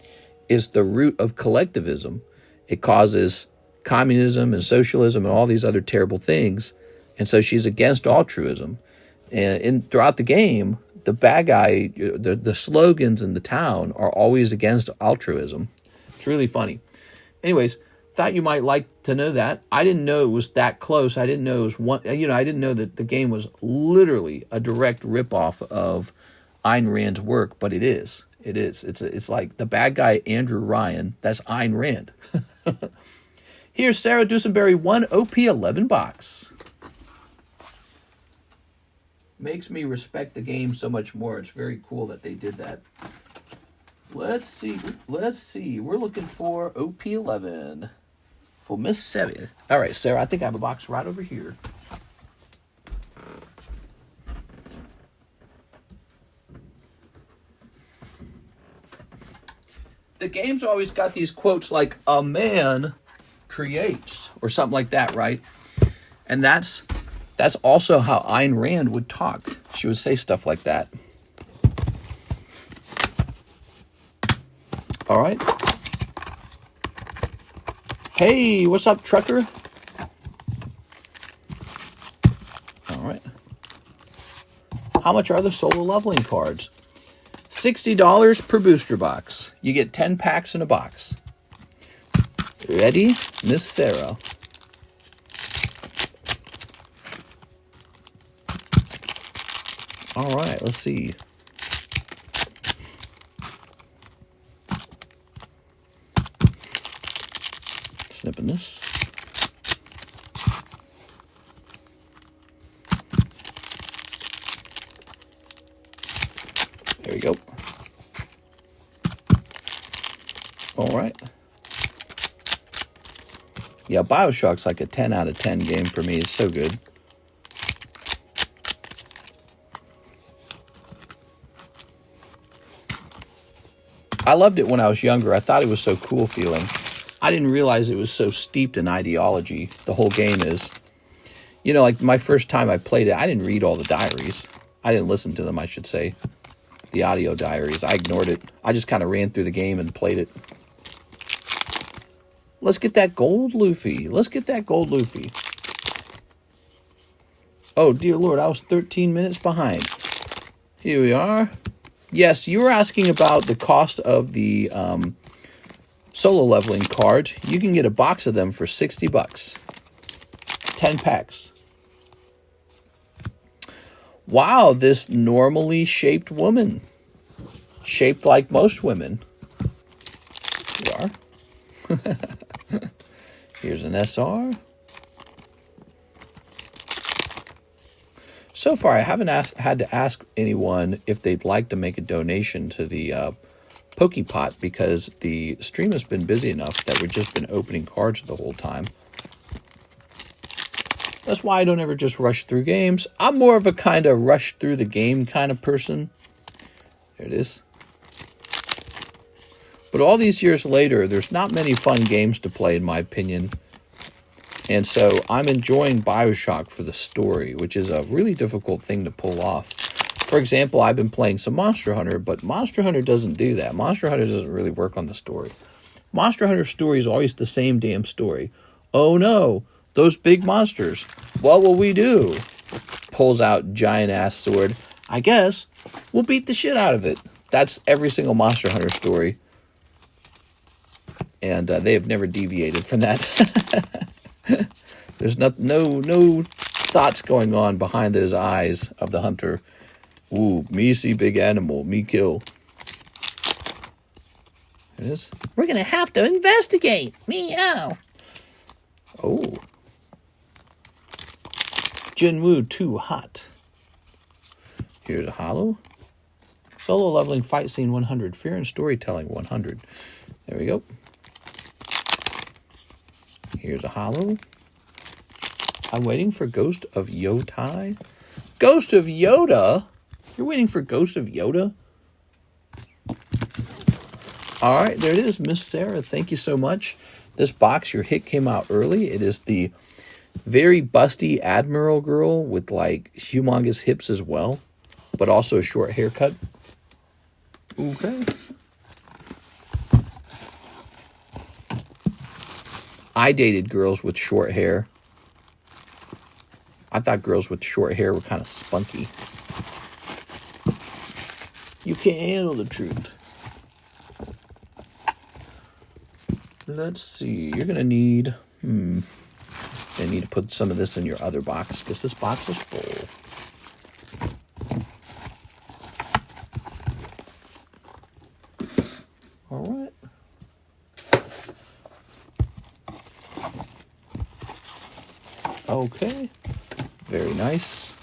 is the root of collectivism. It causes communism and socialism and all these other terrible things. And so she's against altruism. And throughout the game, the bad guy, the slogans in the town are always against altruism. It's really funny. Anyways, thought you might like to know that. I didn't know it was that close. I didn't know it was one. I didn't know that the game was literally a direct ripoff of Ayn Rand's work, but it is. It is. It's like the bad guy Andrew Ryan. That's Ayn Rand. Here's Sarah Dusenberry 1 OP11 box. Makes me respect the game so much more. It's very cool that they did that. Let's see. We're looking for OP11 for Miss Sarah. All right, Sarah, I think I have a box right over here. The game's always got these quotes like, a man creates, or something like that, right? And that's also how Ayn Rand would talk. She would say stuff like that. All right. Hey, what's up, trucker? All right. How much are the solo leveling cards? $60 per booster box. You get 10 packs in a box. Ready, Miss Sarah? All right, let's see. Snipping this. There we go. All right. Yeah, Bioshock's like a 10 out of 10 game for me. It's so good. I loved it when I was younger. I thought it was so cool feeling. I didn't realize it was so steeped in ideology. The whole game is. You know, like my first time I played it, I didn't read all the diaries. I didn't listen to them, I should say. The audio diaries. I ignored it. I just kind of ran through the game and played it. Let's get that gold Luffy. Let's get that gold Luffy. Oh, dear Lord, I was 13 minutes behind. Here we are. Yes, you were asking about the cost of the solo leveling cards. You can get a box of them for $60. 10 packs. Wow, this normally shaped woman. Shaped like most women. Here we are. Here's an SR. So far, I haven't had to ask anyone if they'd like to make a donation to the Pokepot because the stream has been busy enough that we've just been opening cards the whole time. That's why I don't ever just rush through games. I'm more of a kind of rush through the game kind of person. There it is. But all these years later, there's not many fun games to play, in my opinion. And so I'm enjoying Bioshock for the story, which is a really difficult thing to pull off. For example, I've been playing some Monster Hunter, but Monster Hunter doesn't do that. Monster Hunter doesn't really work on the story. Monster Hunter's story is always the same damn story. Oh no, those big monsters. What will we do? Pulls out giant-ass sword. I guess we'll beat the shit out of it. That's every single Monster Hunter story. And they have never deviated from that. There's no thoughts going on behind those eyes of the hunter. Ooh, me see big animal, me kill. It is. We're gonna have to investigate. Meow. Oh. Jinwoo 2 hot. Here's a hollow. Solo leveling fight scene 100. Fear and storytelling 100. There we go. Here's a hollow. I'm waiting for Ghost of Yotai. Ghost of Yoda? You're waiting for Ghost of Yoda? All right, there it is, Miss Sarah. Thank you so much. This box, your hit came out early. It is the very busty Admiral girl with like humongous hips as well, but also a short haircut. Okay. I dated girls with short hair. I thought girls with short hair were kind of spunky. You can't handle the truth. Let's see. You're going to need... I need to put some of this in your other box because this box is full. All right. Okay. Very nice.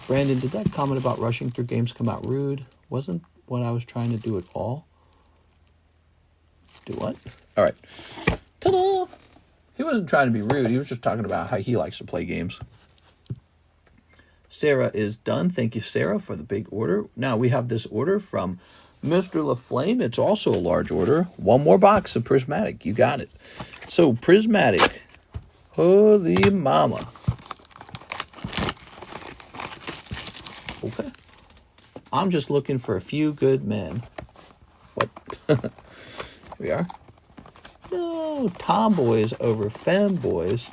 Brandon, did that comment about rushing through games come out rude? Wasn't what I was trying to do at all? Do what? All right. Ta-da! He wasn't trying to be rude. He was just talking about how he likes to play games. Sarah is done. Thank you, Sarah, for the big order. Now we have this order from Mr. LaFlame. It's also a large order. One more box of Prismatic. You got it. So, Prismatic. Holy mama. Okay. I'm just looking for a few good men. What? Here we are. No, tomboys over femboys.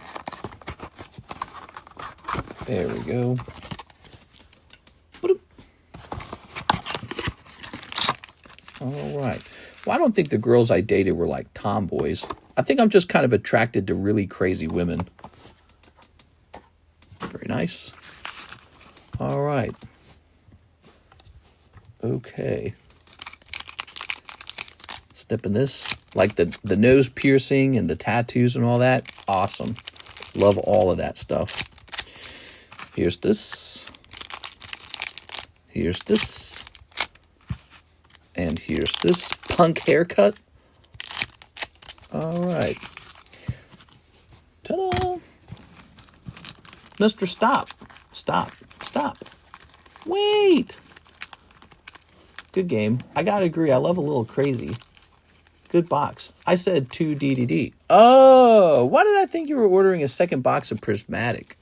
There we go. All right. Well, I don't think the girls I dated were like tomboys. I think I'm just kind of attracted to really crazy women. Very nice. All right. Okay. Snipping this. Like the nose piercing and the tattoos and all that. Awesome. Love all of that stuff. Here's this. Here's this. And here's this punk haircut. All right. Ta-da! Mr. Stop. Stop. Stop. Wait. Good game. I gotta agree. I love a little crazy. Good box. I said 2 DDD. Oh, why did I think you were ordering a second box of Prismatic?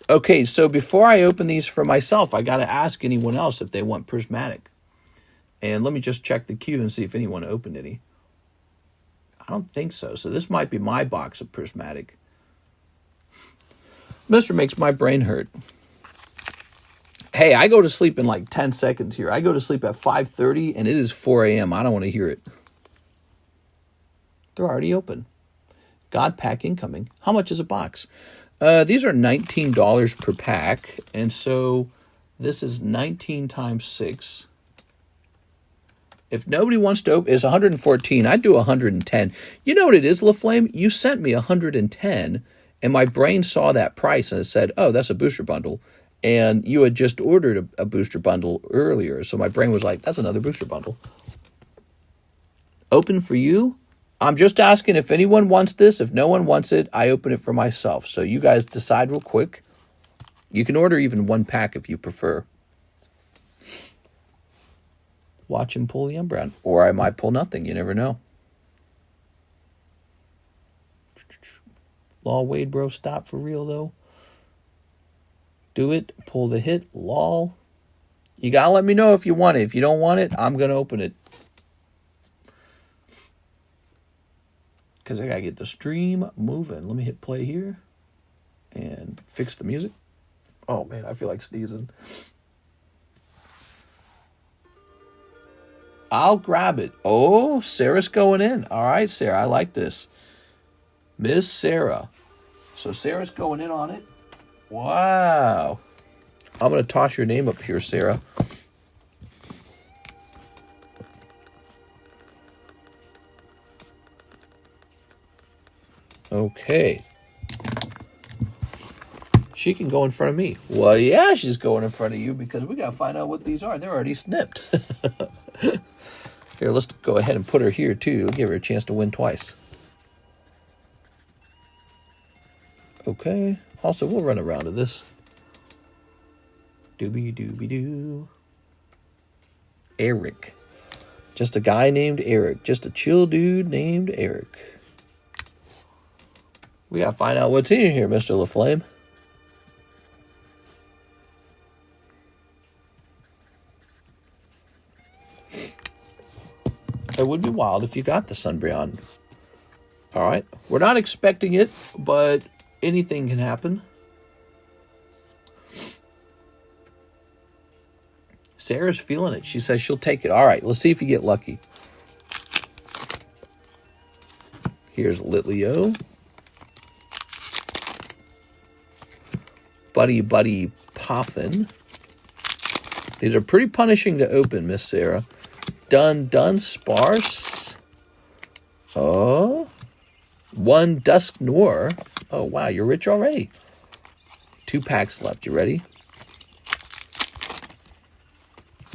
Okay, so before I open these for myself, I got to ask anyone else if they want Prismatic. And let me just check the queue and see if anyone opened any. I don't think so. So this might be my box of Prismatic. Mister makes my brain hurt. Hey, I go to sleep in like 10 seconds here. I go to sleep at 5:30 and it is 4 a.m. I don't want to hear it. They're already open. God pack incoming. How much is a box? These are $19 per pack. And so this is 19 times 6. If nobody wants to open, it's 114. I'd do 110. You know what it is, LaFlame? You sent me 110, and my brain saw that price and it said, oh, that's a booster bundle. And you had just ordered a booster bundle earlier. So my brain was like, that's another booster bundle. Open for you? I'm just asking if anyone wants this. If no one wants it, I open it for myself. So you guys decide real quick. You can order even one pack if you prefer. Watch him pull the Umbreon. Or I might pull nothing. You never know. Lol, Wade, bro, stop for real, though. Do it. Pull the hit. Lol. You got to let me know if you want it. If you don't want it, I'm going to open it. Because I got to get the stream moving. Let me hit play here. And fix the music. Oh, man, I feel like sneezing. I'll grab it. Oh, Sarah's going in. All right, Sarah, I like this. Miss Sarah. So Sarah's going in on it. Wow. I'm going to toss your name up here, Sarah. Okay. She can go in front of me. Well, yeah, she's going in front of you because we got to find out what these are. They're already snipped. Here, let's go ahead and put her here, too. It'll give her a chance to win twice. Okay. Also, we'll run around to this. Doobie-doobie-doo. Eric. Just a guy named Eric. Just a chill dude named Eric. We got to find out what's in here, Mr. LaFlame. It would be wild if you got the Sunbreon. All right. We're not expecting it, but anything can happen. Sarah's feeling it. She says she'll take it. All right. Let's see if you get lucky. Here's Litleo. Buddy Poffin. These are pretty punishing to open, Miss Sarah. Dun Sparse. Oh. One Dusknoir. Oh, wow. You're rich already. 2 packs left. You ready?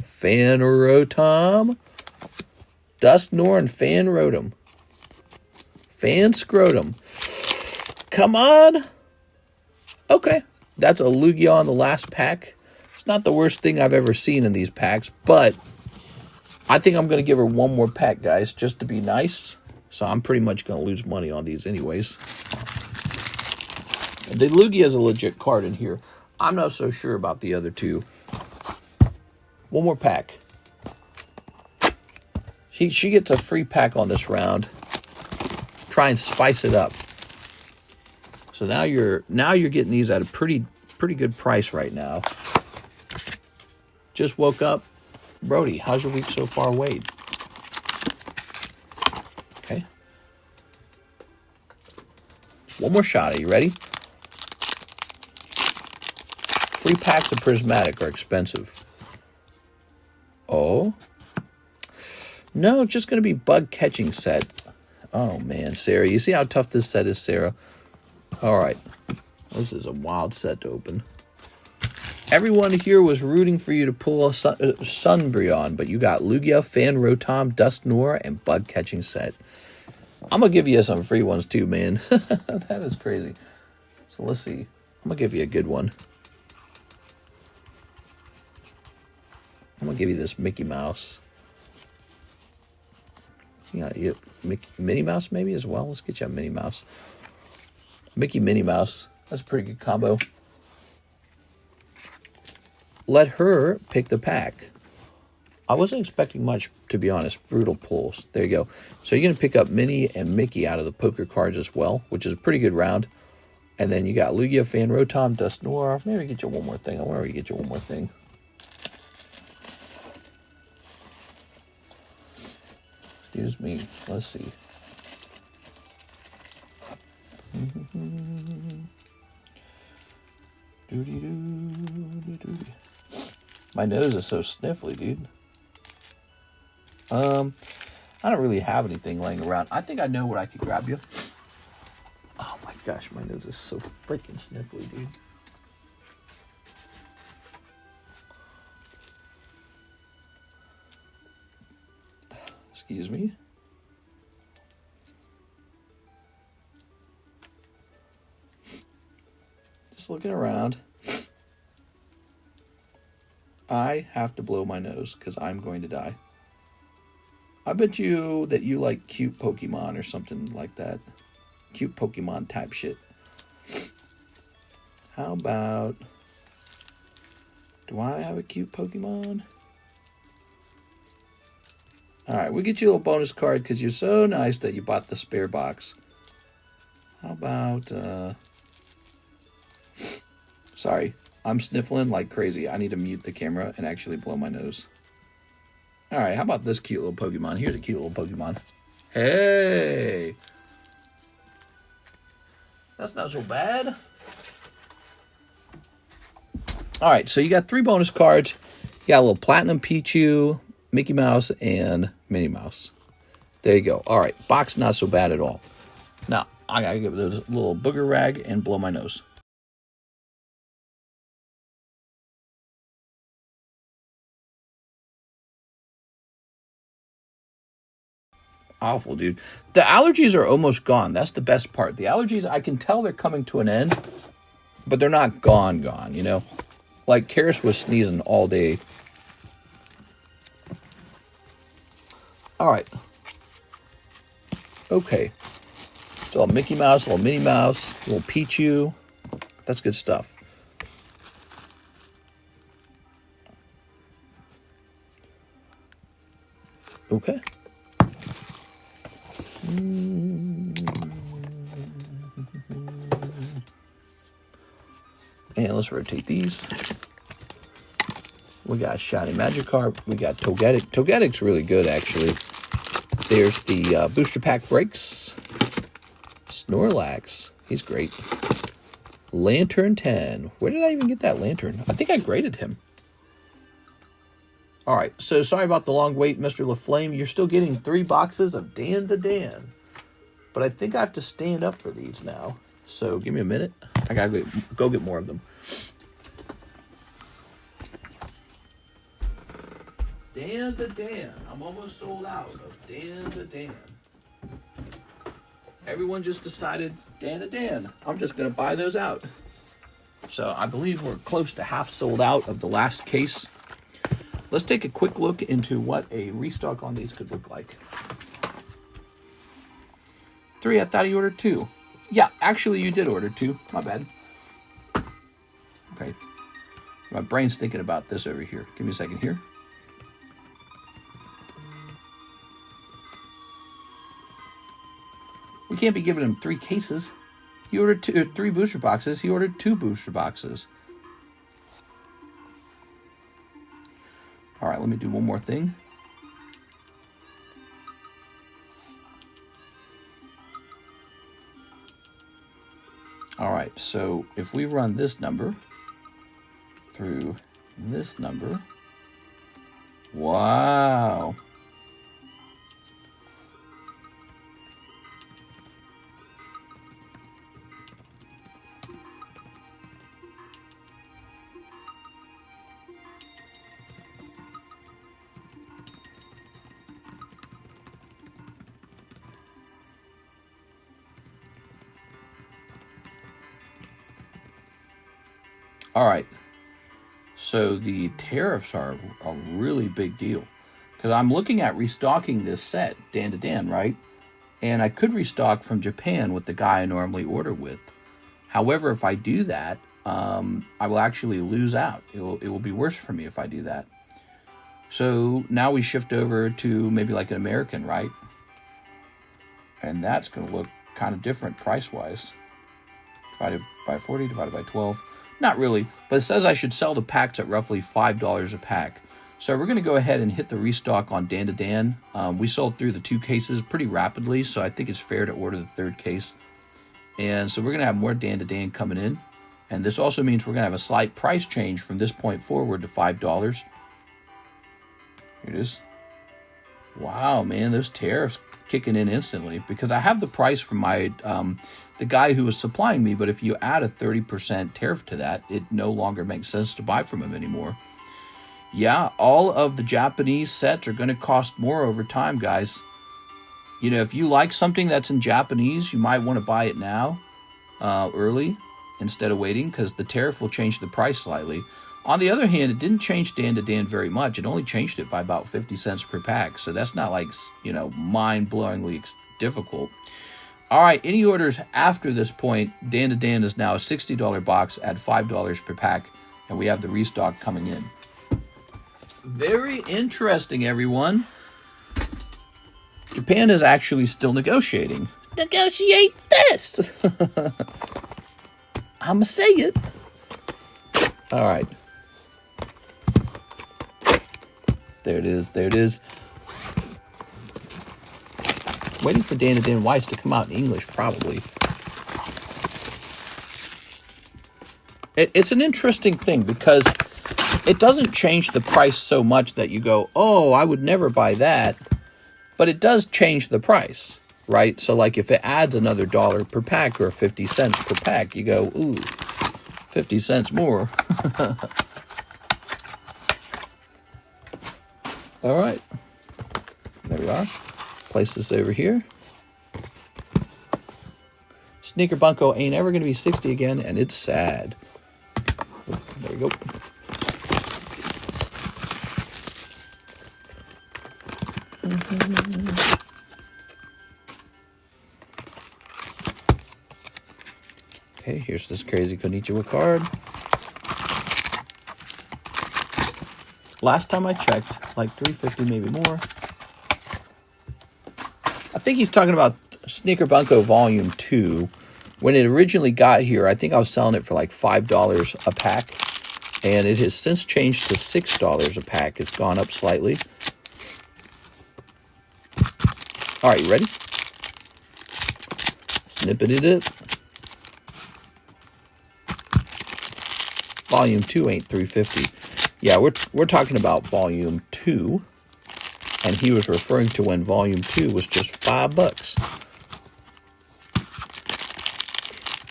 Fanrotom. Dusknoir and Fanrotom. Fanscrotum. Come on. Okay. That's a Lugia on the last pack. It's not the worst thing I've ever seen in these packs, but I think I'm going to give her one more pack, guys, just to be nice. So I'm pretty much going to lose money on these anyways. The Lugia is a legit card in here. I'm not so sure about the other two. One more pack. She gets a free pack on this round. Try and spice it up. So now you're getting these at a pretty good price right now. Just woke up. Brody, how's your week so far, Wade? Okay. One more shot. Are you ready? Free packs of Prismatic are expensive. Oh. No, just going to be bug catching set. Oh, man, Sarah. You see how tough this set is, Sarah? All right. This is a wild set to open. Everyone here was rooting for you to pull a Sunbreon, but you got Lugia, Fanrotom, Dusknoir, and bug catching set. I'm going to give you some free ones too, man. That is crazy. So let's see. I'm going to give you a good one. I'm going to give you this Mickey Mouse. Yeah, Minnie Mouse maybe as well. Let's get you a Minnie Mouse. Mickey Minnie Mouse. That's a pretty good combo. Let her pick the pack. I wasn't expecting much, to be honest. Brutal pulls. There you go. So you're going to pick up Minnie and Mickey out of the poker cards as well, which is a pretty good round. And then you got Lugia, Fanrotom, Dusknoir. Maybe get you one more thing. I wonder if we get you one more thing. Excuse me. Let's see. My nose is so sniffly, dude. I don't really have anything laying around. I think I know what I could grab you. Oh my gosh, my nose is so freaking sniffly, dude. Excuse me. Just looking around. I have to blow my nose because I'm going to die. I bet you that you like cute Pokemon or something like that. Cute Pokemon type shit. How about... Do I have a cute Pokemon? Alright, we'll get you a little bonus card because you're so nice that you bought the spare box. How about... Sorry. I'm sniffling like crazy. I need to mute the camera and actually blow my nose. Alright, how about this cute little Pokemon? Here's a cute little Pokemon. Hey! That's not so bad. All right, so you got 3 bonus cards. You got a little Platinum Pichu, Mickey Mouse, and Minnie Mouse. There you go. All right, box not so bad at all. Now, I got to give it a little booger rag and blow my nose. Awful, dude. The allergies are almost gone. That's the best part. The allergies, I can tell they're coming to an end, but they're not gone, you know? Like, Karis was sneezing all day. All right. Okay. So, a Mickey Mouse, a little Minnie Mouse, a little Pichu. That's good stuff. Okay. And let's rotate these. We got Shiny Magikarp. We got Togetic. Togetic's really good, actually. There's the booster pack breaks. Snorlax. He's great. Lantern 10. Where did I even get that Lantern? I think I graded him. All right, so sorry about the long wait, Mr. LaFlame. You're still getting 3 boxes of Dan to Dan. But I think I have to stand up for these now. So give me a minute. I gotta go get more of them. Dan to Dan. I'm almost sold out of Dan to Dan. Everyone just decided Dan to Dan. I'm just gonna buy those out. So I believe we're close to half sold out of the last case. Let's take a quick look into what a restock on these could look like. 3, I thought he ordered 2. Yeah, actually you did order 2. My bad. Okay. My brain's thinking about this over here. Give me a second here. We can't be giving him 3 cases. He ordered 3 booster boxes. He ordered 2 booster boxes. All right, let me do one more thing. All right, so if we run this number through this number, wow. All right, so the tariffs are a really big deal because I'm looking at restocking this set, Dan to Dan, right? And I could restock from Japan with the guy I normally order with. However, if I do that, I will actually lose out. It will be worse for me if I do that. So now we shift over to maybe like an American, right? And that's going to look kind of different price-wise. Divided by 40, divided by 12. Not really, but it says I should sell the packs at roughly $5 a pack. So we're going to go ahead and hit the restock on Dan to Dan. We sold through the 2 cases pretty rapidly, so I think it's fair to order the 3rd case. And so we're going to have more Dan to Dan coming in. And this also means we're going to have a slight price change from this point forward to $5. Here it is. Wow, man, those tariffs kicking in instantly because I have the price from my the guy who was supplying me, but if you add a 30% tariff to that, it no longer makes sense to buy from him anymore. Yeah, all of the Japanese sets are going to cost more over time, guys. You know, if you like something that's in Japanese, you might want to buy it now, early, instead of waiting, because the tariff will change the price slightly. On the other hand, it didn't change Dan to Dan very much. It only changed it by about 50 cents per pack. So that's not like, you know, mind-blowingly difficult. All right, any orders after this point, Dan to Dan is now a $60 box at $5 per pack. And we have the restock coming in. Very interesting, everyone. Japan is actually still negotiating. Negotiate this! I'ma say it. All right. There it is. There it is. Waiting for Dan to Dan Weiss to come out in English, probably. It's an interesting thing because it doesn't change the price so much that you go, oh, I would never buy that. But it does change the price, right? So like if it adds another $1 per pack or 50 cents per pack, you go, ooh, 50 cents more. All right. There we are. Place this over here. Sneaker Bunko ain't ever going to be 60 again, and it's sad. There we go. Okay, here's this crazy Konnichiwa card. Last time I checked, like $350, maybe more. I think he's talking about Sneaker Bunko Volume 2. When it originally got here, I think I was selling it for like $5 a pack. And it has since changed to $6 a pack. It's gone up slightly. All right, you ready? Snipping it up. Volume 2 ain't $350. Yeah, we're talking about Volume 2. And he was referring to when Volume 2 was just $5.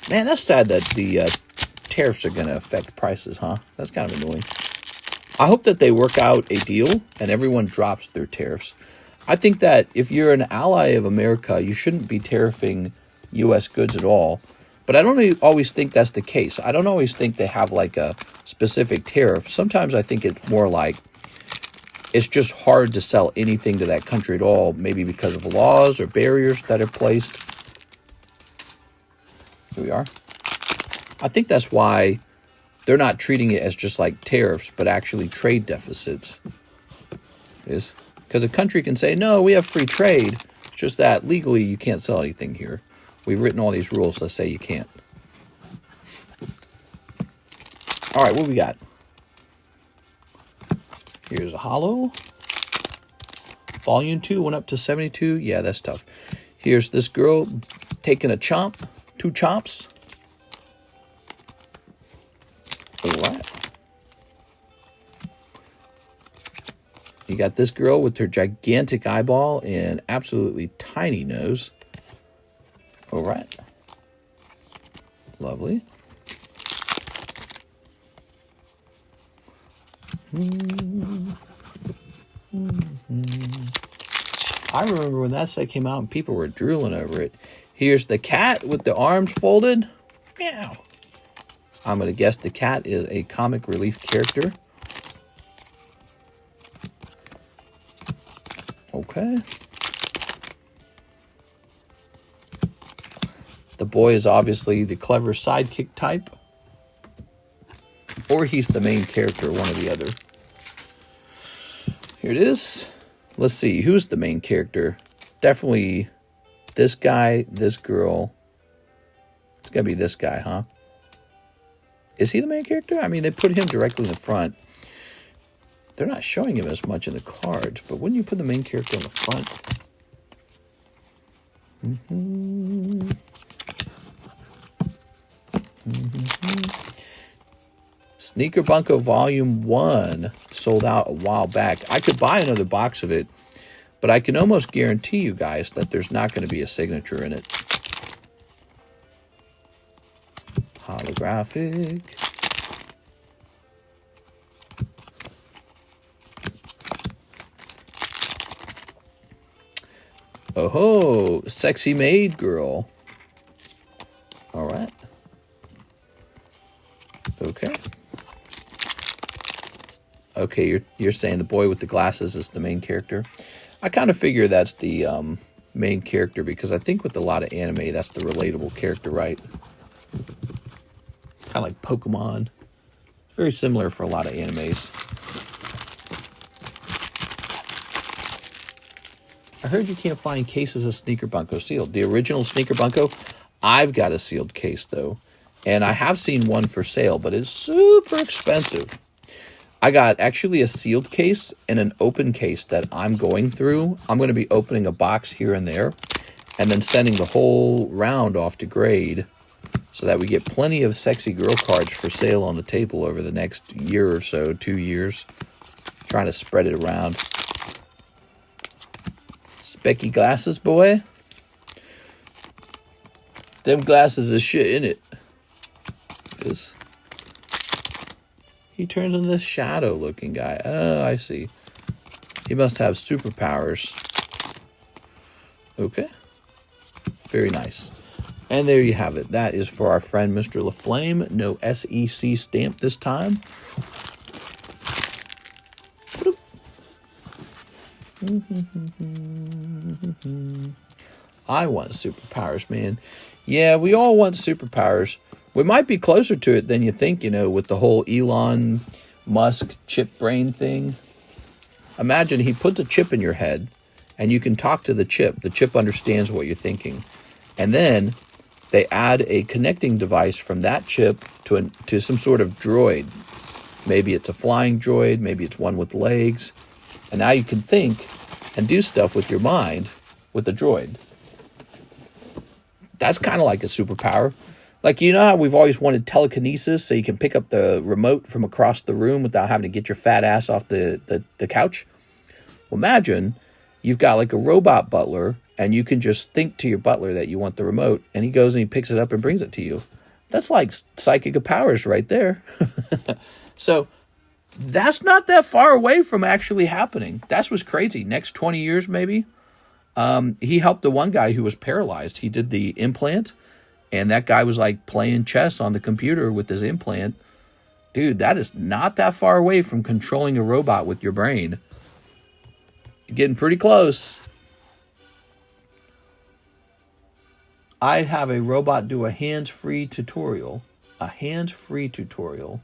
Man, that's sad that the tariffs are going to affect prices, huh? That's kind of annoying. I hope that they work out a deal and everyone drops their tariffs. I think that if you're an ally of America, you shouldn't be tariffing U.S. goods at all. But I don't always think that's the case. I don't always think they have like a specific tariff. Sometimes I think it's more like it's just hard to sell anything to that country at all, maybe because of laws or barriers that are placed. Here we are. I think that's why they're not treating it as just like tariffs, but actually trade deficits. It is because a country can say, no, we have free trade. It's just that legally you can't sell anything here. We've written all these rules that say you can't. All right, what we got? Here's a hollow. Volume 2 went up to 72. Yeah, that's tough. Here's this girl taking a chomp. 2 chomps. All right. You got this girl with her gigantic eyeball and absolutely tiny nose. All right. Lovely. I remember when that set came out and people were drooling over it. Here's the cat with the arms folded. Meow. I'm going to guess the cat is a comic relief character. Okay. The boy is obviously the clever sidekick type. Or he's the main character, one or the other. Here it is. Let's see, who's the main character? Definitely this guy, this girl. It's got to be this guy, huh? Is he the main character? I mean, they put him directly in the front. They're not showing him as much in the cards, but wouldn't you put the main character in the front? Sneaker Bunko Volume 1 sold out a while back. I could buy another box of it, but I can almost guarantee you guys that there's not going to be a signature in it. Holographic. Oh-ho, sexy maid girl. All right. Okay. Okay, you're saying the boy with the glasses is the main character. I kind of figure that's the main character because I think with a lot of anime, that's the relatable character, right? Kind of like Pokemon. Very similar for a lot of animes. I heard you can't find cases of Sneaker Bunko sealed. The original Sneaker Bunko, I've got a sealed case though. And I have seen one for sale, but it's super expensive. I got actually a sealed case and an open case that I'm going through. I'm going to be opening a box here and there and then sending the whole round off to grade so that we get plenty of sexy girl cards for sale on the table over the next year or so, 2 years. Trying to spread it around. Specky glasses, boy. Them glasses is shit in it. He turns into this shadow looking guy. Oh, I see. He must have superpowers. Okay. Very nice. And there you have it. That is for our friend Mr. LaFlame. No SEC stamp this time. I want superpowers, man. Yeah, we all want superpowers. We might be closer to it than you think, you know, with the whole Elon Musk chip brain thing. Imagine he puts a chip in your head and you can talk to the chip. The chip understands what you're thinking. And then they add a connecting device from that chip to some sort of droid. Maybe it's a flying droid. Maybe it's one with legs. And now you can think and do stuff with your mind with the droid. That's kind of like a superpower. Like, you know how we've always wanted telekinesis so you can pick up the remote from across the room without having to get your fat ass off the couch? Well, imagine you've got like a robot butler and you can just think to your butler that you want the remote and he goes and he picks it up and brings it to you. That's like psychic powers right there. So that's not that far away from actually happening. That's what's crazy. Next 20 years, maybe. He helped the one guy who was paralyzed. He did the implant, and that guy was like playing chess on the computer with his implant. Dude, that is not that far away from controlling a robot with your brain. You're getting pretty close. I'd have a robot do a hands-free tutorial. A hands-free tutorial.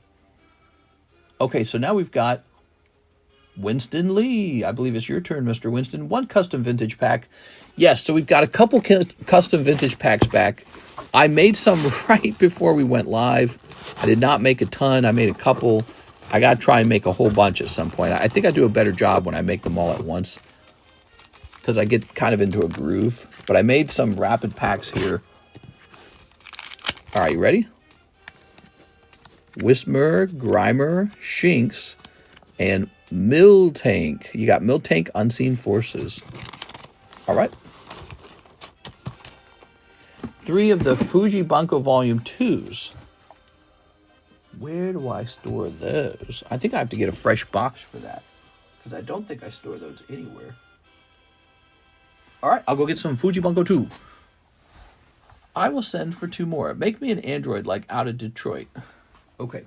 Okay, so now we've got Winston Lee. I believe it's your turn, Mr. Winston. One custom vintage pack. Yes, so we've got a couple custom vintage packs back. I made some right before we went live. I did not make a ton. I made a couple. I got to try and make a whole bunch at some point. I think I do a better job when I make them all at once because I get kind of into a groove. But I made some rapid packs here. All right, you ready? Whismer, Grimer, Shinx, and Miltank. You got Miltank Unseen Forces. All right. 3 of the Fuji Bunko Volume 2s. Where do I store those? I think I have to get a fresh box for that because I don't think I store those anywhere. All right, I'll go get some Fuji Bunko 2. I will send for 2 more. Make me an android like out of Detroit. Okay.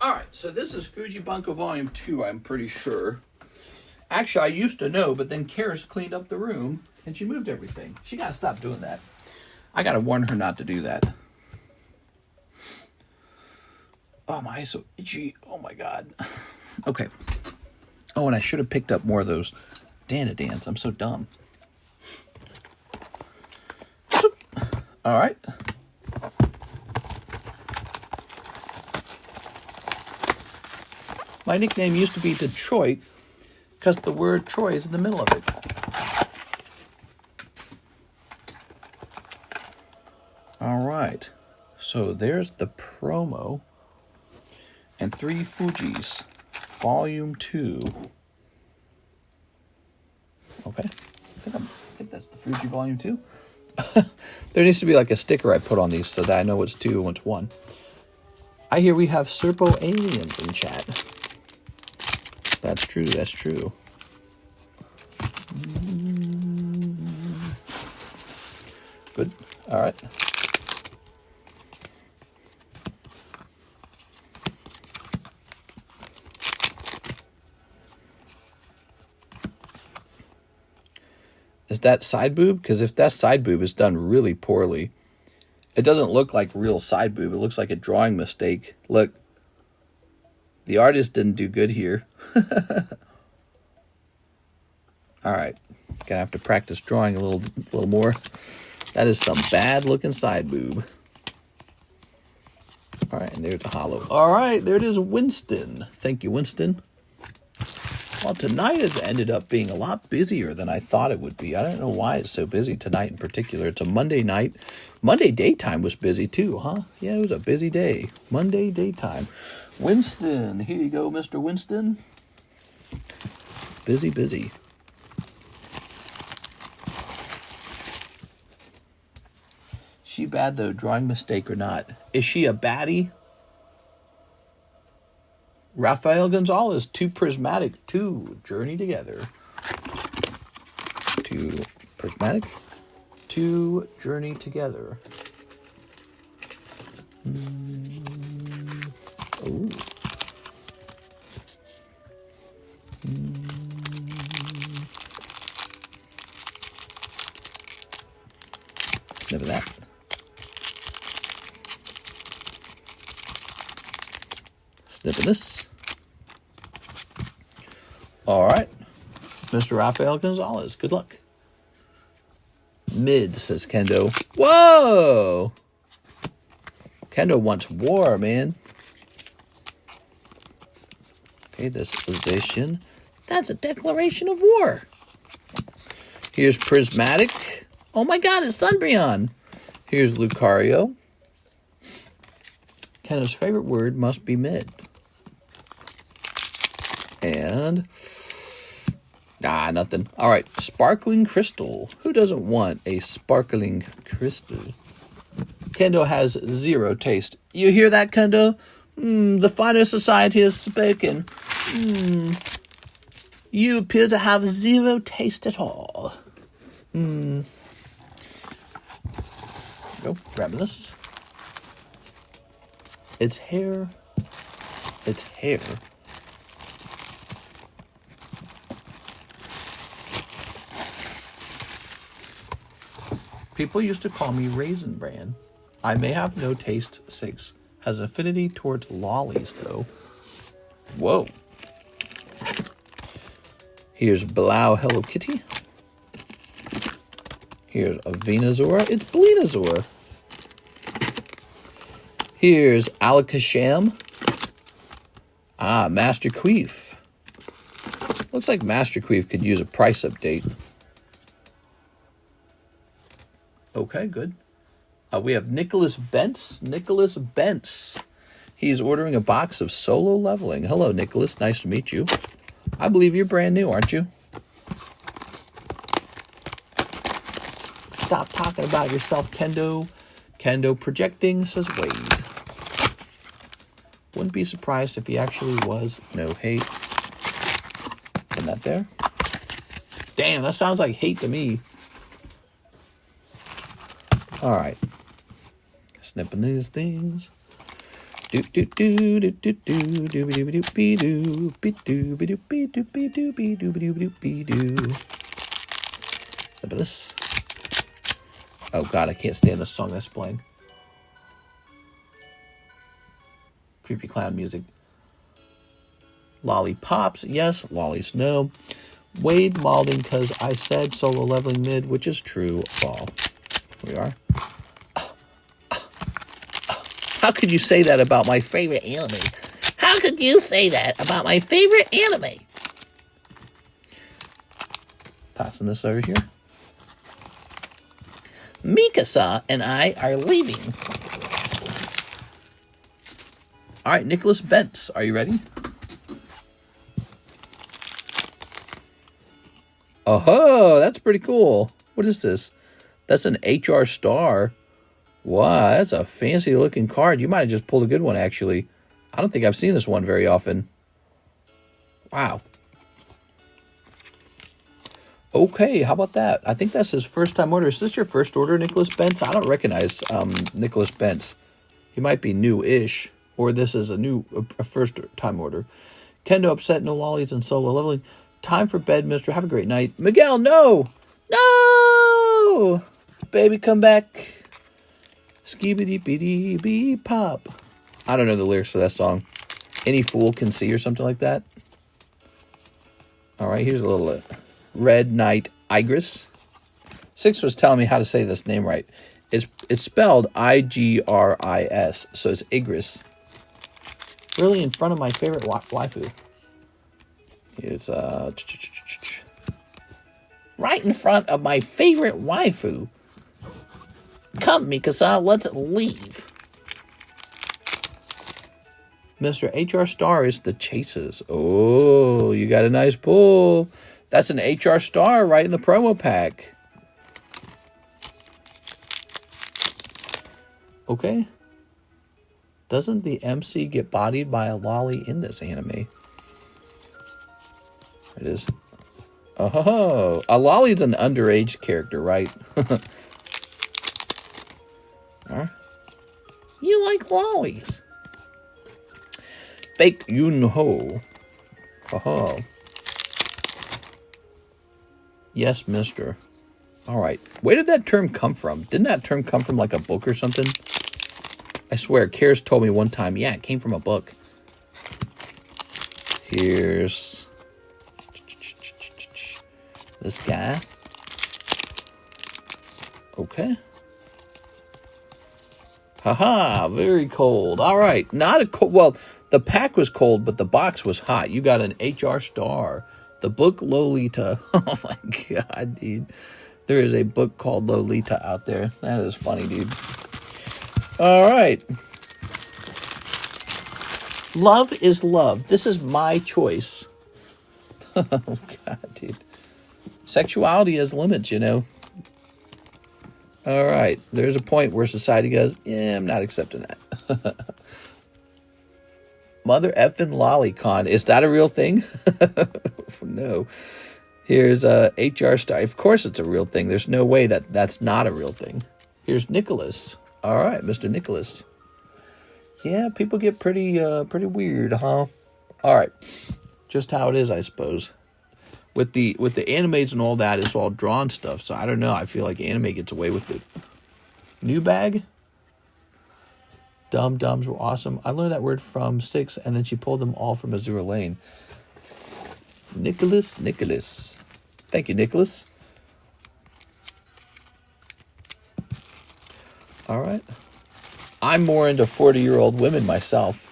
All right, so this is Fuji Bunko Volume 2, I'm pretty sure. Actually, I used to know, but then Karis cleaned up the room, and she moved everything. She got to stop doing that. I got to warn her not to do that. Oh, my eyes so itchy. Oh, my God. Okay. Oh, and I should have picked up more of those Danadans. I'm so dumb. All right. My nickname used to be Detroit because the word Troy is in the middle of it. All right. So there's the promo. And 3 Fujis. Volume 2. Okay. I think that's the Fuji Volume 2. There needs to be like a sticker I put on these so that I know what's 2 and what's 1. I hear we have Serpo aliens in chat. That's true, that's true. Good. All right. Is that side boob? Because if that side boob is done really poorly, it doesn't look like real side boob. It looks like a drawing mistake. Look, the artist didn't do good here. All right, gonna have to practice drawing a little more. That is some bad looking side boob. All right, and there's a hollow. All right, there it is, Winston. Thank you, Winston. Well, tonight has ended up being a lot busier than I thought it would be. I don't know why it's so busy tonight in particular. It's a Monday night. Monday daytime was busy too, huh? Yeah, it was a busy day. Monday daytime. Winston, here you go, Mr. Winston. Busy, busy. She bad though, drawing mistake or not. Is she a baddie? Rafael Gonzalez, 2 prismatic, 2 journey together. 2 prismatic, 2 journey together. Oh. Snip of that. Snip of this. All right. Mr. Rafael Gonzalez, good luck. Mid, says Kendo. Whoa! Kendo wants war, man. Okay, this position. That's a declaration of war. Here's Prismatic. Oh my god, it's Sunbreon. Here's Lucario. Kendo's favorite word must be mid. And nothing. All right, Sparkling Crystal. Who doesn't want a Sparkling Crystal? Kendo has 0 taste. You hear that, Kendo? The finer society has spoken. You appear to have 0 taste at all. Go, grab this. It's hair. It's hair. People used to call me Raisin Bran. I may have no taste 6. Has affinity towards lollies, though. Whoa. Here's Blau Hello Kitty. Here's a Venusaur. It's Bleedasaur. Here's Alakazam. Master Queef. Looks like Master Queef could use a price update. Okay, good. We have Nicholas Bentz. Nicholas Bentz. He's ordering a box of solo leveling. Hello, Nicholas. Nice to meet you. I believe you're brand new, aren't you? Stop talking about yourself, Kendo. Kendo projecting, says Wade. Wouldn't be surprised if he actually was. No hate. Isn't that there? Damn, that sounds like hate to me. All right. Snipping these things. Do do do do do do do be do be do be do be do be do be do be do be do be do. Snip of this. Oh god, I can't stand this song that's playing. Creepy clown music. Lollipops, yes. Lollies, no. Wade Malding, because I said solo leveling mid, which is true. Fall. Here we are. How could you say that about my favorite anime? How could you say that about my favorite anime? Tossing this over here. Mikasa and I are leaving. All right, Nicholas Bentz, are you ready? Oh, that's pretty cool. What is this? That's an HR star. Wow, that's a fancy looking card. You might have just pulled a good one, actually. I don't think I've seen this one very often. Wow. Okay, how about that? I think that's his first time order. Is this your first order, Nicholas Bentz? I don't recognize Nicholas Bentz. He might be new-ish, or this is a first-time order. Kendo upset, no lollies, and solo leveling. Time for bed, mister. Have a great night. Miguel, no! No! Baby, come back. Skibidi-bidi-bee-pop. I don't know the lyrics to that song. Any fool can see or something like that. All right, here's a little Red Knight Igris. Six was telling me how to say this name right. It's spelled I-G-R-I-S, so it's Igris. Really in front of my favorite waifu. It's right in front of my favorite waifu. Come, Mikasa, let's leave. Mr. HR Star is the Chases. Oh, you got a nice pull. That's an HR Star right in the promo pack. Okay. Doesn't the MC get bodied by a lolly in this anime? It is. Oh, a lolly's an underage character, right? You like lollies. Fake Yun-Ho. Oh. Yes, mister. All right. Where did that term come from? Didn't that term come from like a book or something? I swear, Karis told me one time. Yeah, it came from a book. Here's this guy. Okay. Haha, very cold. All right. Not a cold. Well, the pack was cold, but the box was hot. You got an HR Star. The book Lolita. Oh my God, dude. There is a book called Lolita out there. That is funny, dude. All right. Love is love. This is my choice. Oh God, dude. Sexuality has limits, you know. All right. There's a point where society goes, yeah, I'm not accepting that. Mother effing lolicon. Is that a real thing? No. Here's a HR Star. Of course it's a real thing. There's no way that that's not a real thing. Here's Nicholas. All right, Mr. Nicholas. Yeah, people get pretty weird, huh? All right. Just how it is, I suppose. With the animes and all that, it's all drawn stuff. So I don't know. I feel like anime gets away with it. New bag. Dum-dums were awesome. I learned that word from Six, and then she pulled them all from Azure Lane. Nicholas. Thank you, Nicholas. All right. I'm more into 40-year-old women myself.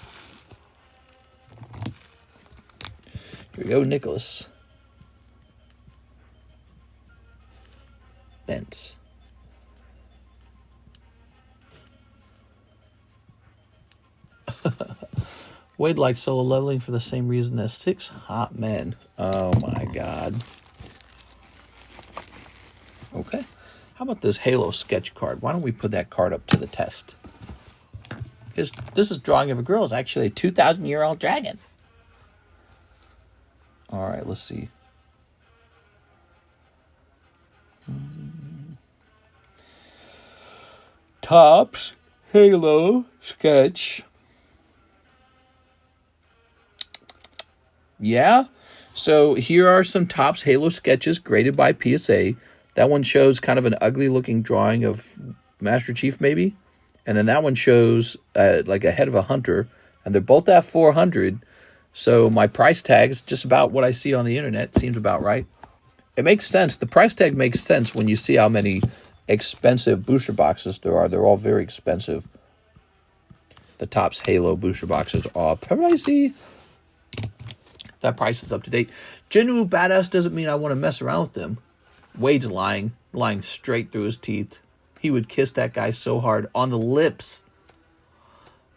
Here we go, Nicholas. Bentz. Wade likes solo leveling for the same reason as Six hot men. Oh my God. Okay. How about this Halo sketch card? Why don't we put that card up to the test? This is drawing of a girl. It's actually a 2,000-year-old dragon. All right, let's see. Tops Halo sketch. Yeah. So here are some Topps Halo sketches graded by PSA. That one shows kind of an ugly looking drawing of Master Chief maybe. And then that one shows like a head of a hunter. And they're both at 400. So my price tag's just about what I see on the internet. Seems about right. It makes sense. The price tag makes sense when you see how many expensive booster boxes there are. They're all very expensive. The Topps Halo booster boxes are pricey. That price is up to date. Genuine badass doesn't mean I want to mess around with them. Wade's lying straight through his teeth. He would kiss that guy so hard on the lips.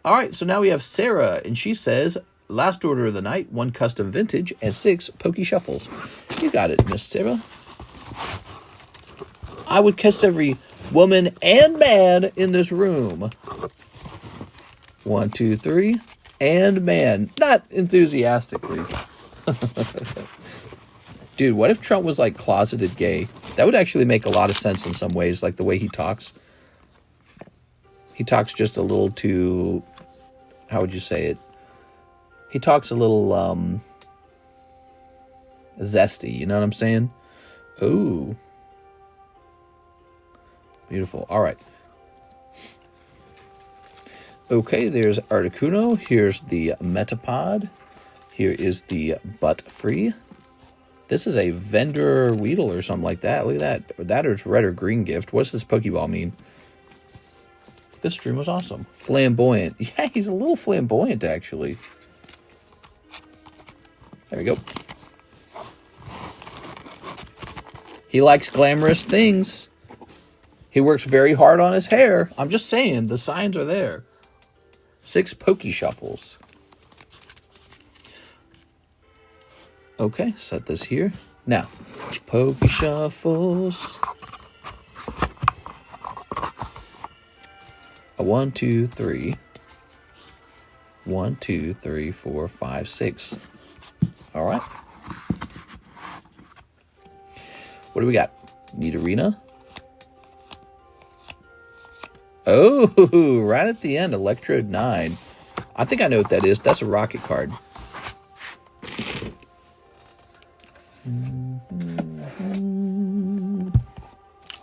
All right, so now we have Sarah, and she says, last order of the night, 1 custom vintage and 6 pokey shuffles. You got it, Miss Sarah. I would kiss every woman, and man in this room. 1, 2, 3, and man. Not enthusiastically. Dude, what if Trump was like closeted gay? That would actually make a lot of sense in some ways, like the way he talks. He talks just a little too, how would you say it? He talks a little zesty, you know what I'm saying? Ooh. Beautiful. All right. Okay, there's Articuno. Here's the Metapod. Here is the Butt Free. This is a vendor Weedle or something like that. Look at that. That or it's red or green gift. What's this Pokeball mean? This stream was awesome. Flamboyant. Yeah, he's a little flamboyant, actually. There we go. He likes glamorous things. He works very hard on his hair. I'm just saying, the signs are there. 6 Poke Shuffles. Okay, set this here. Now, Poke Shuffles. A 1, 2, 3. 1, 2, 3, 4, 5, 6. All right. What do we got? Nidorina. Oh, right at the end, Electrode 9. I think I know what that is. That's a rocket card.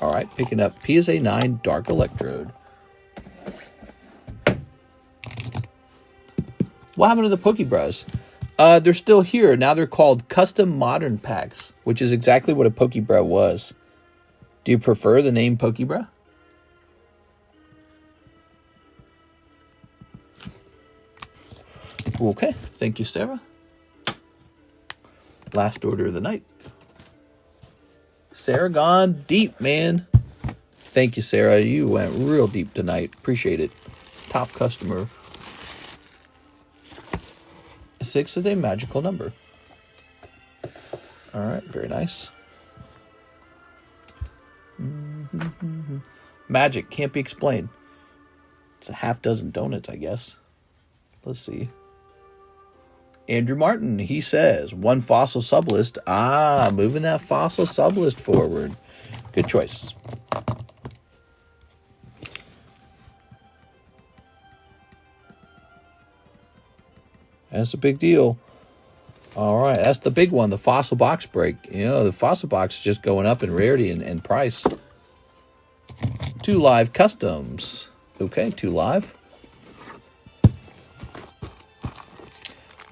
All right, picking up PSA 9 Dark Electrode. What happened to the Pokebras? They're still here. Now they're called Custom Modern Packs, which is exactly what a Pokebra was. Do you prefer the name Pokebra? Okay, thank you, Sarah. Last order of the night. Sarah gone deep, man. Thank you, Sarah. You went real deep tonight. Appreciate it. Top customer. 6 is a magical number. All right, very nice. Magic can't be explained. It's a half dozen donuts, I guess. Let's see. Andrew Martin, he says, 1 fossil sublist. Ah, moving that fossil sublist forward. Good choice. That's a big deal. All right, that's the big one, the fossil box break. You know, the fossil box is just going up in rarity and price. 2 live customs. Okay, 2 live.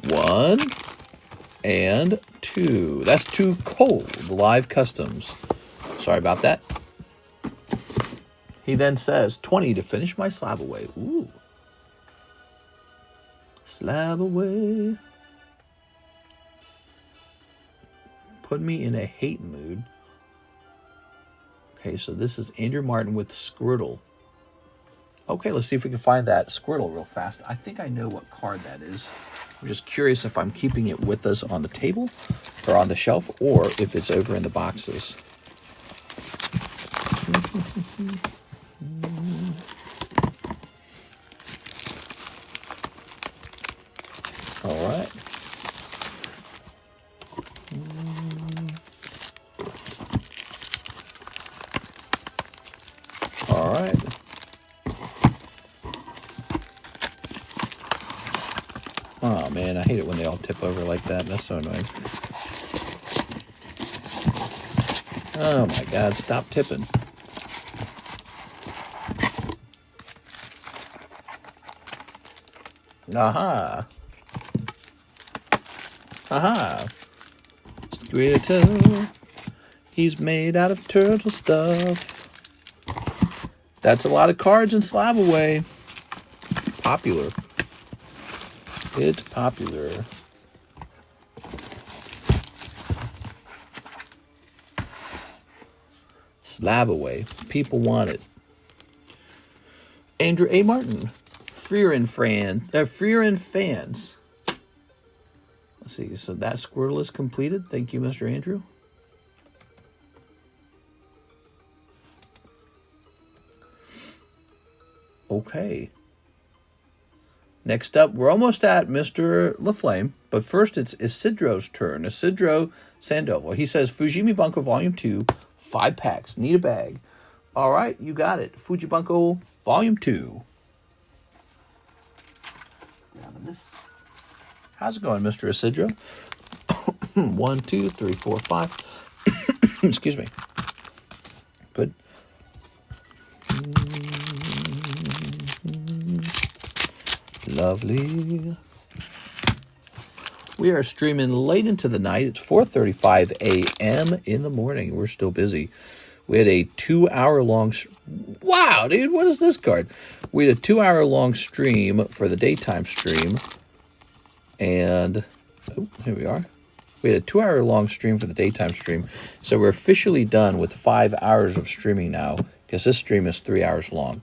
1 and 2. That's 2 cold live customs. Sorry about that. He then says 20 to finish my slab away. Ooh. Slab away. Put me in a hate mood. Okay, so this is Andrew Martin with Squirtle. Okay, let's see if we can find that Squirtle real fast. I think I know what card that is. I'm just curious if I'm keeping it with us on the table or on the shelf or if it's over in the boxes. All right. All right. Oh, man, I hate it when they all tip over like that. That's so annoying. Oh, my God, stop tipping. Aha. Aha. Squirtle. He's made out of turtle stuff. That's a lot of cards in slab away. Popular. It's popular. Slab away. People want it. Andrew A. Martin. Freerin fans. Let's see. So that Squirtle is completed. Thank you, Mr. Andrew. Okay. Next up, we're almost at Mr. LaFlame, but first it's Isidro's turn. Isidro Sandoval. He says, Fujimi Bunko Volume 2, 5 packs. Need a bag. All right, you got it. Fujibunko Volume 2. Grabbing this. How's it going, Mr. Isidro? 1, 2, 3, 4, 5. Excuse me. Good. Lovely. We are streaming late into the night. It's 4:35 a.m. in the morning. We're still busy. We had a 2-hour long... Wow, dude, what is this card? We had a 2-hour long stream for the daytime stream. And... oh, here we are. We had a 2-hour long stream for the daytime stream. So we're officially done with 5 hours of streaming now. Because this stream is 3 hours long.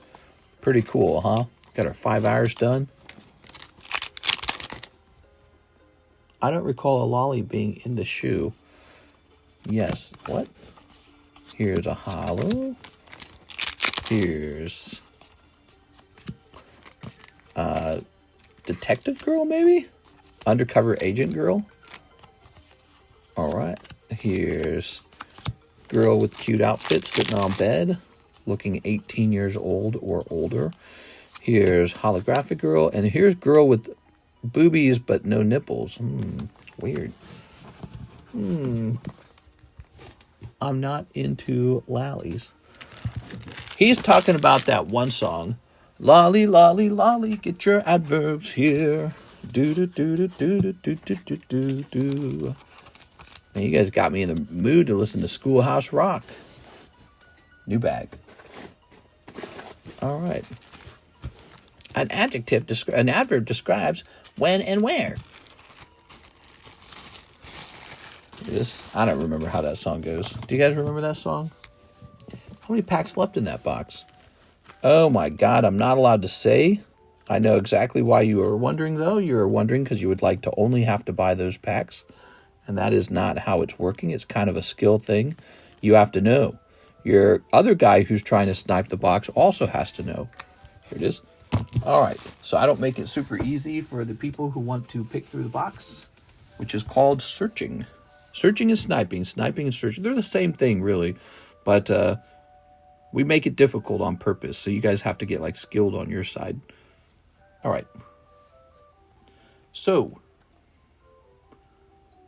Pretty cool, huh? Got our 5 hours done. I don't recall a lolly being in the shoe. Yes. What? Here's a hollow. Here's detective girl, maybe? Undercover agent girl. All right. Here's girl with cute outfit sitting on bed, looking 18 years old or older. Here's holographic girl, and here's girl with boobies but no nipples. Weird. I'm not into lollies. He's talking about that one song. Lolly, lolly, lolly, get your adverbs here. Do do do do do do do do do do. Man, you guys got me in the mood to listen to Schoolhouse Rock. New bag. All right. An adverb describes when and where. I don't remember how that song goes. Do you guys remember that song? How many packs left in that box? Oh my God, I'm not allowed to say. I know exactly why you are wondering, though. You're wondering because you would like to only have to buy those packs. And that is not how it's working. It's kind of a skill thing. You have to know. Your other guy who's trying to snipe the box also has to know. Here it is. All right. So I don't make it super easy for the people who want to pick through the box, which is called searching. Searching and sniping. Sniping and searching. They're the same thing, really. But we make it difficult on purpose. So you guys have to get like skilled on your side. All right. So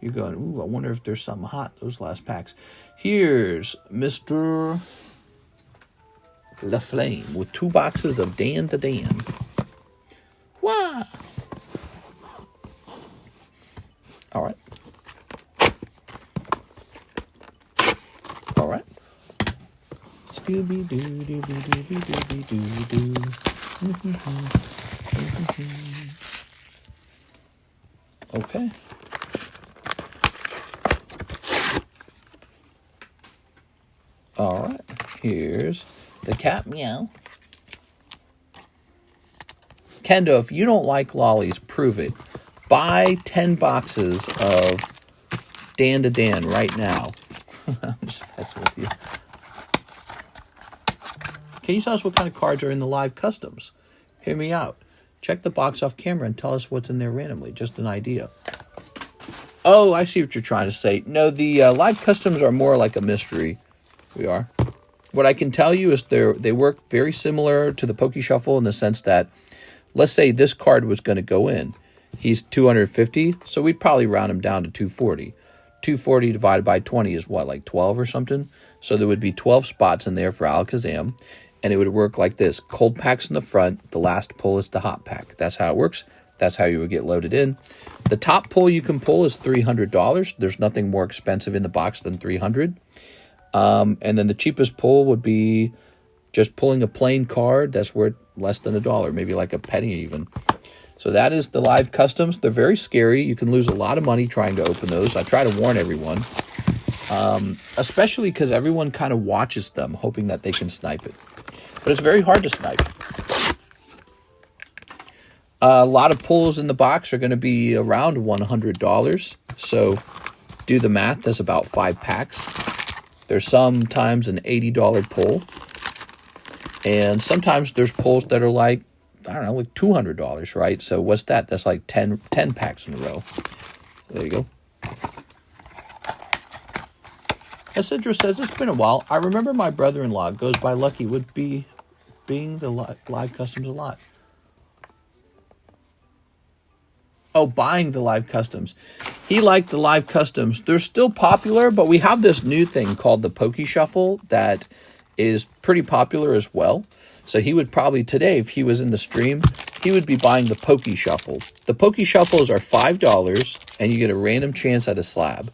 you're going, ooh, I wonder if there's something hot in those last packs. Here's Mr. LaFlame with 2 boxes of Dan the Dan. Wow. All right. All right. Scooby doo doo doo doo doo doo doo doo. Okay. All right. Here's the cat meow. Kendo, if you don't like lollies, prove it. Buy 10 boxes of Dan to Dan right now. I'm just messing with you. Can you tell us what kind of cards are in the live customs? Hear me out. Check the box off camera and tell us what's in there randomly. Just an idea. Oh, I see what you're trying to say. No, the live customs are more like a mystery. We are. What I can tell you is they work very similar to the Poke Shuffle in the sense that, let's say this card was going to go in. He's 250, so we'd probably round him down to 240. 240 divided by 20 is what, like 12 or something? So there would be 12 spots in there for Alakazam, and it would work like this. Cold packs in the front, the last pull is the hot pack. That's how it works. That's how you would get loaded in. The top pull you can pull is $300. There's nothing more expensive in the box than $300. And then the cheapest pull would be just pulling a plain card that's worth less than $1, maybe like a penny even. So that is the live customs. They're very scary. You can lose a lot of money trying to open those. I try to warn everyone, especially because everyone kind of watches them, hoping that they can snipe it. But it's very hard to snipe. A lot of pulls in the box are going to be around $100. So do the math. That's about 5 packs. There's sometimes an $80 pull. And sometimes there's pulls that are like I don't know, like $200, right? So what's that? That's like 10 packs in a row. There you go. Cassandra says, it's been a while. I remember my brother-in-law goes by Lucky would be being the live customs a lot. Oh, buying the live customs. He liked the live customs. They're still popular, but we have this new thing called the Poke Shuffle that is pretty popular as well. So he would probably today, if he was in the stream, he would be buying the Poke Shuffle. The Poke Shuffles are $5, and you get a random chance at a slab.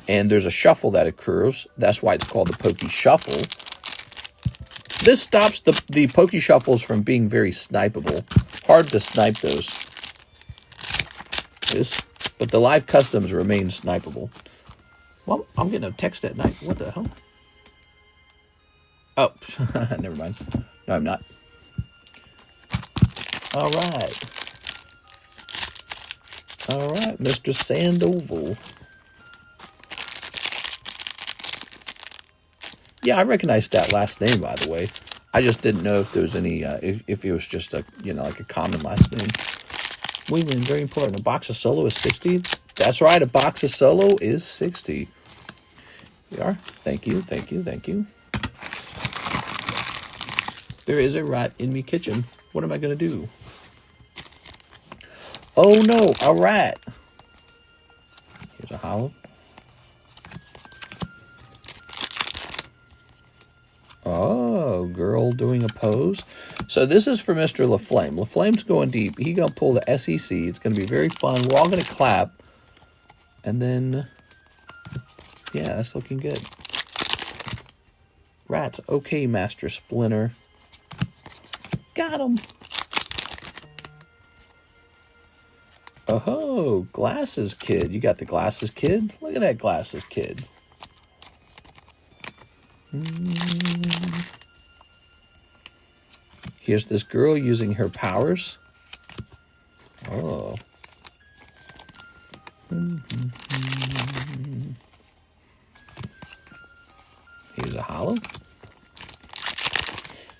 And there's a shuffle that occurs. That's why it's called the Poke Shuffle. This stops the Poke Shuffles from being very snipeable. Hard to snipe those. But the live customs remain snipeable. Well, I'm getting a text at night. What the hell? Oh, never mind. No, I'm not. All right. All right, Mr. Sandoval. Yeah, I recognized that last name, by the way. I just didn't know if there was any, if it was just a, like a common last name. Wingman, very important. A box of Solo is 60. That's right, a box of Solo is 60. We are. Thank you, thank you, thank you. There is a rat in me kitchen. What am I going to do? Oh no, a rat. Here's a hollow. Oh, girl doing a pose. So this is for Mr. LaFlame. LaFlame's going deep. He's going to pull the SEC. It's going to be very fun. We're all going to clap. And then, yeah, that's looking good. Rats. Okay, Master Splinter. Got him. Oh, Glasses Kid. You got the Glasses Kid? Look at that Glasses Kid. Here's this girl using her powers. Oh. Here's a hollow.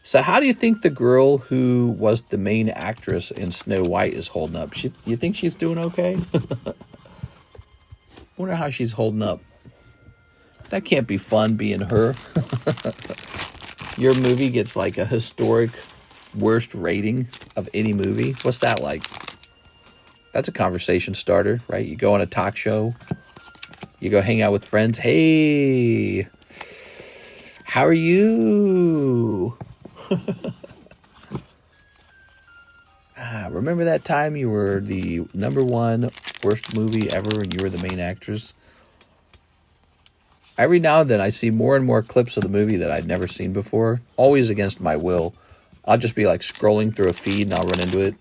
So how do you think the girl who was the main actress in Snow White is holding up? You think she's doing okay? Wonder how she's holding up. That can't be fun being her. Your movie gets like a historic worst rating of any movie. What's that like? That's a conversation starter, right? You go on a talk show. You go hang out with friends. Hey, how are you? Remember that time you were the #1 worst movie ever and you were the main actress? Every now and then I see more and more clips of the movie that I'd never seen before, always against my will. I'll just be like scrolling through a feed and I'll run into it.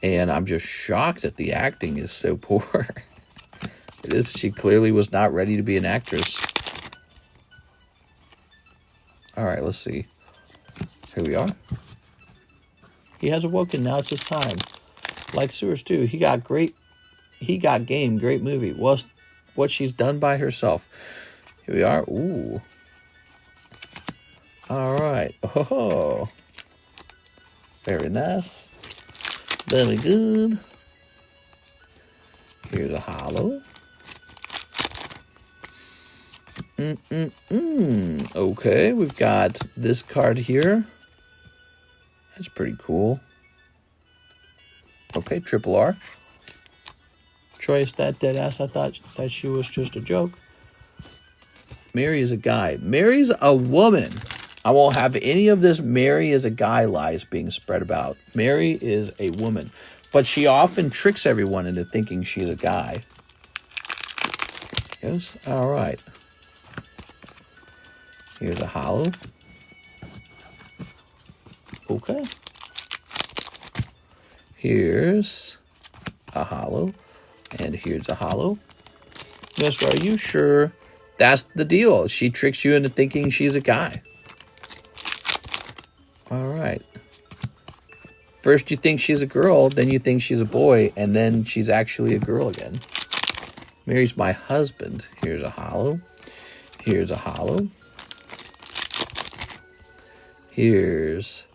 And I'm just shocked that the acting is so poor. It is. She clearly was not ready to be an actress. All right, let's see. Here we are. He has awoken. Now it's his time. Like Sewers too. He got game. Great movie. Well, what she's done by herself. Here we are. Ooh. All right. Oh. Very nice. Very good. Here's a hollow. Okay, we've got this card here. That's pretty cool. Okay, triple R. Choice that dead ass. I thought that she was just a joke. Mary is a guy. Mary's a woman. I won't have any of this Mary is a guy lies being spread about. Mary is a woman. But she often tricks everyone into thinking she's a guy. Yes? All right. Here's a hollow. Okay. Here's a hollow. And here's a hollow. Mister, are you sure that's the deal? She tricks you into thinking she's a guy. All right. First you think she's a girl, then you think she's a boy, and then she's actually a girl again. Mary's my husband. Here's a hollow. Here's a hollow. Here's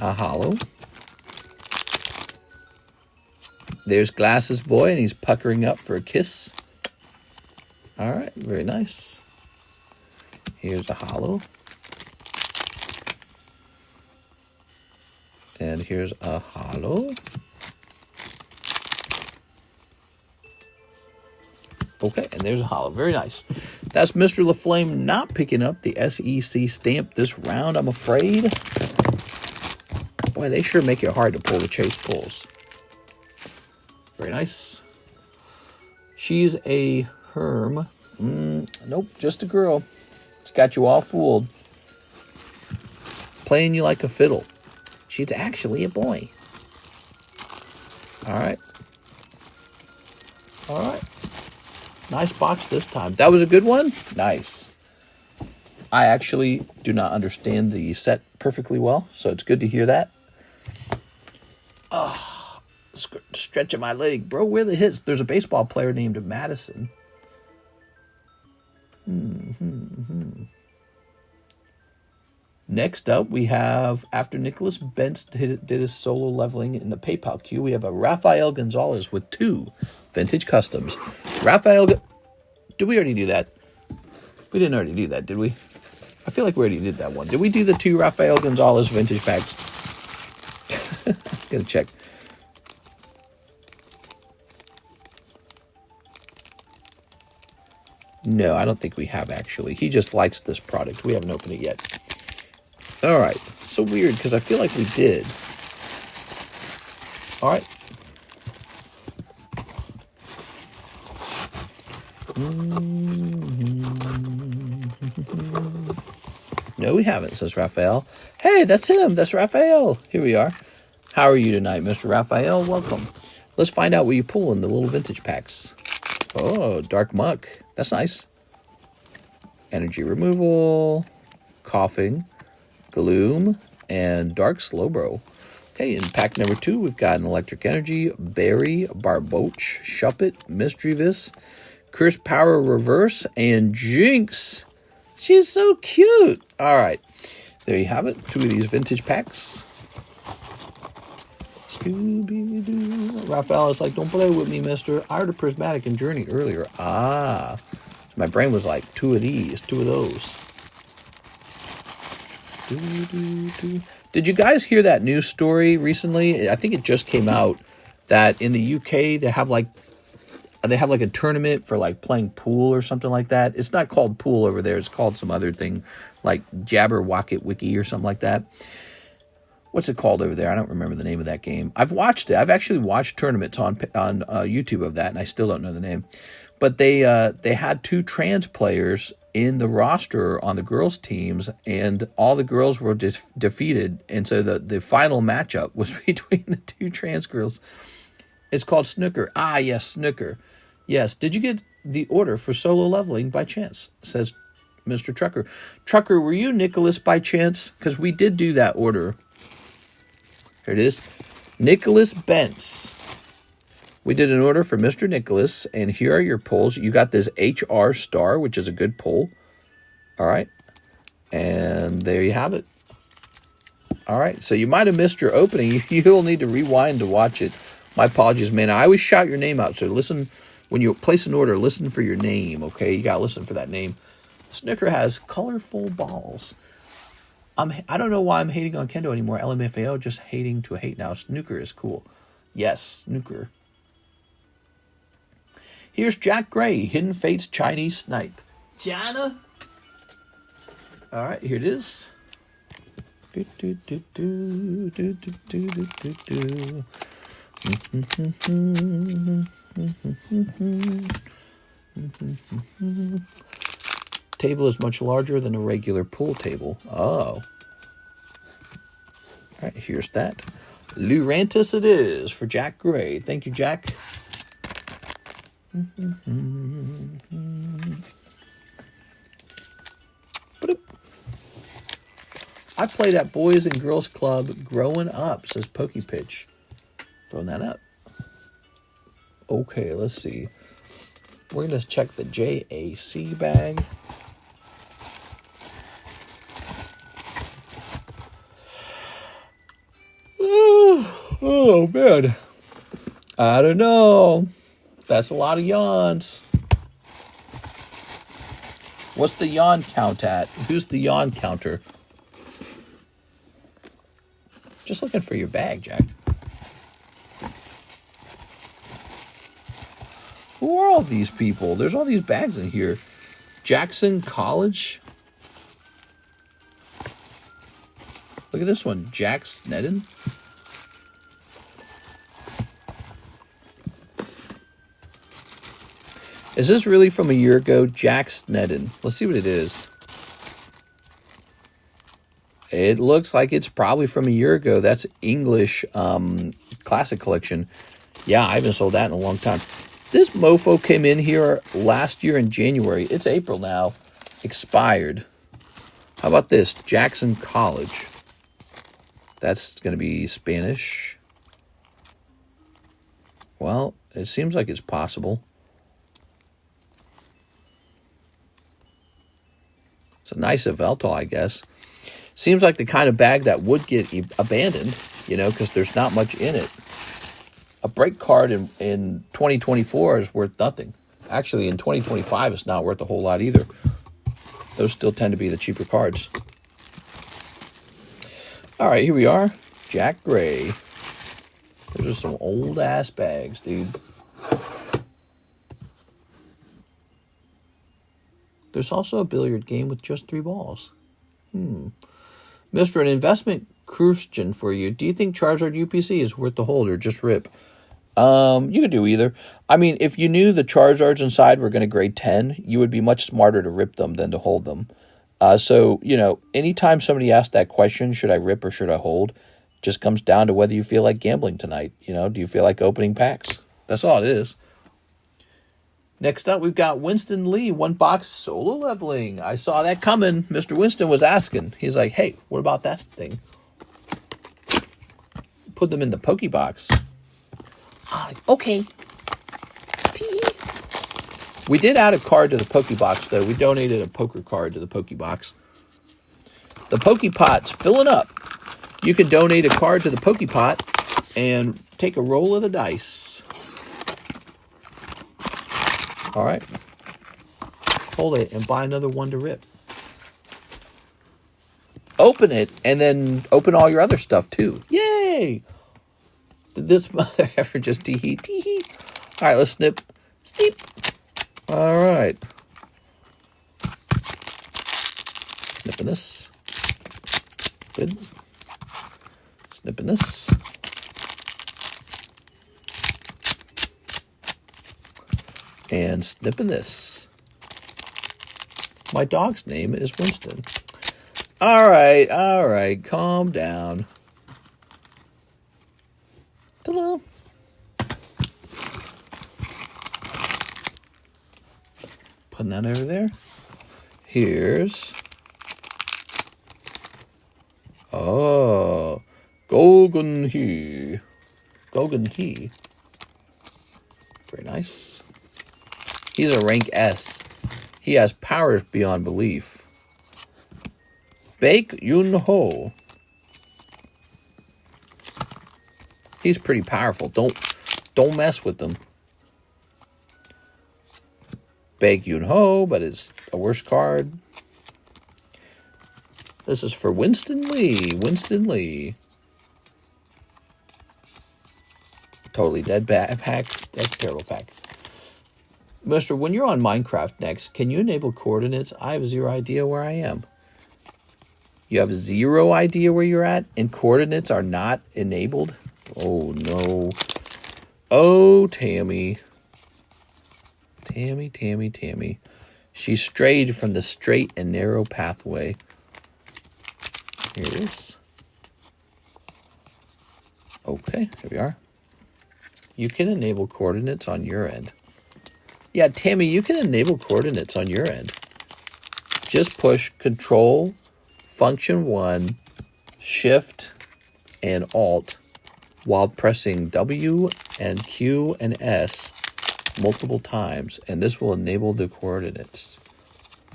a hollow. There's Glasses Boy, and he's puckering up for a kiss. All right, very nice. Here's a holo. And here's a holo. Okay, and there's a holo. Very nice. That's Mr. LaFlame not picking up the SEC stamp this round, I'm afraid. Boy, they sure make it hard to pull the chase pulls. Very nice. She's a Herm. Nope, just a girl. She's got you all fooled. Playing you like a fiddle. She's actually a boy. All right. All right. Nice box this time. That was a good one? Nice. I actually do not understand the set perfectly well, so it's good to hear that. Oh, stretching my leg. Bro, where are the hits? There's a baseball player named Madison. Next up, we have, after Nicholas Bentz did his solo leveling in the PayPal queue, we have a Rafael Gonzalez with 2 vintage customs. Did we already do that? We didn't already do that, did we? I feel like we already did that one. Did we do the 2 Rafael Gonzalez vintage packs? Gotta check. No, I don't think we have, actually. He just likes this product. We haven't opened it yet. All right. So weird, because I feel like we did. All right. No, we haven't, says Raphael. Hey, that's him. That's Raphael. Here we are. How are you tonight, Mr. Raphael? Welcome. Let's find out what you pull in the little vintage packs. Oh, Dark Muck. That's nice. Energy Removal, Coughing, Gloom, and Dark Slowbro. Okay, in pack number 2, we've got an Electric Energy, Berry, Barboach, Shuppet, Mischievous, Curse Power Reverse, and Jinx. She's so cute. All right, there you have it. 2 of these vintage packs. Scooby-Doo. Raphael is like, don't play with me, mister. I heard a Prismatic and Journey earlier. Ah. My brain was like, 2 of these, 2 of those. Did you guys hear that news story recently? I think it just came out that in the UK they have like a tournament for like playing pool or something like that. It's not called pool over there. It's called some other thing like Jabberwocket Wiki or something like that. What's it called over there? I don't remember the name of that game. I've watched it. I've actually watched tournaments on YouTube of that, and I still don't know the name. But they had 2 trans players in the roster on the girls' teams, and all the girls were defeated. And so the final matchup was between the 2 trans girls. It's called Snooker. Ah, yes, Snooker. Yes. Did you get the order for solo leveling by chance? Says Mr. Trucker. Trucker, were you Nicholas by chance? Because we did do that order. Here it is. Nicholas Bentz. We did an order for Mr. Nicholas, and here are your pulls. You got this HR star, which is a good pull. All right. And there you have it. All right. So you might have missed your opening. You'll need to rewind to watch it. My apologies, man. I always shout your name out. So listen, when you place an order, listen for your name, okay? You got to listen for that name. Snooker has colorful balls. I don't know why I'm hating on Kendo anymore. LMFAO, just hating to hate now. Snooker is cool. Yes, Snooker. Here's Jack Gray, Hidden Fates Chinese Snipe. China. All right, here it is. Table is much larger than a regular pool table. Oh. All right, here's that. Lurantis it is for Jack Gray. Thank you, Jack. I played at Boys and Girls Club growing up, says Pokey Pitch. Throwing that up. Okay, let's see. We're going to check the JAC bag. Oh, man. I don't know. That's a lot of yawns. What's the yawn count at? Who's the yawn counter? Just looking for your bag, Jack. Who are all these people? There's all these bags in here. Jackson College. Look at this one. Jack Sneddon. Is this really from a year ago? Jack Sneddon. Let's see what it is. It looks like it's probably from a year ago. That's English Classic Collection. Yeah, I haven't sold that in a long time. This mofo came in here last year in January. It's April now. Expired. How about this? Jackson College. That's going to be Spanish. Well, it seems like it's possible. It's a nice Eveltal, I guess. Seems like the kind of bag that would get abandoned, you know, because there's not much in it. A break card in 2024 is worth nothing. Actually, in 2025, it's not worth a whole lot either. Those still tend to be the cheaper cards. All right, here we are. Jack Gray. Those are some old-ass bags, dude. There's also a billiard game with just 3 balls. Mr. An investment question for you. Do you think Charizard UPC is worth the hold or just rip? You could do either. I mean, if you knew the Charizards inside were going to grade 10, you would be much smarter to rip them than to hold them. So, you know, anytime somebody asks that question, should I rip or should I hold, just comes down to whether you feel like gambling tonight. You know, do you feel like opening packs? That's all it is. Next up, we've got Winston Lee, 1 box solo leveling. I saw that coming. Mr. Winston was asking. He's like, hey, what about that thing? Put them in the Pokebox. Okay. We did add a card to the Pokebox, though. We donated a poker card to the Pokebox. The Pokepot's filling up. You can donate a card to the Pokepot and take a roll of the dice. All right. Hold it and buy another one to rip. Open it and then open all your other stuff, too. Yay! Did this mother ever just tee-hee, tee-hee? All right, let's snip. Snip. All right. Snipping this. Good. Snipping this. And snipping this. My dog's name is Winston. All right, calm down. Ta-da. Putting that over there. Here's... Oh, Gogun-He. Gogun-He. Very nice. He's a rank S. He has powers beyond belief. Baek Yun-Ho. He's pretty powerful. Don't mess with him. Baek Yun-Ho, but it's a worse card. This is for Winston Lee. Winston Lee. Totally dead pack. That's a terrible pack. Mister, when you're on Minecraft next, can you enable coordinates? I have 0 idea where I am. You have 0 idea where you're at, and coordinates are not enabled? Oh, no. Oh, Tammy. Tammy. She strayed from the straight and narrow pathway. Here it is. Okay, here we are. You can enable coordinates on your end. Yeah, Tammy, you can enable coordinates on your end. Just push Control, Function 1, Shift, and Alt while pressing W and Q and S multiple times, and this will enable the coordinates.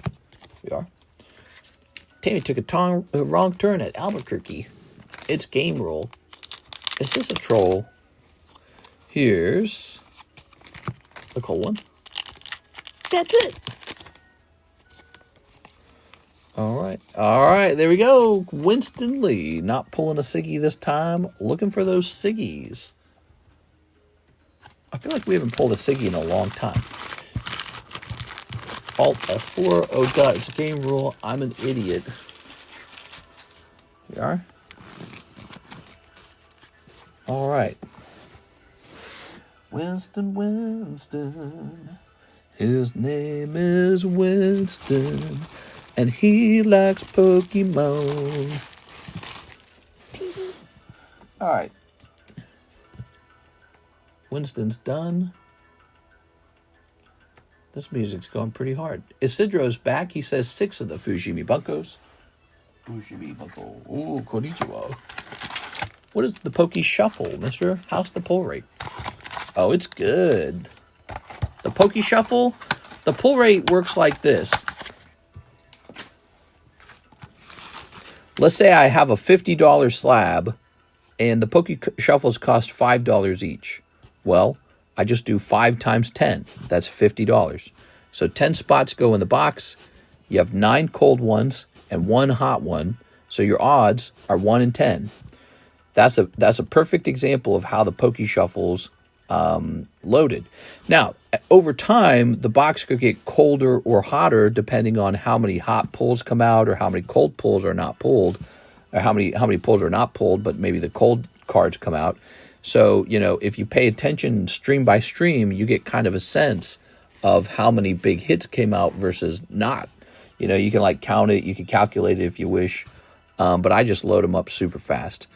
Here we are. Tammy took a wrong turn at Albuquerque. It's game roll. Is this a troll? Here's a cold one. That's it. All right, there we go. Winston Lee, not pulling a Siggy this time, looking for those Siggies. I feel like we haven't pulled a Siggy in a long time. Alt F4, oh god, it's a game rule, I'm an idiot. Here we are. All right. Winston. His name is Winston, and he likes Pokemon. All right. Winston's done. This music's going pretty hard. Isidro's back. He says 6 of the Fujimi Bunkos. Fujimi Bunko. Ooh, konnichiwa. What is the Poke Shuffle, mister? How's the pull rate? Oh, it's good. The Poke Shuffle, the pull rate works like this. Let's say I have a $50 slab, and the Poke Shuffles cost $5 each. Well, I just do 5 times 10. That's $50. So 10 spots go in the box. You have 9 cold ones and 1 hot one. So your odds are 1 in 10. That's a perfect example of how the Poke Shuffles loaded. Now, over time, the box could get colder or hotter depending on how many hot pulls come out or how many cold pulls are not pulled, or how many pulls are not pulled, but maybe the cold cards come out. So, you know, if you pay attention stream by stream, you get kind of a sense of how many big hits came out versus not. You know, you can like count it, you can calculate it if you wish, but I just load them up super fast.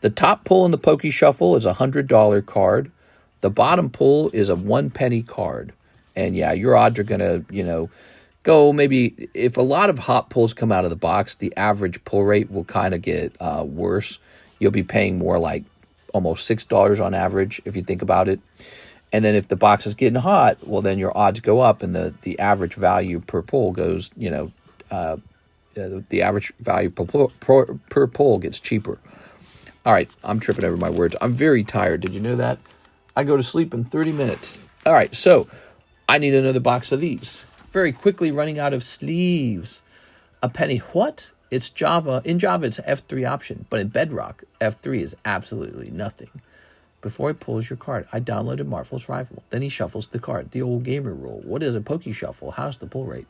The top pull in the Poke Shuffle is a $100 card. The bottom pull is a 1 penny card. And yeah, your odds are going to, you know, go maybe, if a lot of hot pulls come out of the box, the average pull rate will kind of get worse. You'll be paying more like almost $6 on average if you think about it. And then if the box is getting hot, well, then your odds go up and the average value per pull goes, you know, the average value per pull gets cheaper. All right, I'm tripping over my words. I'm very tired. Did you know that? I go to sleep in 30 minutes. All right, so I need another box of these. Very quickly running out of sleeves. A penny. What? It's Java. In Java, it's F3 option, but in Bedrock, F3 is absolutely nothing. Before he pulls your card, I downloaded Marvel's Rival. Then he shuffles the card. The old gamer rule. What is a Poke Shuffle? How's the pull rate?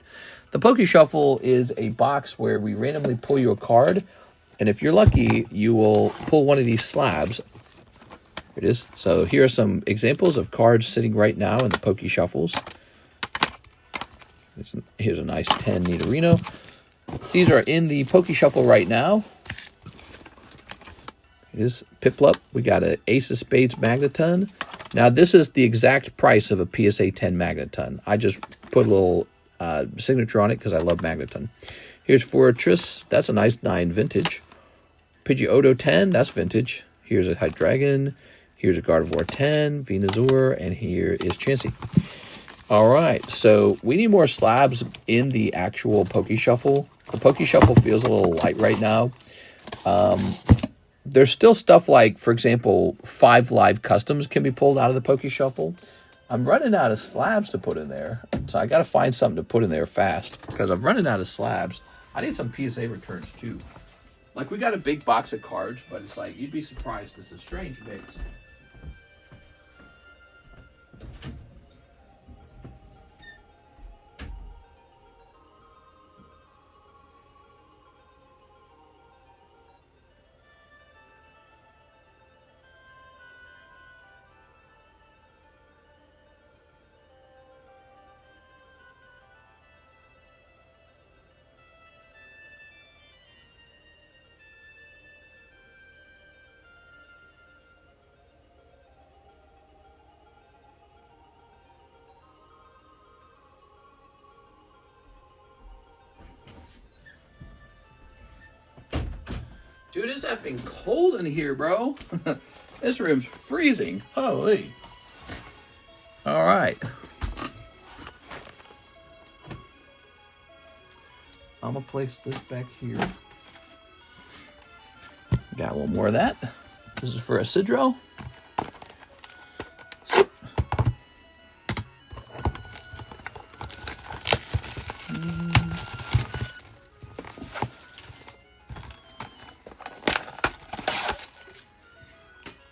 The Poke Shuffle is a box where we randomly pull you a card, and if you're lucky, you will pull one of these slabs. Here it is. So here are some examples of cards sitting right now in the Poke Shuffles. Here's a nice 10 Nidorino. These are in the Poke Shuffle right now. It is Piplup. We got an Ace of Spades Magneton. Now, this is the exact price of a PSA 10 Magneton. I just put a little signature on it because I love Magneton. Here's Fortress. That's a nice 9 vintage. Pidgeotto 10. That's vintage. Here's a Hydreigon. Here's a Gardevoir 10. Venusaur. And here is Chansey. All right. So we need more slabs in the actual Poke Shuffle. The Poke Shuffle feels a little light right now. There's still stuff like, for example, 5 live customs can be pulled out of the Poke Shuffle. I'm running out of slabs to put in there. So I got to find something to put in there fast because I'm running out of slabs. I need some PSA returns too. Like, we got a big box of cards, but it's like, you'd be surprised. It's a strange mix. Dude, it's effing cold in here, bro. This room's freezing. Holy. All right. I'm going to place this back here. Got a little more of that. This is for Isidro.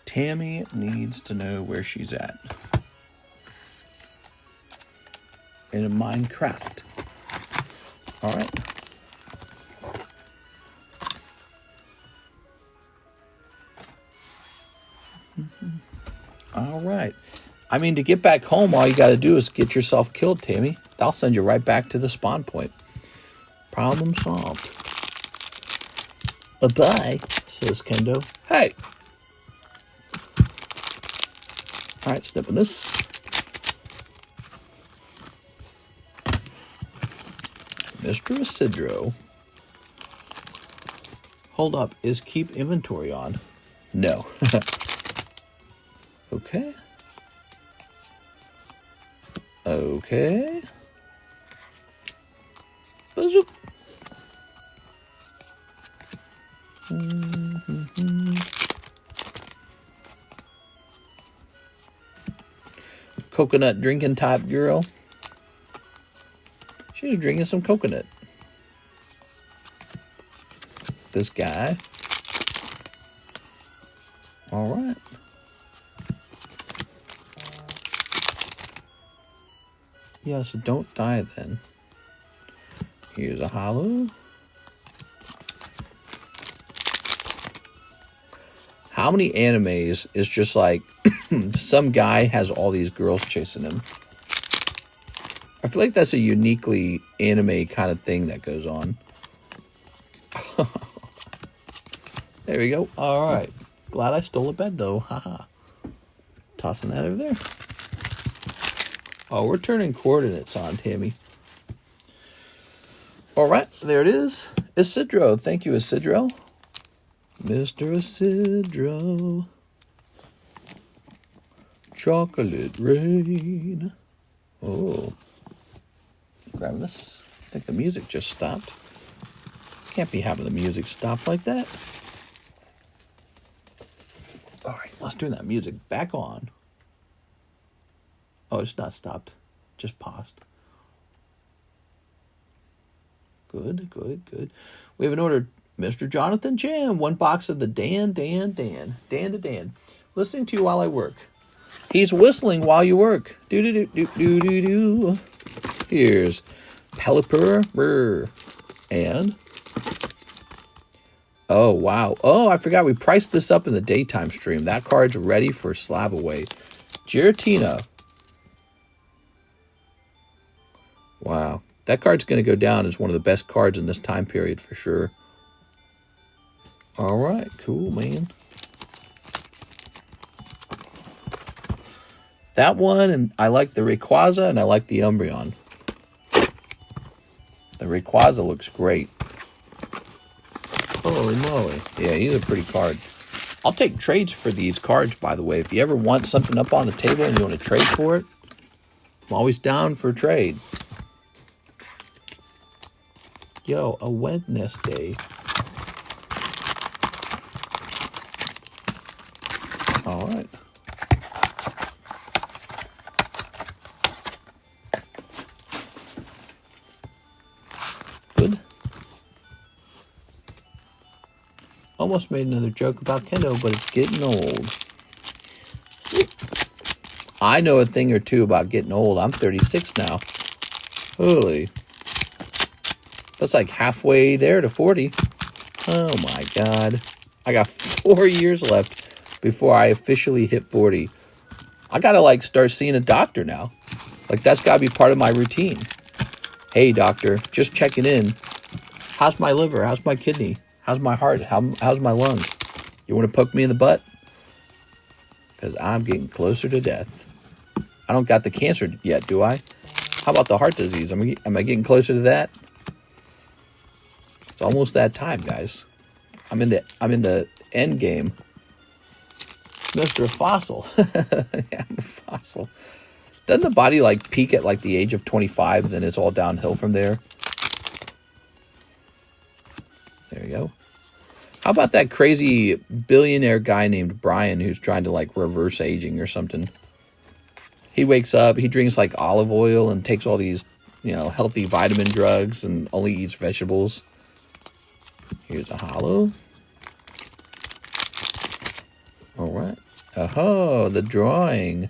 Tammy needs to know where she's at in Minecraft. All right. All right. I mean, to get back home, all you got to do is get yourself killed, Tammy. I'll send you right back to the spawn point. Problem solved. Bye-bye, says Kendo. Hey! All right, snipping this. Mr. Isidro. Hold up, is keep inventory on? No. Okay. Okay. Bazoop. Coconut drinking type girl. She's drinking some coconut. This guy. All right. Yeah, so don't die then. Here's a hollow. How many animes is just like some guy has all these girls chasing him? I feel like that's a uniquely anime kind of thing that goes on. There we go. All right. Glad I stole a bed though. Haha. Tossing that over there. Oh, we're turning coordinates on, Tammy. All right, there it is. Isidro. Thank you, Isidro. Mr. Isidro. Chocolate rain. Oh. Grab this. I think the music just stopped. Can't be having the music stop like that. All right, let's turn that music back on. Oh, it's not stopped. Just paused. Good, good, good. We have an order. Mr. Jonathan Jam. 1 box of the Dan to Dan. Listening to you while I work. He's whistling while you work. Do. Here's Pelipper. And... oh, wow. Oh, I forgot. We priced this up in the daytime stream. That card's ready for slab away. Giratina. Wow. That card's going to go down as one of the best cards in this time period for sure. All right. Cool, man. That one, and I like the Rayquaza, and I like the Umbreon. The Rayquaza looks great. Holy moly. Yeah, he's a pretty card. I'll take trades for these cards, by the way. If you ever want something up on the table and you want to trade for it, I'm always down for a trade. Yo, a Wednesday. All right. Good. Almost made another joke about Kendo, but it's getting old. I know a thing or two about getting old. I'm 36 now. Holy. That's like halfway there to 40. Oh my God. I got 4 years left before I officially hit 40. I gotta like start seeing a doctor now. Like that's gotta be part of my routine. Hey doctor, just checking in. How's my liver? How's my kidney? How's my heart? How's my lungs? You want to poke me in the butt? Because I'm getting closer to death. I don't got the cancer yet, do I? How about the heart disease? Am I getting closer to that? It's almost that time, guys. I'm in the end game. Mr. Fossil. Yeah, I'm a fossil. Doesn't the body like peak at like the age of 25, then it's all downhill from there? There you go. How about that crazy billionaire guy named Brian who's trying to like reverse aging or something? He wakes up, he drinks like olive oil and takes all these healthy vitamin drugs and only eats vegetables. Here's a hollow. All right. Oh, the drawing.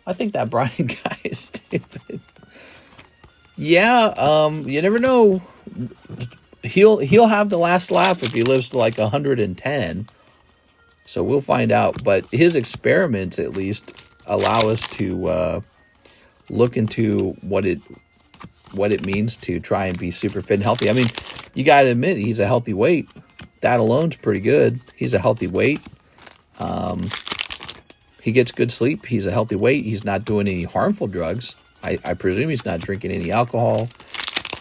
I think that Brian guy is stupid. Yeah, you never know. He'll have the last laugh if he lives to like 110. So we'll find out. But his experiments, at least, allow us to look into what it means to try and be super fit and healthy. I mean, you got to admit, he's a healthy weight. That alone's pretty good. He's a healthy weight. He gets good sleep. He's a healthy weight. He's not doing any harmful drugs. I presume he's not drinking any alcohol.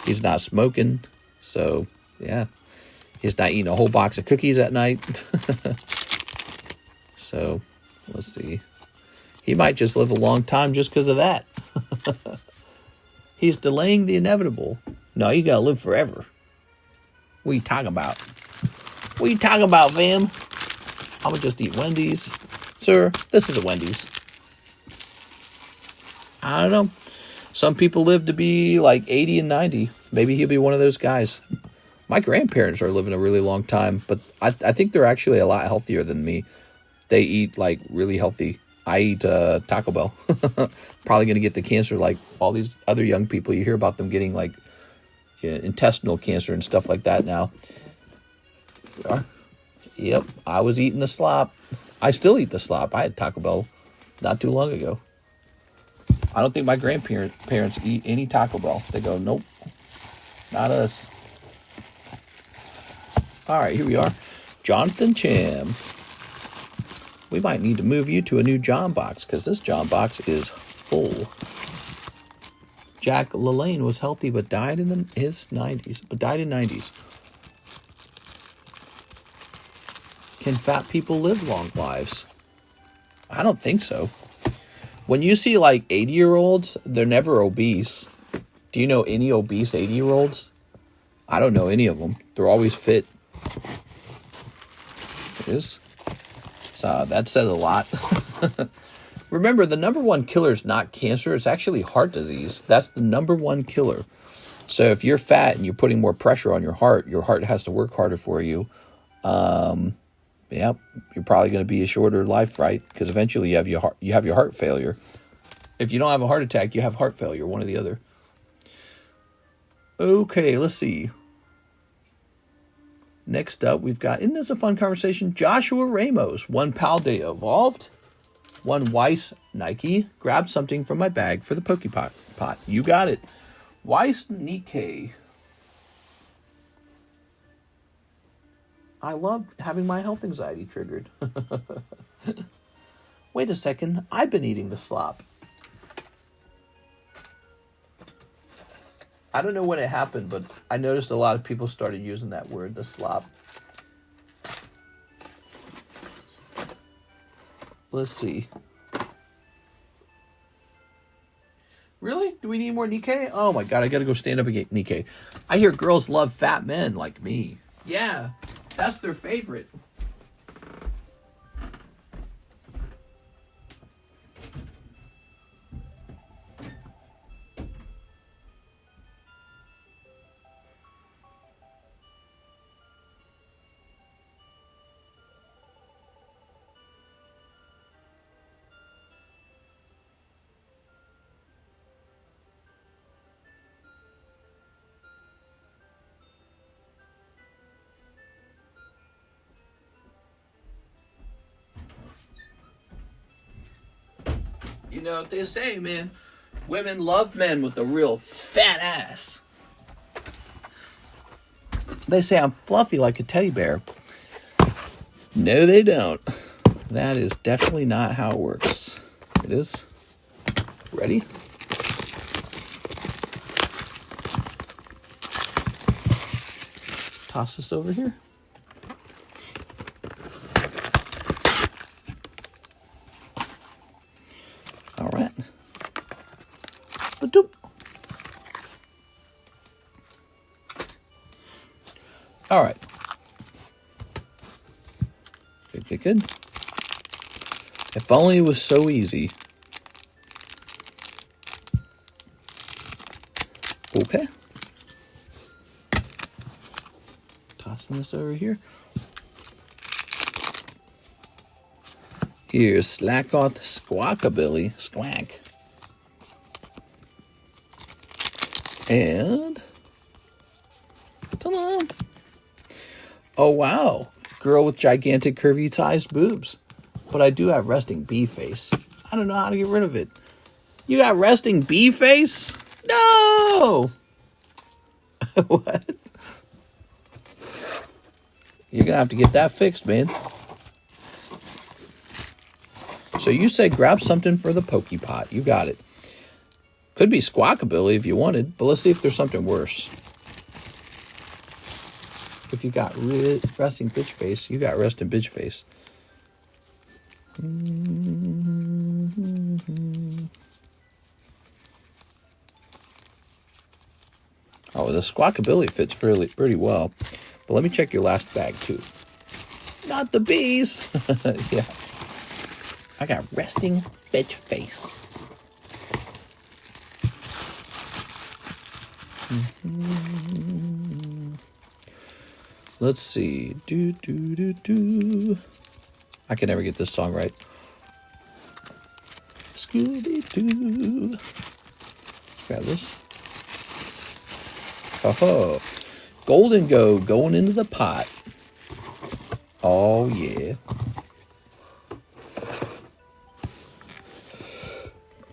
He's not smoking. So, yeah. He's not eating a whole box of cookies at night. So, let's see. He might just live a long time just because of that. He's delaying the inevitable. No, you gotta live forever. What are you talking about? What are you talking about, fam? I'm gonna just eat Wendy's. Sir, this is a Wendy's. I don't know. Some people live to be like 80 and 90. Maybe he'll be one of those guys. My grandparents are living a really long time, but I think they're actually a lot healthier than me. They eat like really healthy. I eat Taco Bell. Probably going to get the cancer like all these other young people. You hear about them getting like intestinal cancer and stuff like that now. Yep, I was eating the slop. I still eat the slop. I had Taco Bell not too long ago. I don't think my grandparents eat any Taco Bell. They go, nope, not us. All right, here we are. Jonathan Cham. We might need to move you to a new John box because this John box is full. Jack LaLanne was healthy but died in his 90s. But died in 90s. Can fat people live long lives? I don't think so. When you see like 80-year-olds, they're never obese. Do you know any obese 80-year-olds? I don't know any of them. They're always fit. It is. So that says a lot. Remember, the number one killer is not cancer. It's actually heart disease. That's the number one killer. So if you're fat and you're putting more pressure on your heart has to work harder for you. Yeah, you're probably going to be a shorter life, right? Because eventually you have your heart failure. If you don't have a heart attack, you have heart failure, one or the other. Okay, let's see. Next up, we've got, isn't this a fun conversation? Joshua Ramos, 1 Palday Evolved, 1 Weiss Nike. Grabbed something from my bag for the Pokepot pot. You got it. Weiss Nike. I love having my health anxiety triggered. Wait a second. I've been eating the slop. I don't know when it happened, but I noticed a lot of people started using that word, the slop. Let's see. Really? Do we need more Nikkei? Oh my god, I gotta go stand up and get Nikkei. I hear girls love fat men like me. Yeah, that's their favorite. You know what they say, man. Women love men with a real fat ass. They say I'm fluffy like a teddy bear. No, they don't. That is definitely not how it works. It is. Ready? Toss this over here. All right. Ba-doop. All right. Good, good, good. If only it was so easy. Okay. Tossing this over here. Here's Slackoth Squawkabilly. Squack. And ta-da! Oh wow, girl with gigantic curvy-sized boobs. But I do have resting bee face. I don't know how to get rid of it. You got resting bee face? No! What? You're gonna have to get that fixed, man. So you said grab something for the Pokepot. You got it. Could be Squawkabilly if you wanted, but let's see if there's something worse. If you got resting bitch face, you got resting bitch face. Oh, the Squawkabilly fits pretty well. But let me check your last bag too. Not the bees. Yeah. I got resting bitch face. Let's see. Do, do, do, do. I can never get this song right. Scooby-Doo. Grab this. Oh, Golden Go going into the pot. Oh, yeah.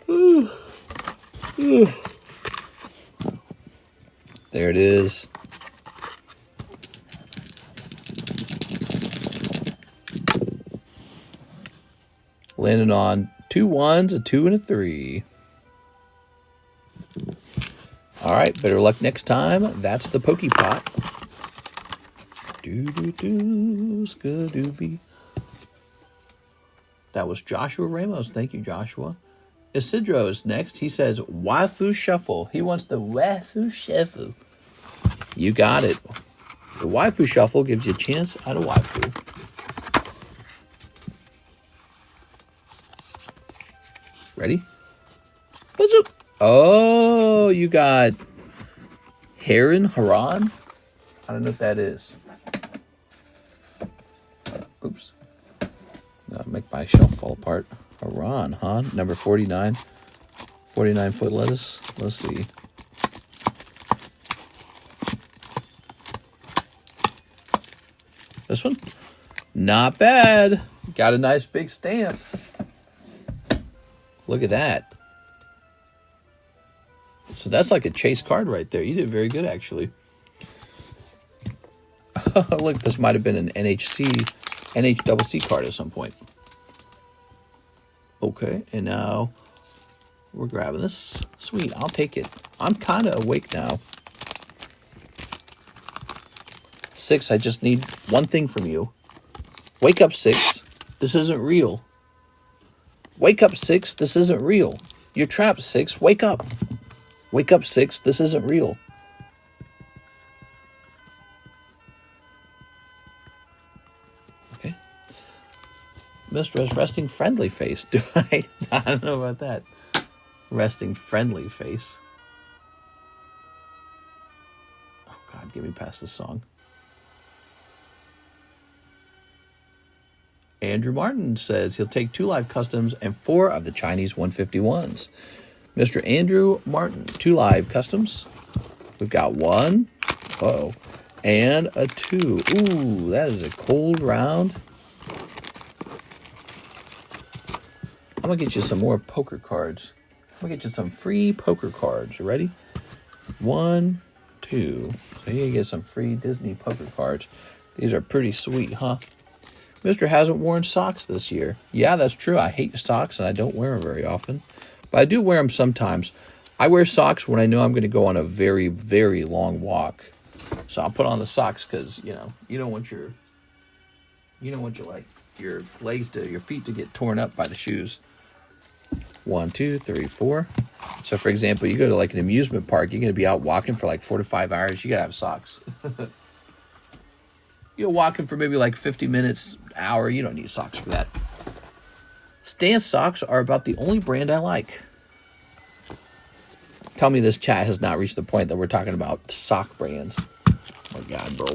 Ooh. Ooh. There it is. Landing on 2 1s, a 2, and a 3. All right, better luck next time. That's the Pokepot. Do-do-do, skadooby. That was Joshua Ramos. Thank you, Joshua. Isidro is next. He says, Waifu Shuffle. He wants the Waifu Shuffle. You got it. The Waifu Shuffle gives you a chance at a waifu. Ready? What's up? Oh, you got Haran? I don't know what that is. Oops. I'll make my shelf fall apart. Haran, huh? Number 49. 49-foot lettuce. Let's see. This one? Not bad. Got a nice big stamp. Look at that. So that's like a chase card right there. You did very good, actually. Look, this might have been an NHCC card at some point. Okay, and now we're grabbing this. Sweet, I'll take it. I'm kind of awake now. 6, I just need one thing from you. Wake up, 6. This isn't real. Wake up, 6. This isn't real. You're trapped, 6. Wake up. Wake up, 6. This isn't real. Okay. Mr. Resting Friendly Face. Do I? I don't know about that. Resting Friendly Face. Oh, God, get me past this song. Andrew Martin says he'll take 2 live customs and 4 of the Chinese 151s. Mr. Andrew Martin, 2 live customs. We've got 1. Uh-oh. And a 2. Ooh, that is a cold round. I'm going to get you some more poker cards. I'm going to get you some free poker cards. You ready? 1, 2. So you get some free Disney poker cards. These are pretty sweet, huh? Mr. hasn't worn socks this year. Yeah, that's true. I hate socks and I don't wear them very often. But I do wear them sometimes. I wear socks when I know I'm going to go on a very, very long walk. So I'll put on the socks because, you don't want your legs to, your feet to get torn up by the shoes. 1, 2, 3, 4. So for example, you go to like an amusement park, you're going to be out walking for like 4 to 5 hours. You got to have socks. You're walking for maybe like 50 minutes, hour. You don't need socks for that. Stance socks are about the only brand I like. Tell me this chat has not reached the point that we're talking about sock brands. Oh my God, bro.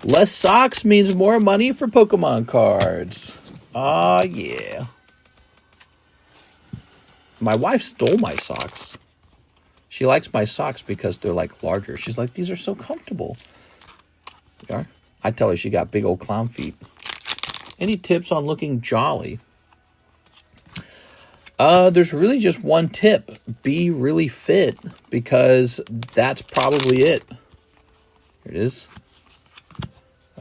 Less socks means more money for Pokemon cards. Oh, yeah. My wife stole my socks. She likes my socks because they're like larger. She's like, these are so comfortable. They are. I tell her she got big old clown feet. Any tips on looking jolly? There's really just one tip. Be really fit, because that's probably it. Here it is.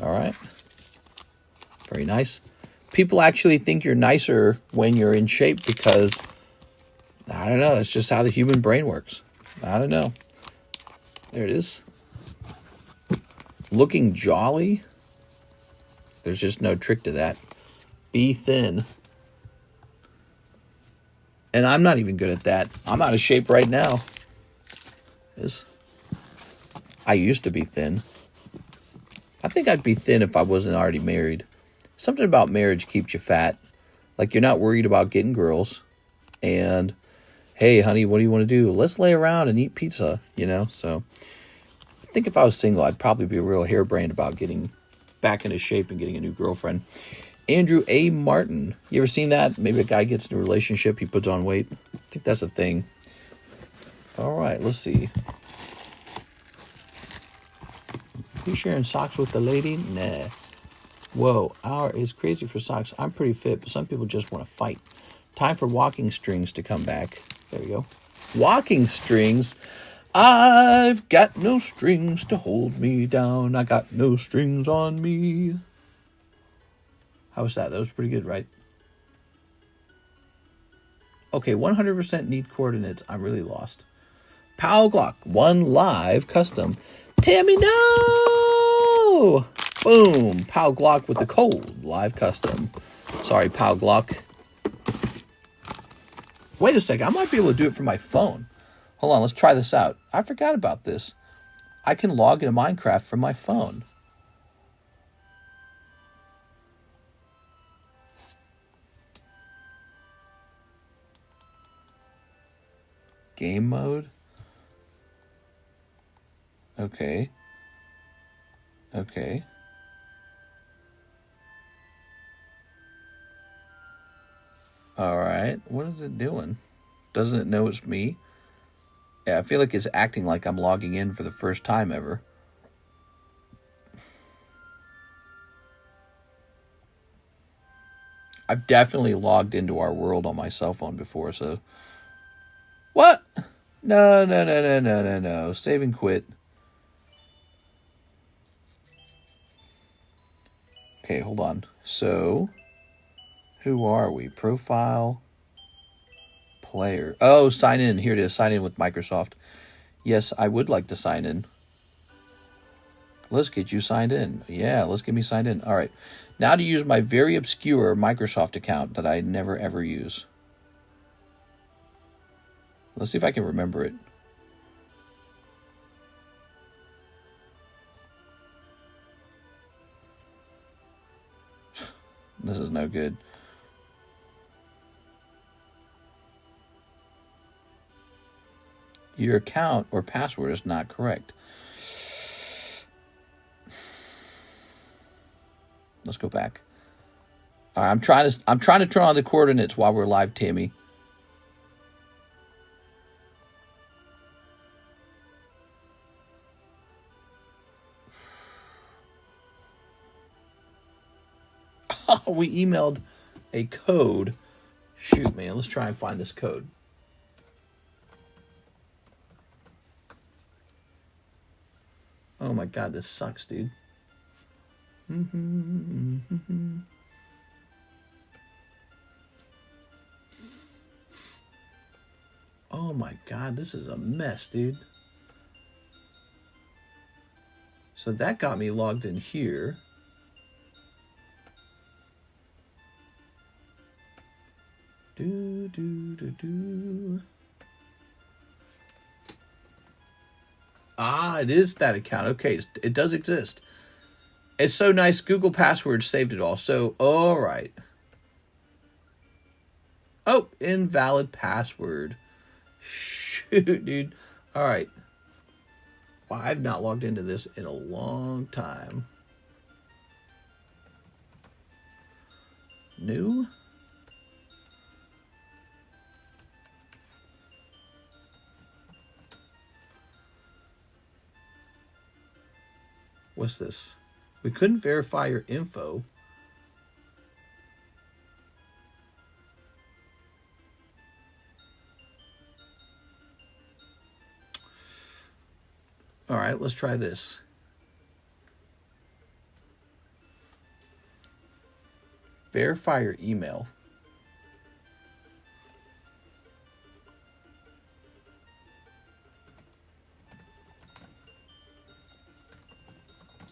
All right. Very nice. People actually think you're nicer when you're in shape because, I don't know, that's just how the human brain works. I don't know. There it is. Looking jolly? There's just no trick to that. Be thin. And I'm not even good at that. I'm out of shape right now. I used to be thin. I think I'd be thin if I wasn't already married. Something about marriage keeps you fat. Like, you're not worried about getting girls. And, hey, honey, what do you want to do? Let's lay around and eat pizza, you know? So, I think if I was single, I'd probably be real harebrained about getting back into shape and getting a new girlfriend. Andrew A. Martin. You ever seen that? Maybe a guy gets in a relationship, he puts on weight. I think that's a thing. All right, let's see. You sharing socks with the lady? Nah. Whoa, hour is crazy for socks. I'm pretty fit, but some people just want to fight. Time for walking strings to come back. There we go. Walking strings. I've got no strings to hold me down. I got no strings on me. How was that? That was pretty good, right? Okay, 100% need coordinates. I'm really lost. Pal Glock, 1 live custom. Tammy, no! Boom. Pal Glock with the cold live custom. Sorry, Pal Glock. Wait a second. I might be able to do it from my phone. Hold on. Let's try this out. I forgot about this. I can log into Minecraft from my phone. Game mode. Okay. Okay. All right. What is it doing? Doesn't it know it's me? Yeah, I feel like it's acting like I'm logging in for the first time ever. I've definitely logged into our world on my cell phone before, so... What? No. Save and quit. Okay, hold on. So, who are we? Profile, player. Oh, sign in. Here it is. Sign in with Microsoft. Yes, I would like to sign in. Let's get you signed in. Yeah, let's get me signed in. All right. Now to use my very obscure Microsoft account that I never, ever use. Let's see if I can remember it. This is no good. Your account or password is not correct. Let's go back. All right, I'm trying to turn on the coordinates while we're live, Tammy. We emailed a code. Shoot, man. Let's try and find this code. Oh my God, this sucks, dude. Oh my God, this is a mess, dude. So that got me logged in here. Ah, it is that account. Okay, it does exist. It's so nice. Google Passwords saved it all. So, all right. Oh, invalid password. Shoot, dude. All right. Well, I've not logged into this in a long time. New. What's this? We couldn't verify your info. All right, let's try this. Verify your email.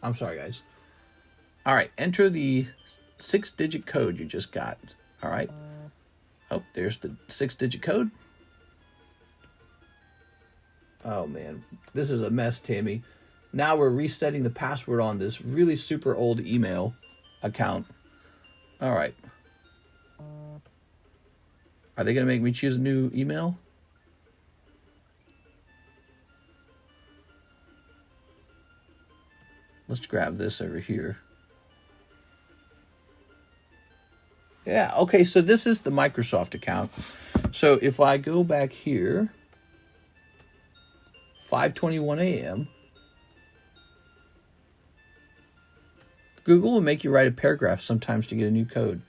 I'm sorry, guys. All right, enter the 6-digit code you just got. All right. Oh, there's the 6-digit code. Oh, man. This is a mess, Tammy. Now we're resetting the password on this really super old email account. All right. Are they going to make me choose a new email? Let's grab this over here. Yeah, okay, so this is the Microsoft account. So if I go back here, 5:21 a.m., Google will make you write a paragraph sometimes to get a new code.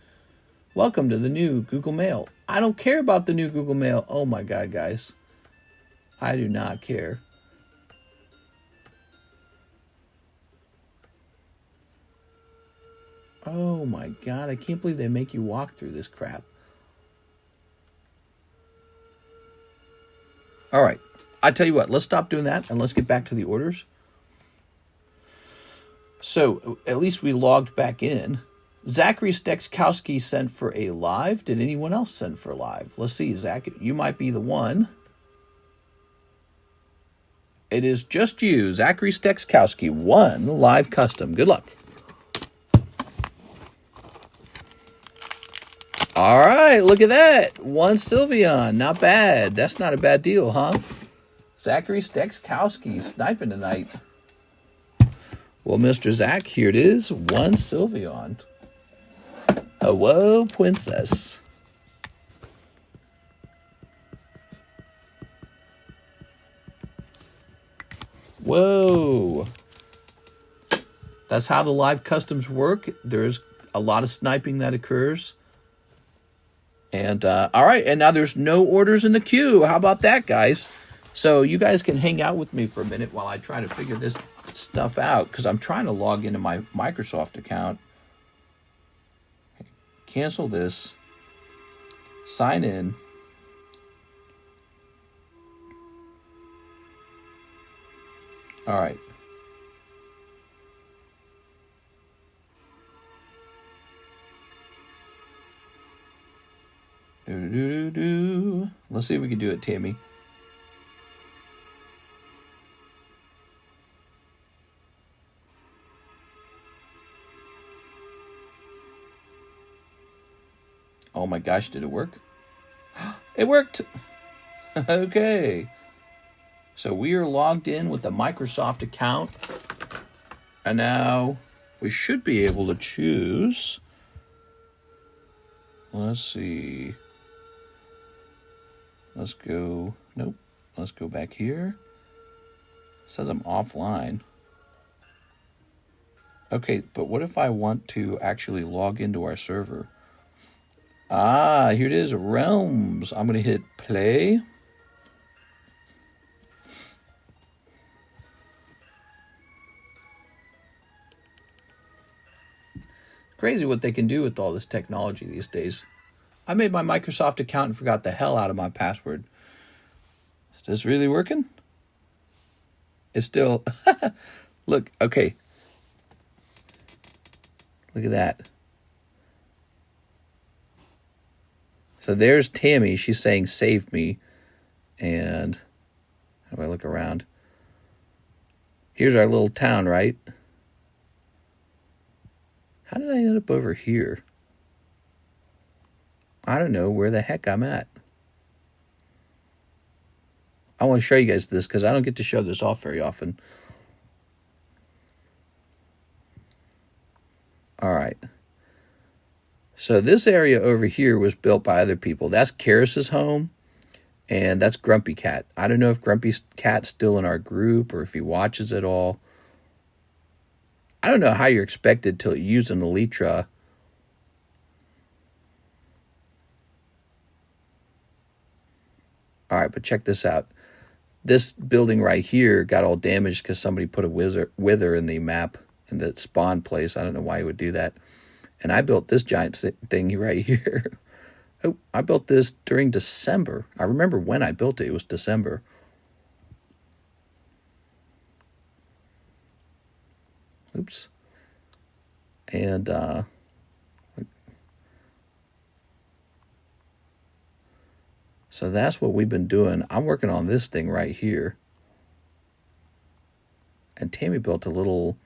Welcome to the new Google Mail. I don't care about the new Google Mail. Oh my God, guys. I do not care. Oh my God, I can't believe they make you walk through this crap. All right, I tell you what, let's stop doing that and let's get back to the orders. So at least we logged back in. Zachary Stekskowski sent for a live. Did anyone else send for a live? Let's see, Zach, you might be the one. It is just you, Zachary Stekskowski, one live custom. Good luck. All right, look at that. One Sylveon. Not bad. That's not a bad deal, huh? Zachary Stekskowski sniping tonight. Well, Mr. Zach, here it is. One Sylveon. Hello, princess. Whoa. That's how the live customs work. There's a lot of sniping that occurs. And, all right, and now there's no orders in the queue. How about that, guys? So you guys can hang out with me for a minute while I try to figure this stuff out, because I'm trying to log into my Microsoft account. Cancel this. Sign in. All right. Let's see if we can do it, Tammy. Oh my gosh, did it work? It worked! Okay. So we are logged in with the Microsoft account. And now we should be able to choose. Let's see. Let's go. Nope. Let's go back here. It says I'm offline. Okay, but what if I want to actually log into our server? Ah, here it is, Realms. I'm going to hit play. Crazy what they can do with all this technology these days. I made my Microsoft account and forgot the hell out of my password. Is this really working? It's still... Look, okay. Look at that. So there's Tammy. She's saying, save me. And how do I look around? Here's our little town, right? How did I end up over here? I don't know where the heck I'm at. I want to show you guys this because I don't get to show this off very often. All right. So this area over here was built by other people. That's Karis's home, and that's Grumpy Cat. I don't know if Grumpy Cat's still in our group or if he watches it all. I don't know how you're expected to use an Elytra. All right, but check this out. This building right here got all damaged because somebody put a wither in the map, in the spawn place. I don't know why you would do that. And I built this giant thing right here. Oh, I built this during December. I remember when I built it. It was December. Oops. And so that's what we've been doing. I'm working on this thing right here. And Tammy built a little...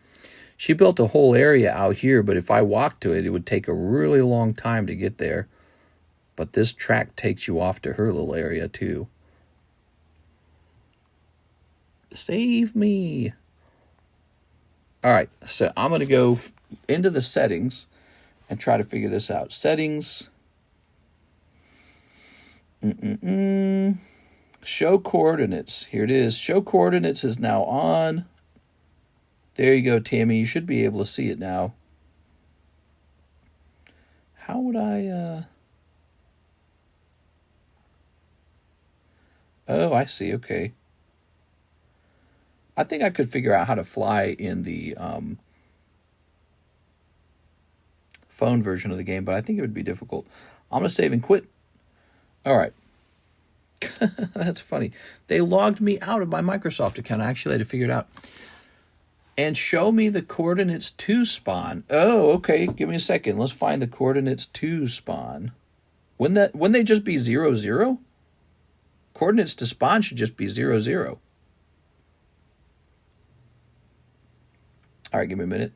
She built a whole area out here, but if I walked to it, it would take a really long time to get there. But this track takes you off to her little area, too. Save me. All right, so I'm going to go into the settings and try to figure this out. Settings. Show coordinates. Here it is. Show coordinates is now on. There you go, Tammy. You should be able to see it now. How would I... Oh, I see. Okay. I think I could figure out how to fly in the phone version of the game, but I think it would be difficult. I'm going to save and quit. All right. That's funny. They logged me out of my Microsoft account. I actually had to figure it out. And show me the coordinates to spawn. Oh, okay. Give me a second. Let's find the coordinates to spawn. Wouldn't they just be 0, 0? Coordinates to spawn should just be 0, 0. All right, give me a minute.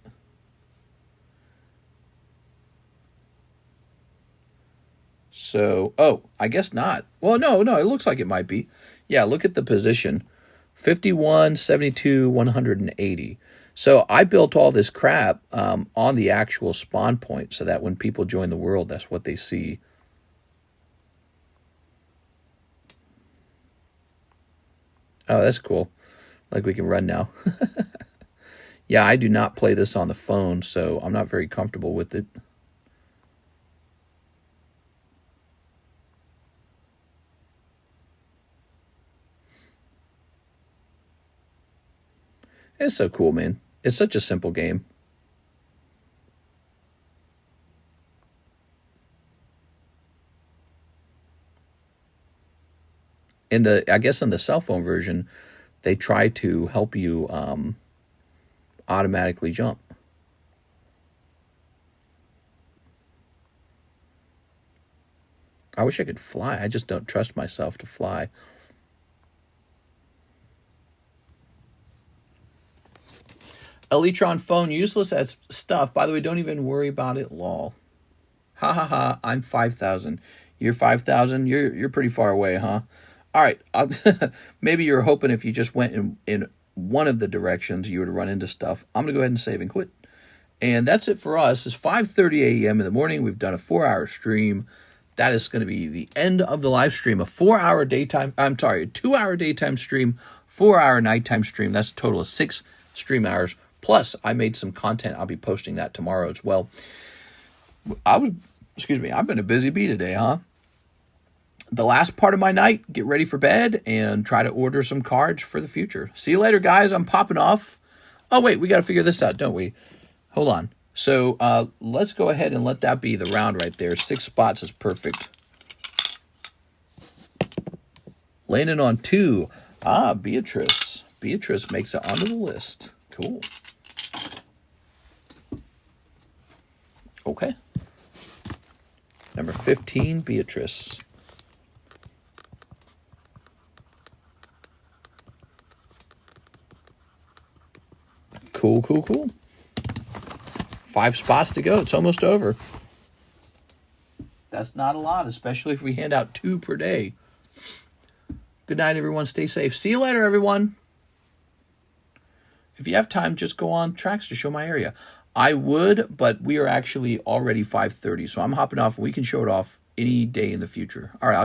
So, oh, I guess not. Well, no, it looks like it might be. Yeah, look at the position. 51, 72, 180. So I built all this crap on the actual spawn point so that when people join the world, that's what they see. Oh, that's cool. Like we can run now. Yeah, I do not play this on the phone, so I'm not very comfortable with it. It's so cool, man. It's such a simple game. I guess in the cell phone version, they try to help you automatically jump. I wish I could fly. I just don't trust myself to fly. Elytron phone useless as stuff. By the way, don't even worry about it. Lol. Ha ha ha. I'm 5,000. You're 5,000. You're pretty far away, huh? All right. Maybe you're hoping if you just went in one of the directions, you would run into stuff. I'm gonna go ahead and save and quit. And that's it for us. It's 5:30 a.m. in the morning. We've done a 4-hour stream. That is going to be the end of the live stream. A 2-hour daytime stream, 4-hour nighttime stream. That's a total of 6 stream hours. Plus, I made some content. I'll be posting that tomorrow as well. I've been a busy bee today, huh? The last part of my night, get ready for bed and try to order some cards for the future. See you later, guys. I'm popping off. Oh, wait, we got to figure this out, don't we? Hold on. So let's go ahead and let that be the round right there. 6 spots is perfect. Landing on 2. Ah, Beatrice. Beatrice makes it onto the list. Cool. Okay. Number 15, Beatrice. Cool, cool, cool. 5 spots to go. It's almost over. That's not a lot, especially if we hand out 2 per day. Good night, everyone. Stay safe. See you later, everyone. If you have time, just go on tracks to show my area. I would, but we are actually already 5:30, so I'm hopping off, and we can show it off any day in the future. All right.